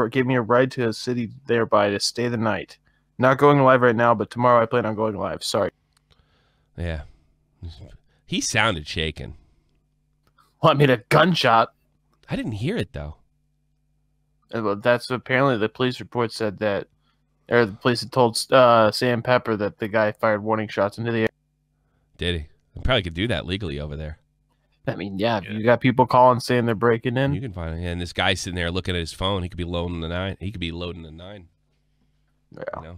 give me a ride to a city thereby to stay the night. Not going live right now, but tomorrow I plan on going live. Sorry." Yeah. He sounded shaken. Well, I mean, a gunshot. I didn't hear it, though. Well, that's apparently the police report said that, or the police had told Sam Pepper that the guy fired warning shots into the air. Did he? I probably could do that legally over there. I mean, yeah, you got people calling saying they're breaking in. You can find it. And this guy sitting there looking at his phone, he could be loading the 9. He could be loading the 9. Yeah. You know?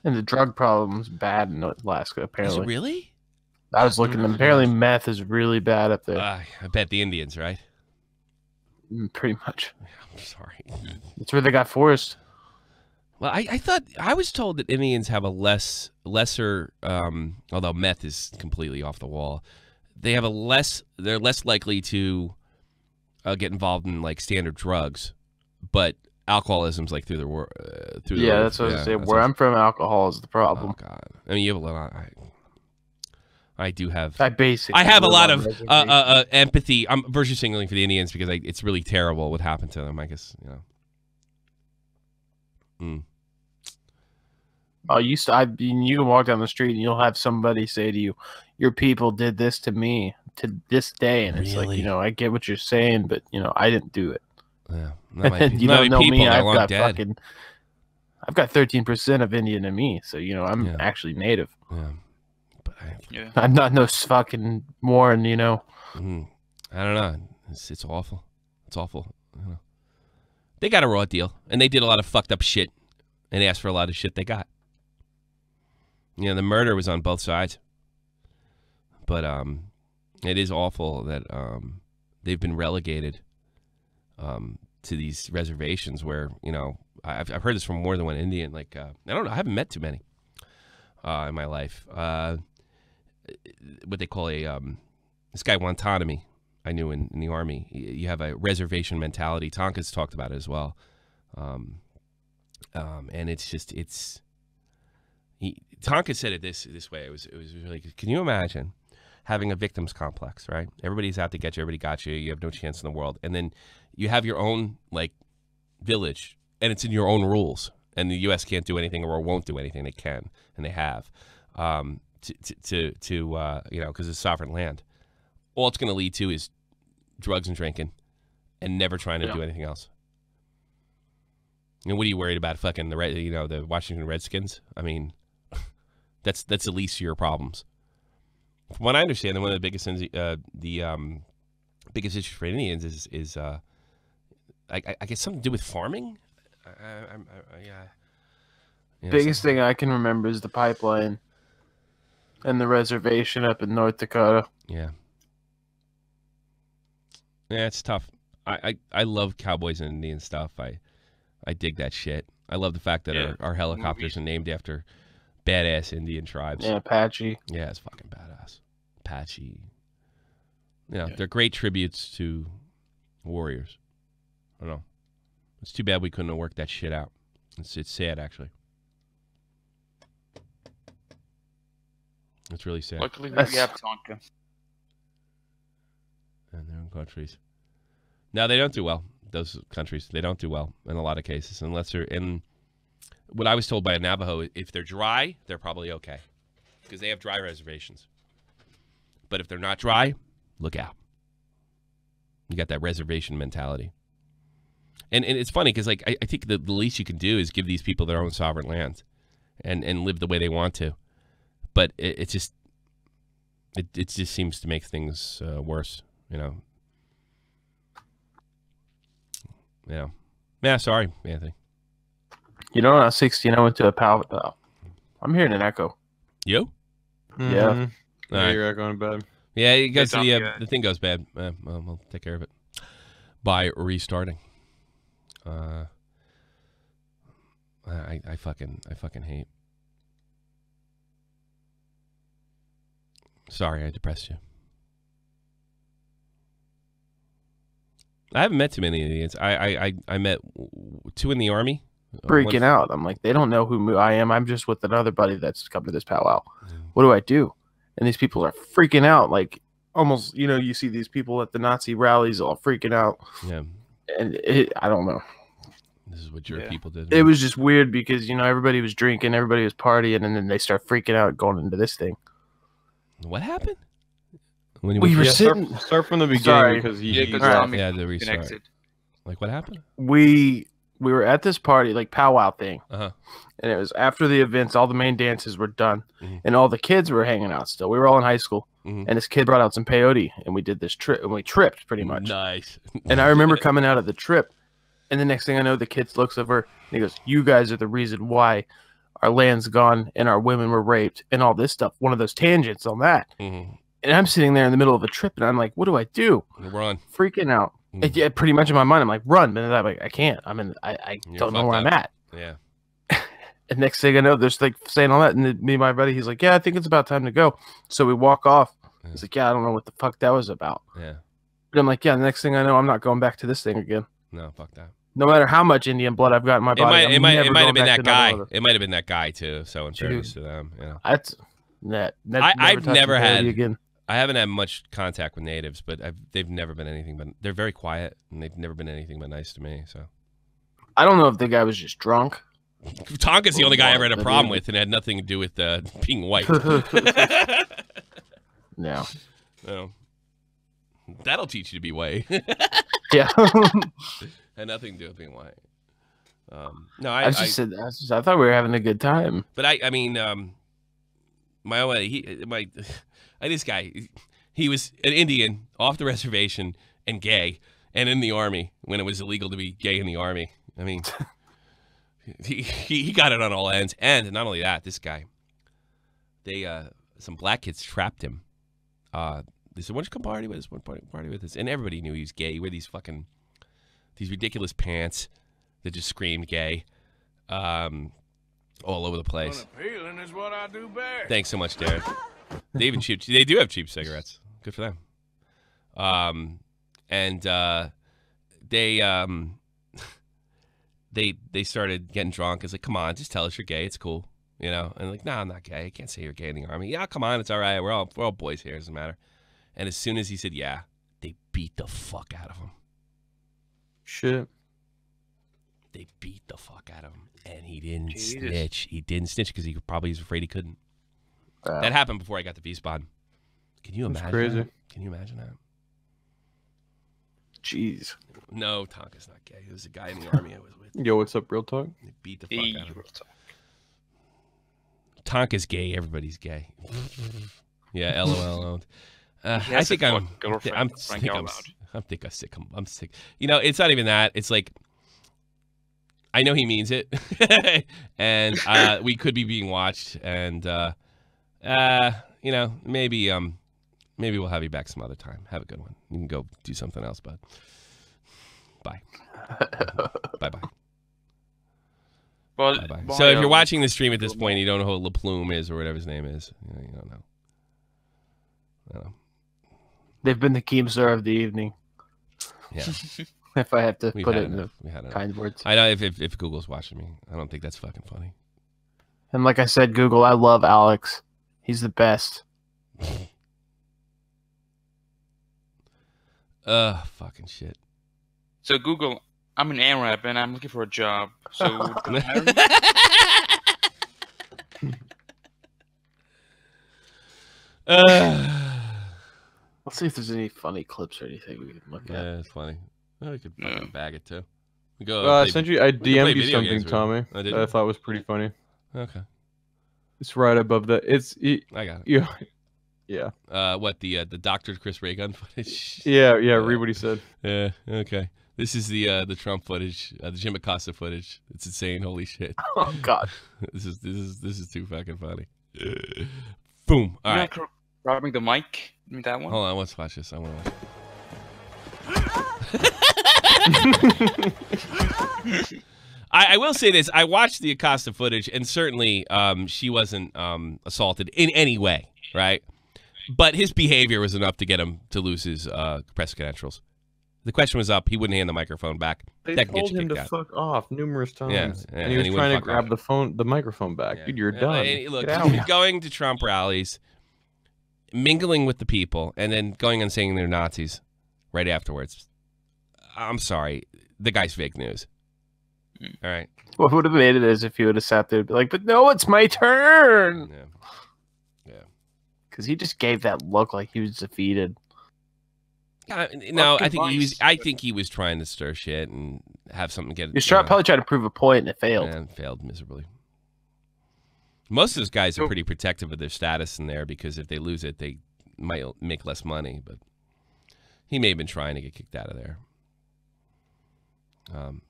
And the drug problem's bad in Alaska, apparently. Is it really? I was looking. Apparently, meth is really bad up there. I bet the Indians, right? Pretty much. I'm sorry. That's where they got forest. Well, I was told that Indians have a lesser, although meth is completely off the wall, they're less likely to get involved in like standard drugs, but alcoholism's like through the yeah, that's what I was saying. Where I'm from, alcohol is the problem. Oh God, I mean, you have a lot. I do have. I have a lot of empathy. I'm virtue signaling for the Indians because it's really terrible what happened to them. I guess you know. Oh, you can walk down the street and you'll have somebody say to you, "Your people did this to me to this day," and it's like, you know, I get what you're saying, but you know, I didn't do it. Yeah, you don't know me. I've got 13% of Indian in me, so you know, I'm actually native. Yeah. I'm not no fucking Warren, you know. I don't know. It's awful. It's awful. You know. They got a raw deal, and they did a lot of fucked up shit, and asked for a lot of shit they got. You know, the murder was on both sides, but it is awful that they've been relegated to these reservations where, you know, I've heard this from more than one Indian. Like I don't know, I haven't met too many in my life. What they call this guy Guantanamo, I knew in the Army. You have a reservation mentality. Tonka's talked about it as well. And it's just, Tonka said it this way. It was really good. Can you imagine having a victim's complex, right? Everybody's out to get you. Everybody got you. You have no chance in the world. And then you have your own, like, village, and it's in your own rules. And the U.S. can't do anything or won't do anything. They can, and they have. You know, because it's sovereign land. All it's going to lead to is drugs and drinking and never trying to do anything else. You know, what are you worried about? Fucking the Washington Redskins? I mean, that's the least of your problems. From what I understand, one of the biggest things, biggest issues for Indians is I guess something to do with farming. Biggest thing I can remember is the pipeline and the reservation up in North Dakota. Yeah. Yeah, it's tough. I love cowboys and Indian stuff. I dig that shit. I love the fact that our helicopters are named after badass Indian tribes. Yeah, Apache. Yeah, it's fucking badass. Apache. You know, they're great tributes to warriors. I don't know. It's too bad we couldn't have worked that shit out. It's sad, actually. It's really sad. Luckily, we have Tonka. And their own countries. No, they don't do well. Those countries, they don't do well in a lot of cases, unless they're in. What I was told by a Navajo, if they're dry, they're probably okay, because they have dry reservations. But if they're not dry, look out. You got that reservation mentality. And it's funny because, like, I think the least you can do is give these people their own sovereign land and live the way they want to. But it just seems to make things worse, you know. Yeah. Yeah, sorry, Anthony. You know, when I was 16, I went to a powwow. I'm hearing an echo. You? Yeah. Yeah, you're echoing bad. Yeah, it goes the thing goes bad. Well, we'll take care of it by restarting. I fucking hate. Sorry, I depressed you. I haven't met too many Indians. I met 2 in the Army. Freaking out. I'm like, they don't know who I am. I'm just with another buddy that's come to this powwow. What do I do? And these people are freaking out. Like, almost, you know, you see these people at the Nazi rallies all freaking out. Yeah. And I don't know. This is what your people did. It was just weird because, you know, everybody was drinking, everybody was partying, and then they start freaking out going into this thing. What happened? When we were sitting. Start from the beginning because the restart. Like what happened? We were at this party, like powwow thing, and it was after the events. All the main dances were done, and all the kids were hanging out still. We were all in high school, and this kid brought out some peyote, and we did this trip, and we tripped pretty much. Nice. And I remember coming out of the trip, and the next thing I know, the kid looks over and he goes, "You guys are the reason why our land's gone and our women were raped and all this stuff." One of those tangents on that. And I'm sitting there in the middle of a trip, and I'm like, "What do I do?" Run. Freaking out. Yeah, pretty much in my mind, I'm like, "Run!" But then I'm like, "I can't. I don't know where I'm at." Yeah. And next thing I know, there's like saying all that, and me and my buddy, he's like, "Yeah, I think it's about time to go." So we walk off. He's like, "Yeah, I don't know what the fuck that was about." Yeah. But I'm like, "Yeah." The next thing I know, I'm not going back to this thing again. No, fuck that. No matter how much Indian blood I've got in my body, it might have been that guy. It might have been that guy too. So in fairness to them, you know. I've never had. Again. I haven't had much contact with natives, but they've never been anything but they're very quiet and they've never been anything but nice to me. So I don't know if the guy was just drunk. Tonka's the only guy I ever had a problem with, and it had nothing to do with being white. No. That'll teach you to be white. Yeah. Had nothing to do with being white. No, I thought we were having a good time. But I mean, this guy, he was an Indian off the reservation and gay and in the army when it was illegal to be gay in the army. I mean, he got it on all ends. And not only that, this guy, some black kids trapped him. They said, "Why don't you come party with us? Party with us?" And everybody knew he was gay. He wore these ridiculous pants that just screamed gay, all over the place. Unappealing is what I do best. Thanks so much, Derek. They do have cheap cigarettes. Good for them. They started getting drunk. It's like, "Come on, just tell us you're gay. It's cool." You know, and like, "No, I'm not gay. I can't say you're gay in the army." "Yeah, come on, it's all right. We're all boys here. It doesn't matter." And as soon as he said, "Yeah," they beat the fuck out of him. Shit. They beat the fuck out of him, and he didn't snitch. He didn't snitch because he probably was afraid he couldn't. That happened before I got the V-Spot. Can you imagine? That's crazy. That? Can you imagine that? Jeez. No, Tonka's not gay. It was a guy in the army I was with. Yo, what's up, Real Talk? They beat the fuck out of him. Tonka's gay. Everybody's gay. Yeah, LOL. I think I'm sick. You know, it's not even that. It's like, I know he means it, and we could be being watched, and you know, maybe we'll have you back some other time. Have a good one. You can go do something else, bud. Bye. Bye. Well, bye. So if you're watching the stream at this point, you don't know who La Plume is or whatever his name is. You don't know. I don't know. They've been the Keemstar of the evening. Yeah. If I have to put it in the kind words. I know if Google's watching me, I don't think that's fucking funny. And like I said, Google, I love Alex. He's the best. Fucking shit. So Google, I'm an Arab and I'm looking for a job. So Let's see if there's any funny clips or anything we can look at. Yeah, it's funny. Oh, we could fucking bag it too. We go. I DM'd you something, Tommy. That I thought was pretty funny. Okay. It's right above that. I got it. Yeah. Yeah. What the doctored Chris Ray gun footage? Yeah. Read what he said. Yeah. Okay. This is the Trump footage, the Jim Acosta footage. It's insane. Holy shit. Oh God. This is too fucking funny. Boom. All right. Robbing the mic. That one. Hold on. Let's watch this. I want to watch. I will say this. I watched the Acosta footage, and certainly she wasn't assaulted in any way, right? But his behavior was enough to get him to lose his press credentials. The question was up. He wouldn't hand the microphone back. They that told him to fuck off numerous times. Yeah, and he was trying to grab the microphone back. Yeah. Dude, you're done. Look, going to Trump rallies, mingling with the people, and then going and saying they're Nazis right afterwards. I'm sorry. The guy's fake news. All right. What would have made it is if he would have sat there and be like, "But no, it's my turn." Yeah. because he just gave that look like he was defeated. No, I think he was trying to stir shit and have something get. He's probably trying to prove a point, and it failed. And failed miserably. Most of those guys are pretty protective of their status in there because if they lose it, they might make less money. But he may have been trying to get kicked out of there.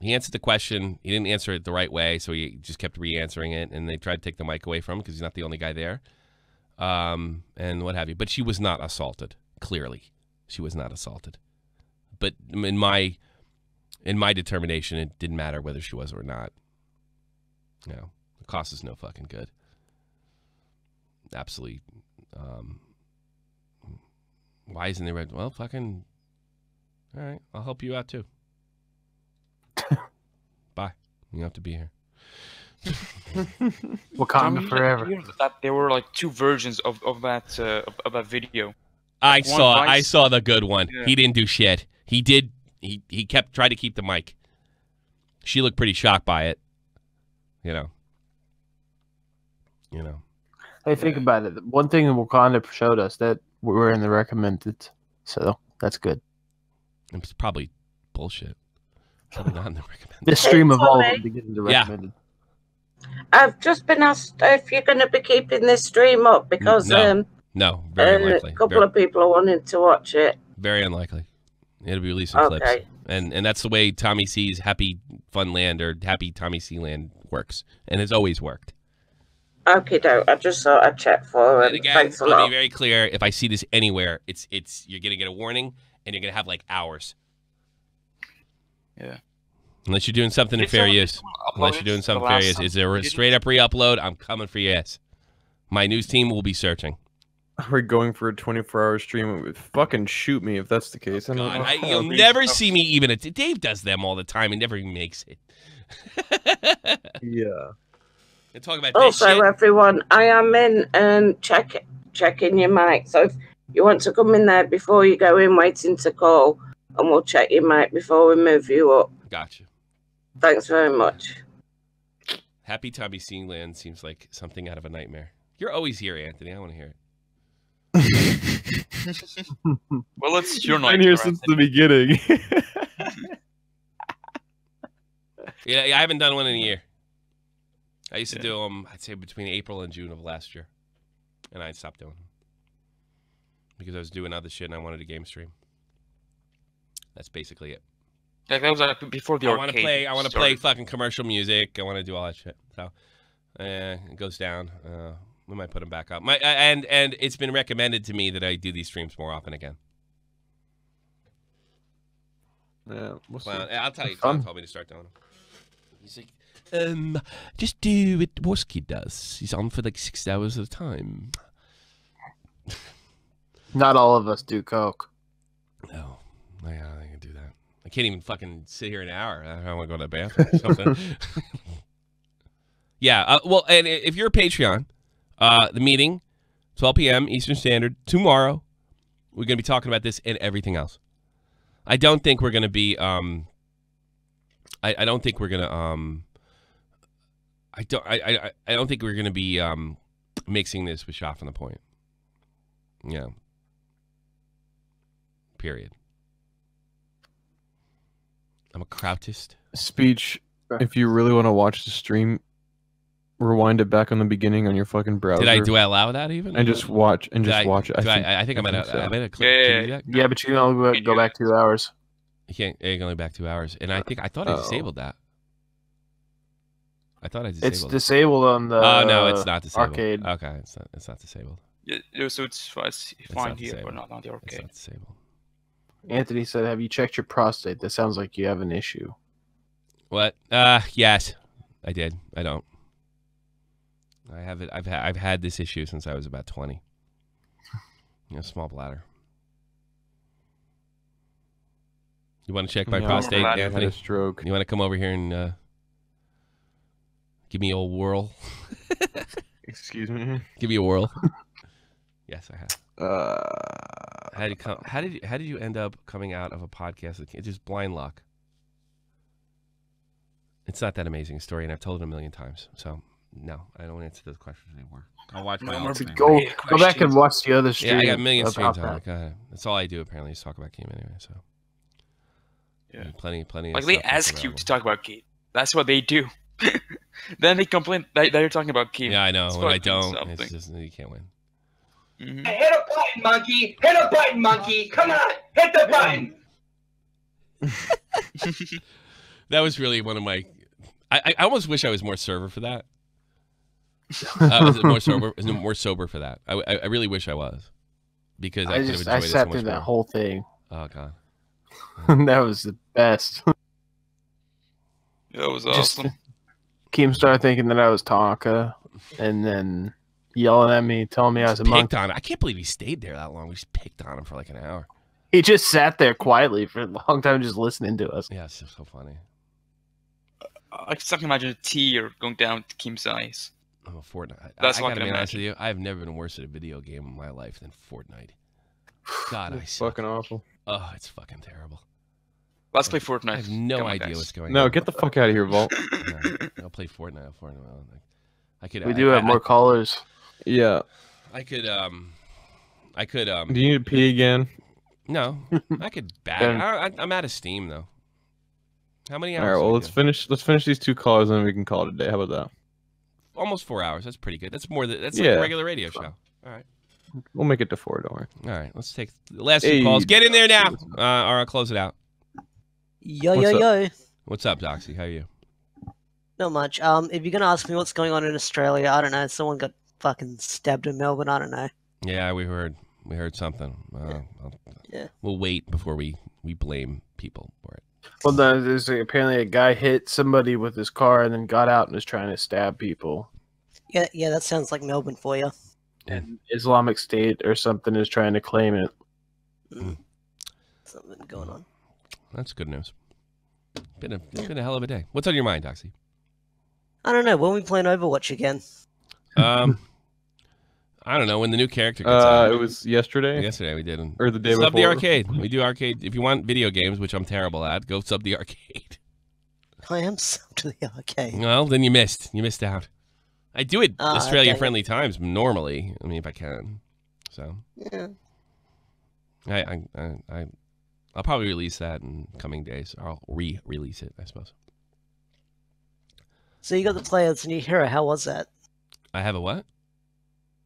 He answered the question. He didn't answer it the right way, so he just kept re-answering it, and they tried to take the mic away from him because he's not the only guy there, and what have you. But she was not assaulted. Clearly, she was not assaulted. But in my determination, it didn't matter whether she was or not. No, the cost is no fucking good. Absolutely. Why isn't there? Well, fucking. All right, I'll help you out too. Bye. You have to be here. Wakanda forever. That there were like two versions of that video. I saw the good one. Yeah. He didn't do shit. He did. He tried to keep the mic. She looked pretty shocked by it. You know. Hey, think about it. One thing that Wakanda showed us that we were in the recommended, so that's good. It's probably bullshit. Probably not in the recommended. This stream evolved to get into recommended. I've just been asked if you're going to be keeping this stream up because no, very unlikely. A couple of people are wanting to watch it. Very unlikely. It'll be releasing clips, and that's the way Tommy C's Happy Fun Land or Happy Tommy C Land works, and it's always worked. Okay, I just thought I'd check for it. And again, I'll be very clear. If I see this anywhere, it's you're gonna get a warning, and you're gonna have like hours. Yeah. Unless you're doing something in fair use. Is there a straight up re-upload? I'm coming for your ass. My news team will be searching. We're going for a 24-hour stream. Fucking shoot me if that's the case. You'll never see me even. Dave does them all the time and never even makes it. Yeah. And talk about also, everyone, I am in checking your mic. So if you want to come in there before you go in, waiting to call, and we'll check your mic before we move you up. Gotcha. Thanks very much. Happy Tommy C Land seems like something out of a nightmare. You're always here, Anthony. I want to hear it. Well, it's your nightmare. I've been here since the beginning. Yeah, I haven't done one in a year. I used to do them, I'd say, between April and June of last year. And I stopped doing them. Because I was doing other shit and I wanted a game stream. That's basically it. Like that was like before the arcade. I want to play fucking commercial music. I want to do all that shit. So it goes down. We might put them back up. And it's been recommended to me that I do these streams more often again. Yeah, I'll tell you. Tom told me to start doing them. He's like, just do what Worsky does. He's on for like 6 hours at a time. Not all of us do coke. No, I can do that. I can't even fucking sit here an hour. I want to go to the bathroom or something. Yeah. Well, and if you're a Patreon, the meeting, 12 p.m. Eastern Standard, tomorrow, we're going to be talking about this and everything else. I don't think we're going to be, I don't think we're going to, I don't think we're going to be mixing this with Shot from the Point. Yeah. Period. I'm a Krautist. Speech, if you really want to watch the stream, rewind it back on the beginning on your fucking browser. Do I allow that even? And just watch it. I think I'm at a clip. Yeah, but you can only go back 2 hours. You can't go back 2 hours. And I thought I disabled that. I thought I disabled it. It's disabled on the no, it's not disabled. Arcade. Okay, it's not disabled. Yeah, so it's fine here, but not on the arcade. It's not disabled. Anthony said, "Have you checked your prostate? That sounds like you have an issue." What? Yes, I did. I don't. I have it. I've had this issue since I was about 20. Small bladder. You want to check my prostate, Anthony? Stroke. You want to come over here and give me a whirl? Excuse me. Give me a whirl. Yes, I have. How did you end up coming out of a podcast? It's just blind luck. It's not that amazing a story, and I've told it a million times. So No, I don't answer those questions anymore. I'll watch my No, own stream. go back and watch the other stream. Yeah, I got a million streams about on it. Go ahead. That's all I do apparently is talk about Keem anyway. So Yeah, plenty. Like of they stuff that's ask you available. to talk about Keem. That's what they do. Then they complain that you're talking about Keem. Yeah, I know. It's When I fucking don't, something. it's just you can't win. Hit a button, monkey! Hit a button, monkey! Come on! Hit the button! That was really one of my. I almost wish I was more sober for that. More sober for that. I really wish I was, because I could have enjoyed I it so sat much through that more. whole thing. Oh god, that was the best. That was Just awesome. Keemstar thinking that I was Tonka, and then yelling at me, telling me I was a monk. Picked on. I can't believe he stayed there that long. We just picked on him for like an hour. He just sat there quietly for a long time, just listening to us. Yeah, it's so funny. I just can imagine a tear going down to Keem's eyes. Oh, Fortnite. That's I what I gotta can be honest imagine. with you. I've never been worse at a video game in my life than Fortnite. God, I suck. Fucking awful. Oh, it's fucking terrible. Let's play Fortnite. I have no Come on, idea guys. what's going on. No, get the fuck out of here, Vault. Yeah, I'll play Fortnite. I could. We do have more callers. Yeah. I could. Do you need to pee again? No, I could bag. I'm out of steam though. How many hours? All right. Well, do we let's do? finish these 2 callers and then we can call it a day. How about that? Almost 4 hours. That's pretty good. That's more than like Yeah. a regular radio show. All right. We'll make it to 4. Don't worry. All right. Let's take the last 2 calls. Get in there now, or I'll close it out. Yo. What's up, Doxy? How are you? Not much. If you're gonna ask me what's going on in Australia, I don't know. Someone got fucking stabbed in Melbourne. I don't know. Yeah, we heard something. Yeah. We'll wait before we blame people for it. Well, there's apparently a guy hit somebody with his car and then got out and was trying to stab people. Yeah, that sounds like Melbourne for you. And Islamic State or something is trying to claim it. Something going on. That's good news. It's been a hell of a day. What's on your mind, Doxy? I don't know. When we playing Overwatch again? I don't know when the new character gets out. It was yesterday. Yesterday we did. Or the day sub before. the arcade. We do arcade. If you want video games, which I'm terrible at, go sub the arcade. I am sub to the arcade. Well, then you missed. You missed out. I do it Australia-friendly okay. times normally. I mean, if I can. So. Yeah. I'll probably release that in coming days. Or I'll re-release it, I suppose. So you got to play as a new hero. How was that? I have a what?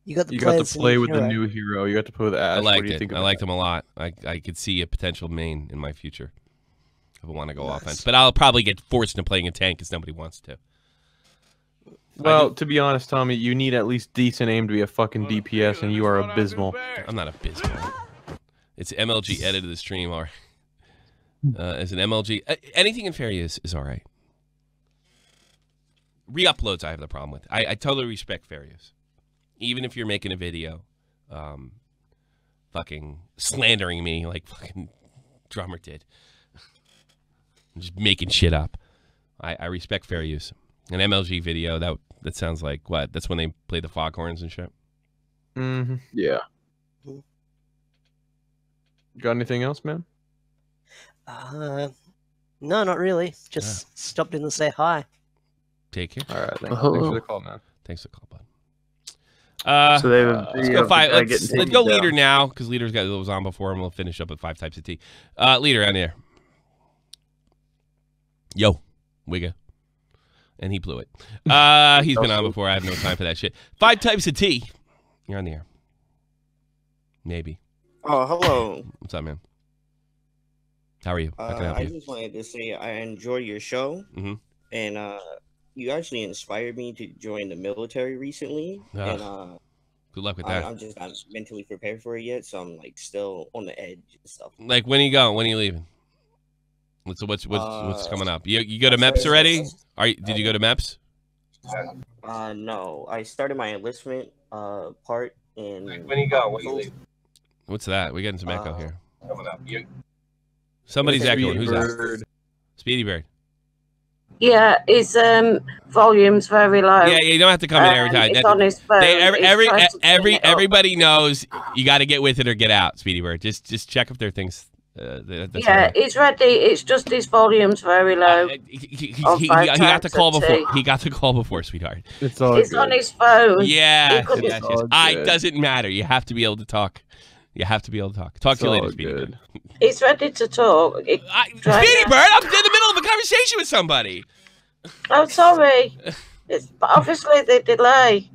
You got to play with the new hero. You got to play with Ash. I liked what do you it. think I about liked that? him a lot. I could see a potential main in my future if I want to go offense. But I'll probably get forced into playing a tank because nobody wants to. Well, to be honest, Tommy, you need at least decent aim to be a fucking DPS, and you are abysmal. I'm not abysmal. It's MLG edited the stream. All right. As an MLG, anything in fair use is all right. Re-uploads I have the problem with. I totally respect fair use. Even if you're making a video fucking slandering me like fucking Drummer did. Just making shit up. I respect fair use. An MLG video, that sounds like what? That's when they play the foghorns and shit? Mm-hmm. Yeah. Got anything else, man? No, not really. Just stopped in to say hi. Take care. All right. Thanks for the call, man. Thanks for the call, bud. So they let's go let's go leader now because leader's was on before and we'll finish up with 5 types of tea. Leader on there. Yo, Wigga. And he blew it. He's been on before. I have no time for that shit. 5 types of tea. You're on the air. Maybe. Oh, hello. What's up, man? How are you? How can I help I you? just wanted to say I enjoy your show, and you actually inspired me to join the military recently. And good luck with that. I'm just not mentally prepared for it yet, so I'm like still on the edge and stuff. Like when are you going? When are you leaving? What's coming up? You go to MEPS already? Did you go to MEPS? No, I started my enlistment part in. When you go? When you leave? What's that? We're getting some echo here. Somebody's echoing. Who's that? Speedy Bird. Yeah, his volume's very low. Yeah, you don't have to come in every time. It's on his phone. Everybody knows you got to get with it or get out, Speedy Bird. Just check if there are things Yeah, it's ready. It's just his volume's very low. He got the call before. He got the call before, sweetheart. It's on his phone. Yeah, it doesn't matter. You have to be able to talk. You have to be able to talk. Talk to you later, Speedy Bird. It's ready to talk. Speedy Bird, I'm in the middle of a conversation with somebody. I'm sorry. It's obviously the delay.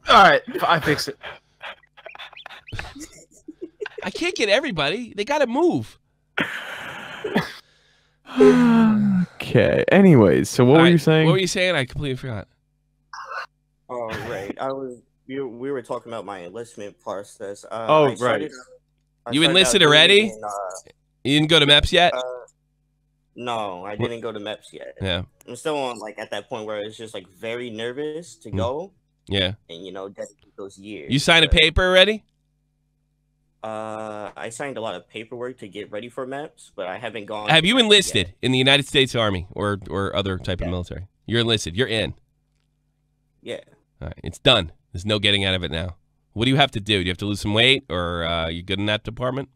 All right, I fixed it. I can't get everybody. They got to move. Okay. Anyways, so what were you saying? What were you saying? I completely forgot. Oh, right. We were talking about my enlistment process. Right. You enlisted already? You didn't go to MEPS yet? No, I didn't go to MEPS yet. Yeah. I'm still on at that point where it's just very nervous to go. Yeah. And dedicate those years. You signed a paper already? I signed a lot of paperwork to get ready for MEPS, but I haven't gone. Have you enlisted in the United States Army or other type of military? You're enlisted. You're in. Yeah. All right. It's done. There's no getting out of it now. What do you have to do? Do you have to lose some weight, or are you good in that department?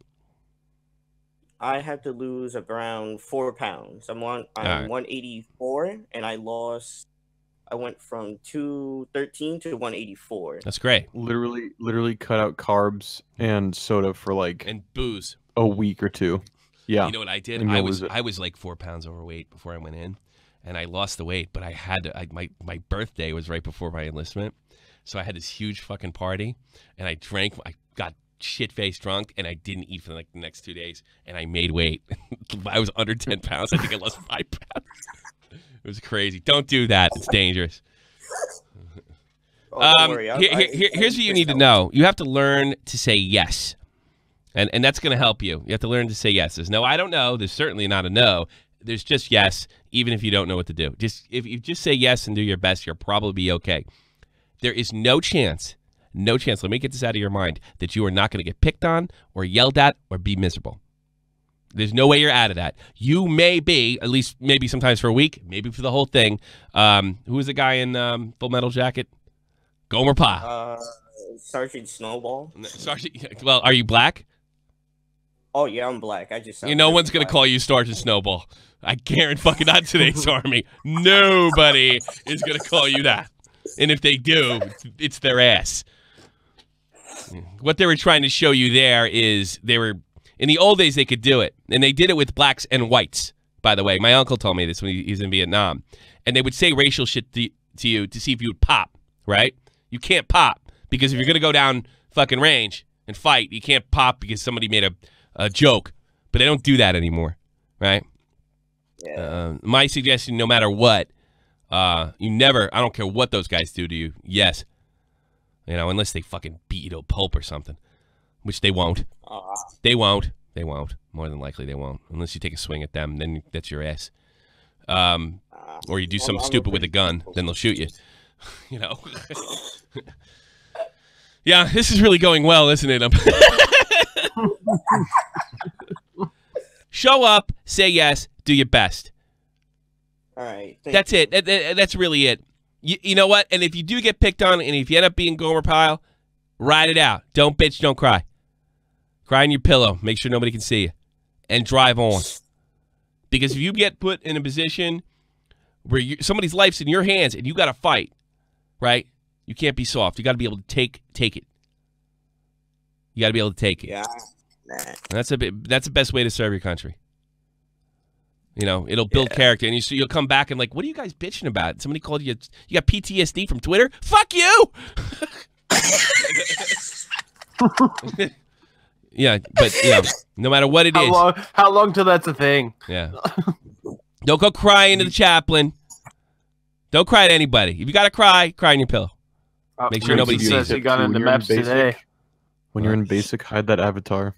I had to lose around 4 pounds. I'm 184, and I went from 213 to 184. That's great. Literally cut out carbs and soda for and booze a week or two. Yeah. You know what I did? I was like 4 pounds overweight before I went in, and I lost the weight. But I had to. My birthday was right before my enlistment, so I had this huge fucking party, and I drank. I got shit-faced drunk, and I didn't eat for the next 2 days, and I made weight. I was under 10 pounds. I think I lost 5 pounds. It was crazy. Don't do that. It's dangerous. Don't worry. Here's what you need to know. You have to learn to say yes. And that's going to help you. You have to learn to say yes. There's no I don't know. There's certainly not a no. There's just yes, even if you don't know what to do. If you just say yes and do your best, you'll probably be okay. There is no chance, let me get this out of your mind, that you are not going to get picked on or yelled at or be miserable. There's no way you're out of that. You may be, at least maybe sometimes for a week, maybe for the whole thing. Who was the guy in Full Metal Jacket? Gomer Pyle. Sergeant Snowball. Well, are you black? Oh, yeah, I'm black. No one's going to call you Sergeant Snowball. I guarantee fucking not today's Army. Nobody is going to call you that. And if they do, it's their ass. What they were trying to show you there is in the old days, they could do it. And they did it with blacks and whites, by the way. My uncle told me this when he was in Vietnam. And they would say racial shit to you to see if you would pop, right? You can't pop. Because if you're going to go down fucking range and fight, you can't pop because somebody made a joke. But they don't do that anymore, right? Yeah. My suggestion, no matter what, you never, I don't care what those guys do to you, yes. Unless they fucking beat you to a pulp or something. Which they won't. They won't. More than likely they won't. Unless you take a swing at them, then that's your ass. Or you do something stupid with a gun, then they'll shoot you. Yeah, this is really going well, isn't it? Show up, say yes, do your best. All right. That's it. That's really it. You know what? And if you do get picked on, and if you end up being Gomer Pyle, ride it out. Don't bitch, don't cry. Cry in your pillow. Make sure nobody can see you. And drive on. Because if you get put in a position where somebody's life's in your hands and you got to fight, right? You can't be soft. You got to be able to take it. You got to be able to take it. Yeah. That's the best way to serve your country. It'll build character, and you'll come back and what are you guys bitching about? Somebody called you. You got PTSD from Twitter? Fuck you. Yeah, but no matter what it is. How long till that's a thing? Yeah. Don't go crying to the chaplain. Don't cry to anybody. If you gotta cry in your pillow. Make sure nobody sees you. Got into MEPS today. When you're in basic, hide that avatar.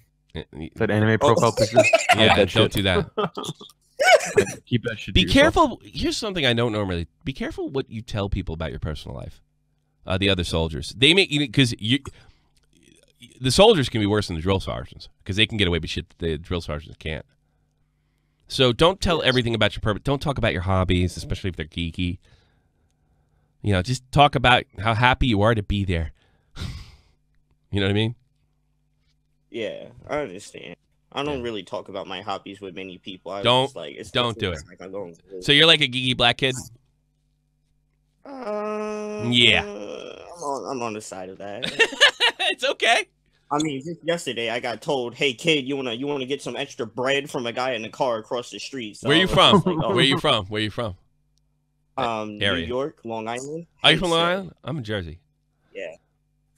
That anime profile picture. Yeah, don't do that. Keep that shit. Be careful. Here's something I don't normally. Be careful what you tell people about your personal life. The other soldiers, they make because the soldiers can be worse than the drill sergeants because they can get away with shit that the drill sergeants can't. So don't tell everything about your purpose. Don't talk about your hobbies, especially if they're geeky. Just talk about how happy you are to be there. You know what I mean? Yeah, I understand. I don't really talk about my hobbies with many people. Don't do it. Like I'm going so you're like a geeky black kid? Yeah. I'm on the side of that. It's okay. I mean, just yesterday I got told, "Hey kid, you wanna get some extra bread from a guy in the car across the street." So Where you from? like, oh. Where you from? Where you from? New York, Long Island. Are you from Long Island? I'm in Jersey. Yeah.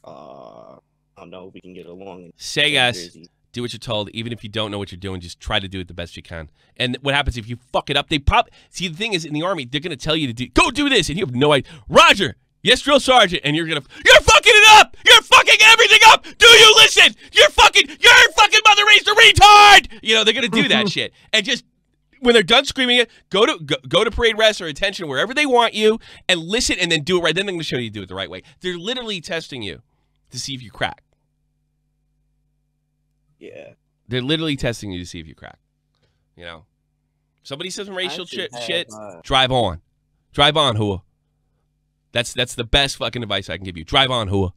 I don't know. We can get along. Say yes. Do what you're told. Even if you don't know what you're doing, just try to do it the best you can. And what happens if you fuck it up? They see, the thing is, in the Army, they're going to tell you to go do this, and you have no idea. Roger, yes, drill sergeant, and you're fucking it up. You're fucking everything up. Do you listen? Your fucking mother raised a retard. You know, they're going to do that shit. And just when they're done screaming it, go to parade rest or attention, wherever they want you, and listen, and then do it right. Then they're going to show you to do it the right way. They're literally testing you to see if you crack. Yeah. They're literally testing you to see if you crack. You know? Somebody says some racial shit, drive on. Drive on, Hua. That's the best fucking advice I can give you. Drive on, Hua. All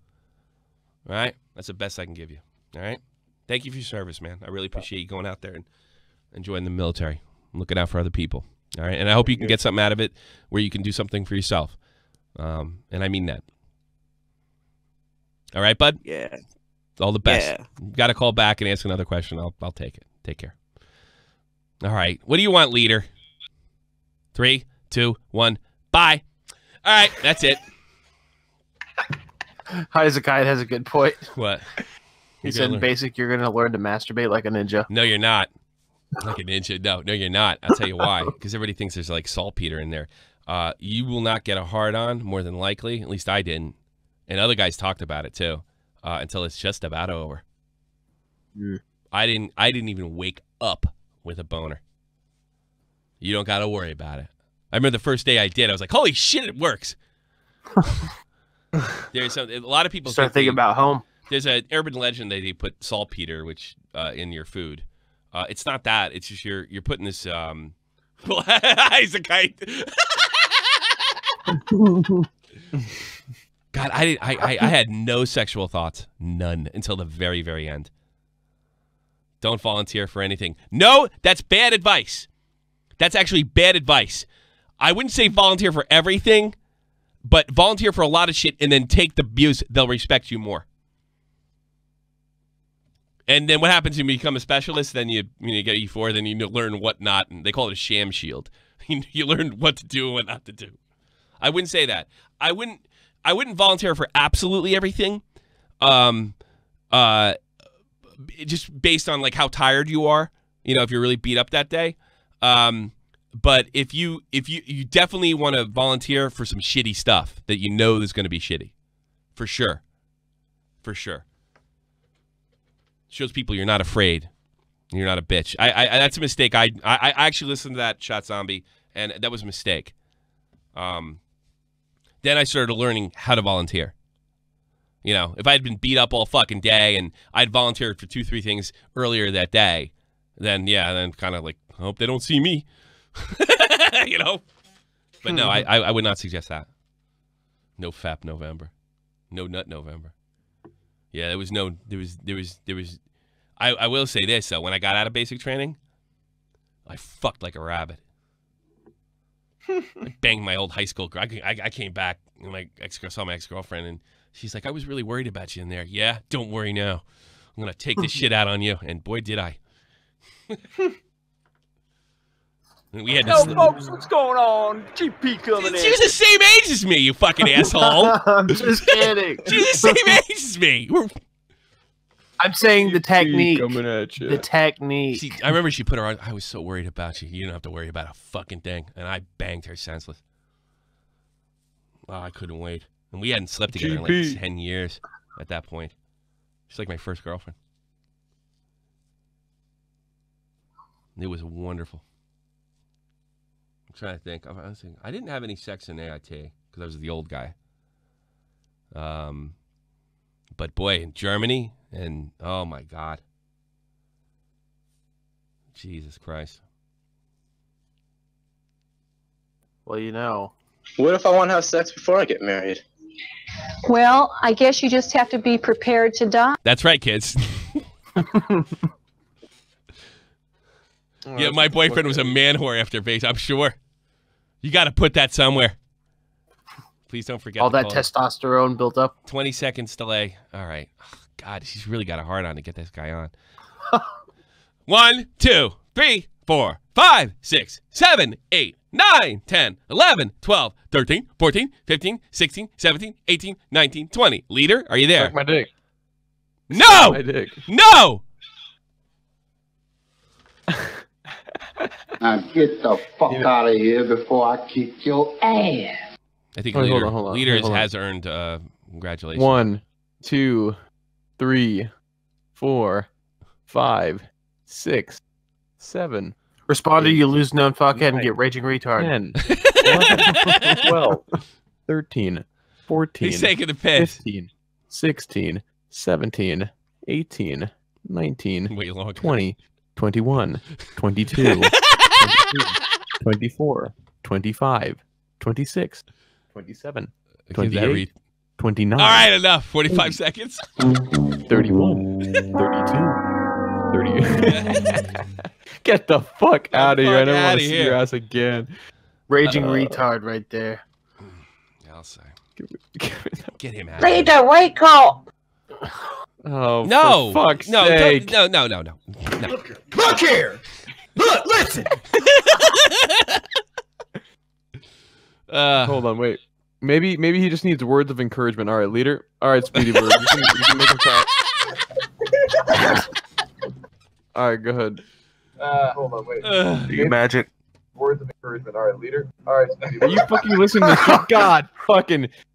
right? That's the best I can give you. All right? Thank you for your service, man. I really appreciate you going out there and enjoying the military. I'm looking out for other people. All right? And I hope you can get something out of it where you can do something for yourself. And I mean that. All right, bud? Yeah. All the best. Yeah. Got to call back and ask another question. I'll take it. Take care. All right. What do you want, leader? 3, 2, 1. Bye. All right. That's it. Hezekiah has a good point. What? He said in basic, you're going to learn to masturbate like a ninja. No, you're not. Like a ninja. No, you're not. I'll tell you why. Because everybody thinks there's like saltpeter in there. You will not get a hard-on, more than likely. At least I didn't. And other guys talked about it, too. Until it's just about over. Mm. I didn't even wake up with a boner. You don't got to worry about it. I remember the first day I did, I was like, holy shit, it works. There's a lot of people start thinking about home. There's an urban legend that they put saltpeter, which in your food. It's not that. It's just you're putting this. He's a kite. God, I had no sexual thoughts, none, until the very, very end. Don't volunteer for anything. No, that's bad advice. That's actually bad advice. I wouldn't say volunteer for everything, but volunteer for a lot of shit and then take the abuse. They'll respect you more. And then what happens when you become a specialist? Then you get E4, then you learn what not. And they call it a sham shield. You learn what to do and what not to do. I wouldn't say that. I wouldn't volunteer for absolutely everything, just based on like how tired you are. You know, if you're really beat up that day. But if you definitely want to volunteer for some shitty stuff that you know is going to be shitty, for sure. Shows people you're not afraid, you're not a bitch. I that's a mistake. I actually listened to that Shot Zombie, and that was a mistake. Then I started learning how to volunteer. You know, if I had been beat up all fucking day and I'd volunteered for 2-3 things earlier that day, then kind of like, I hope they don't see me. You know? But no, I would not suggest that. No FAP November. No Nut November. Yeah, there was I will say this though, when I got out of basic training, I fucked like a rabbit. I banged my old high school girl. I came back and saw my ex-girlfriend, and she's like, I was really worried about you in there. Yeah, don't worry now. I'm going to take this shit out on you. And boy, did I. And we had this. Yo, folks, what's going on? GP coming in. She was the same age as me, you fucking asshole. I'm just kidding. She's the same age as me. I'm saying the technique. Coming at you. The technique. I remember she put her on. I was so worried about you. You don't have to worry about a fucking thing. And I banged her senseless. Oh, I couldn't wait. And we hadn't slept together in like 10 years at that point. She's like my first girlfriend. It was wonderful. I'm trying to think. I didn't have any sex in AIT because I was the old guy. But boy, in Germany, and oh my God. Jesus Christ. Well, you know. What if I want to have sex before I get married? Well, I guess you just have to be prepared to die. That's right, kids. Yeah, my boyfriend was a man whore after base. I'm sure. You got to put that somewhere. Please don't forget all that testosterone built up. 20 seconds delay. All right. Oh, God, she's really got a hard on to get this guy on. 1, 2, 3, 4, 5, 6, 7, 8, 9, 10, 11, 12, 13, 14, 15, 16, 17, 18, 19, 20. Leader, are you there? Suck my dick. No! Suck my dick. No! Now get the fuck out of here before I kick your ass. I think Hold Leader, on. Leader Hold on. has earned congratulations. 1, 2, 3, 4, 5, 6, 7. Respond to you lose known fuckhead and get raging retard. 10, 11, 12, 13, 14, He's taking the piss. 15, 16, 17, 18, 19, Wait long 20, 21, 22, 23, 24, 25, 26, 27, 28, 29. All right, enough. 45 seconds. 31, 32, 30. Get the fuck out of here. I don't want to see your ass again. Raging retard right there. Yeah, I'll say. Get him out. Leader, wake up! Oh, No. for fuck's No, sake. no. Look here! Look, listen! Hold on, wait. Maybe he just needs words of encouragement. All right, Leader. All right, Speedy Bird. You can make him talk. All right, go ahead. Hold on, wait. Magic. Words of encouragement. All right, Leader. All right, Speedy Bird. Are you fucking listening to this? God,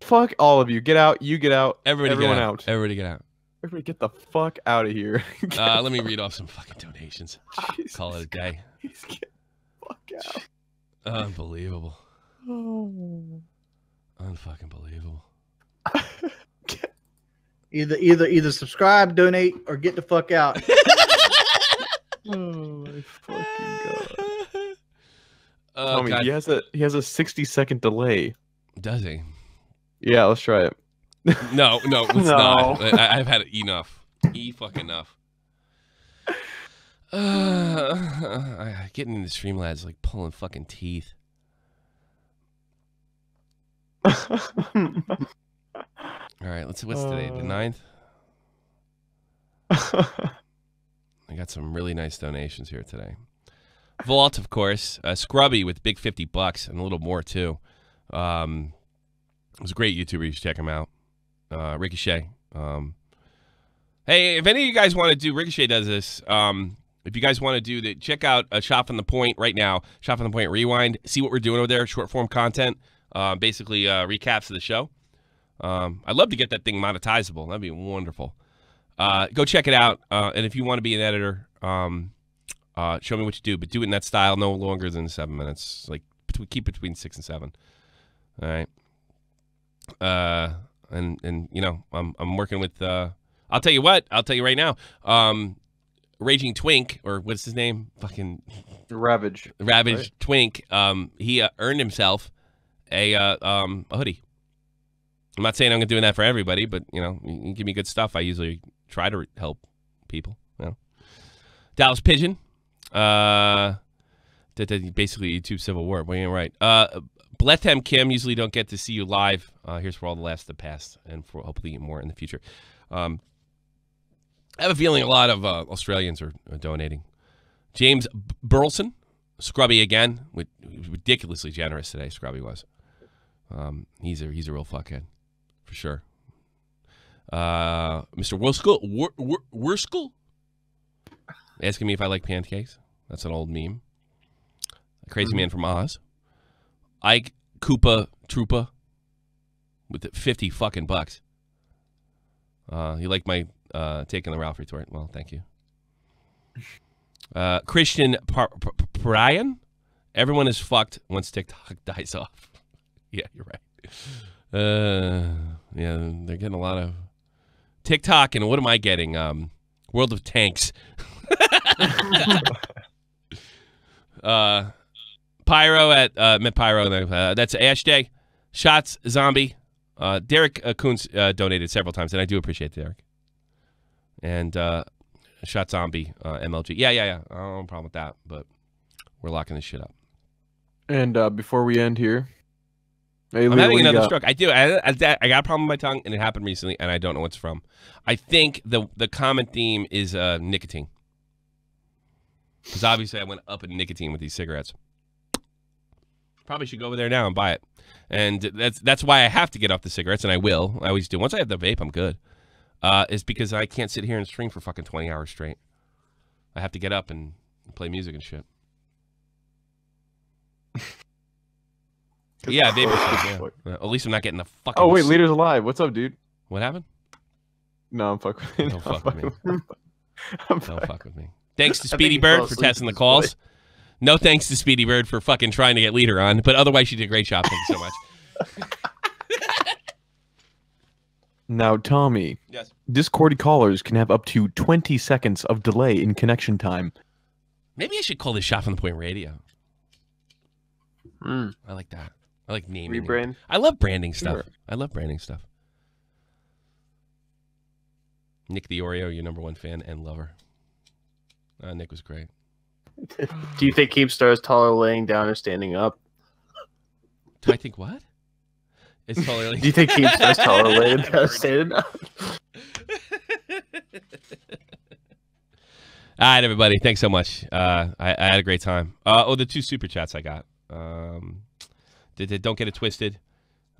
fuck all of you. Get out. You get out. Everybody Everyone get out. out. Everybody get out. Everybody get the fuck out of here. Let me read off some fucking donations. Call it a day. Get the fuck out. Unbelievable. Oh. Unfucking believable. Either subscribe, donate, or get the fuck out. Oh my fucking god. God. Tommy, he has a 60-second delay. Does he? Yeah, let's try it. No, let's not. I've had enough. Fucking enough. Getting into Streamlabs like pulling fucking teeth. All right, what's today? The 9th? I got some really nice donations here today. Vault, of course. Scrubby with big $50 and a little more too. It was a great YouTuber. You should check him out. Ricochet. Hey, if any of you guys want to do, Ricochet does this. If you guys want to do that, check out Shot from the Point right now. Shot from the Point Rewind. See what we're doing over there. Short form content. Basically recaps of the show. I'd love to get that thing monetizable. That'd be wonderful. Go check it out. And if you want to be an editor, show me what you do, but do it in that style, no longer than 7 minutes. Like keep it between 6 and 7. All right. And you know, I'm working with. I'll tell you what. I'll tell you right now. Raging Twink, or what's his name? Fucking Ravage. Right? Twink. He earned himself a hoodie. I'm not saying I'm doing that for everybody, but you know, you give me good stuff. I usually try to help people. You know. Dallas Pigeon. Basically YouTube Civil War. Well, you're right. Blethem Kim, usually don't get to see you live. Here's for all the laughs that passed, and for hopefully more in the future. I have a feeling a lot of Australians are donating. James Burleson, Scrubby again, ridiculously generous today. Scrubby was. He's a real fuckhead, for sure. Mr. Worskell, asking me if I like pancakes. That's an old meme. A crazy man from Oz. Ike Koopa Troopa with $50 fucking bucks. You like my taking the Ralph retort? Well, thank you. Christian Brian. Everyone is fucked once TikTok dies off. Yeah, you're right. Yeah, they're getting a lot of TikTok, and what am I getting? World of Tanks. Pyro at Met Pyro. That's Ash Day. Shots Zombie. Derek Coons donated several times, and I do appreciate Derek. And Shot Zombie, MLG. Yeah. I don't have a problem with that, but we're locking this shit up. And before we end here, hey, I'm Lee, having another stroke. I do. I got a problem with my tongue, and it happened recently, and I don't know what's from. I think the common theme is nicotine. Because obviously I went up in nicotine with these cigarettes. Probably should go over there now and buy it. And that's why I have to get off the cigarettes, and I will. I always do. Once I have the vape, I'm good. Is because I can't sit here and stream for fucking 20 hours straight. I have to get up and play music and shit. Yeah, baby. Yeah. At least I'm not getting the fucking. Oh wait, Leader's alive. What's up, dude? What happened? No, I'm fucking. With Don't fuck with me. Don't fuck with me. Thanks to Speedy Bird for testing the calls. No thanks to Speedy Bird for fucking trying to get Leader on, but otherwise she did a great job. Thank you so much. Now, Tommy. Yes. Discord callers can have up to 20 seconds of delay in connection time. Maybe I should call this Shot from the Point Radio. I like that. I like naming. Rebrand. I love branding stuff. Sure. I love branding stuff. Nick DeOrio, your #1 fan and lover. Nick was great. Do you think Keemstar is taller laying down or standing up? Do I think what? It's taller. Do you think Keemstar is taller laying down or standing up? All right, everybody. Thanks so much. I had a great time. The 2 super chats I got. Don't get it twisted.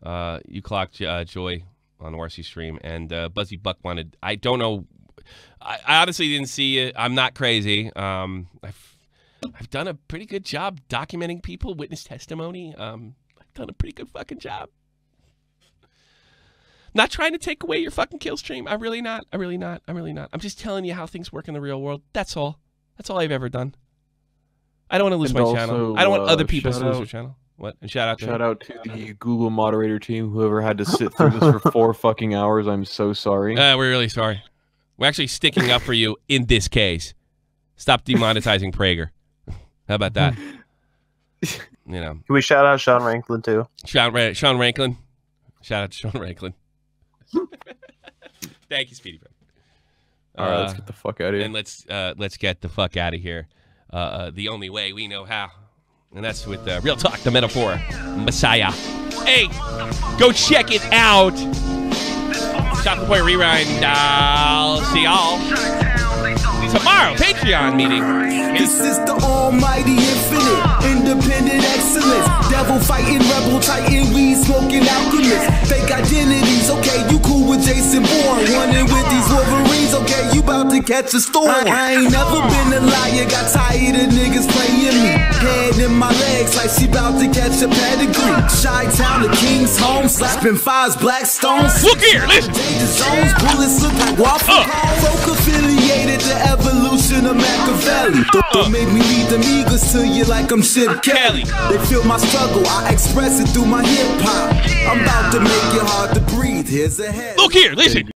You clocked Joy on the RC stream, and Buzzy Buck wanted. I don't know. I honestly didn't see it. I'm not crazy. I've done a pretty good job documenting people, witness testimony. I've done a pretty good fucking job. Not trying to take away your fucking kill stream. I'm really not. I'm just telling you how things work in the real world. That's all. That's all I've ever done. I don't want to lose my channel. I don't want other people to lose their channel. What? And shout out to the Google moderator team, whoever had to sit through this for 4 fucking hours. I'm so sorry. We're really sorry. We're actually sticking up for you in this case. Stop demonetizing Prager. How about that? You know. Can we shout out Sean Ranklin too? Sean Ranklin. Shout out to Sean Ranklin. Thank you, Speedy Bird. All right, let's get the fuck out of here. And let's get the fuck out of here. The only way we know how, and that's with Real Talk, the Metaphor Messiah. Hey, go check it out. Stop the Point Rewind. I'll see y'all tomorrow. Patreon meeting. This is the almighty infinite, independent excellence. Devil fighting, rebel titan, weed smoking alchemist. Fake identities, okay, you cool with Jason Bourne. Running with these Wolverines, okay, you about to catch a storm. I ain't never been a liar, got tired of niggas playing me. Head in my legs like she about to catch a pedigree. Chi-Town, the King's home, slapping 5's black stones. Look here, listen. Danger zones, bullets look like waffle cones. Folk affiliated to evolution of Machiavelli. Don't make me lead them eagles to you like I'm Chip Kelly. They feel my struggle, I express it through my hip hop. I'm about to make it hard to breathe. Here's a head. Look here, listen.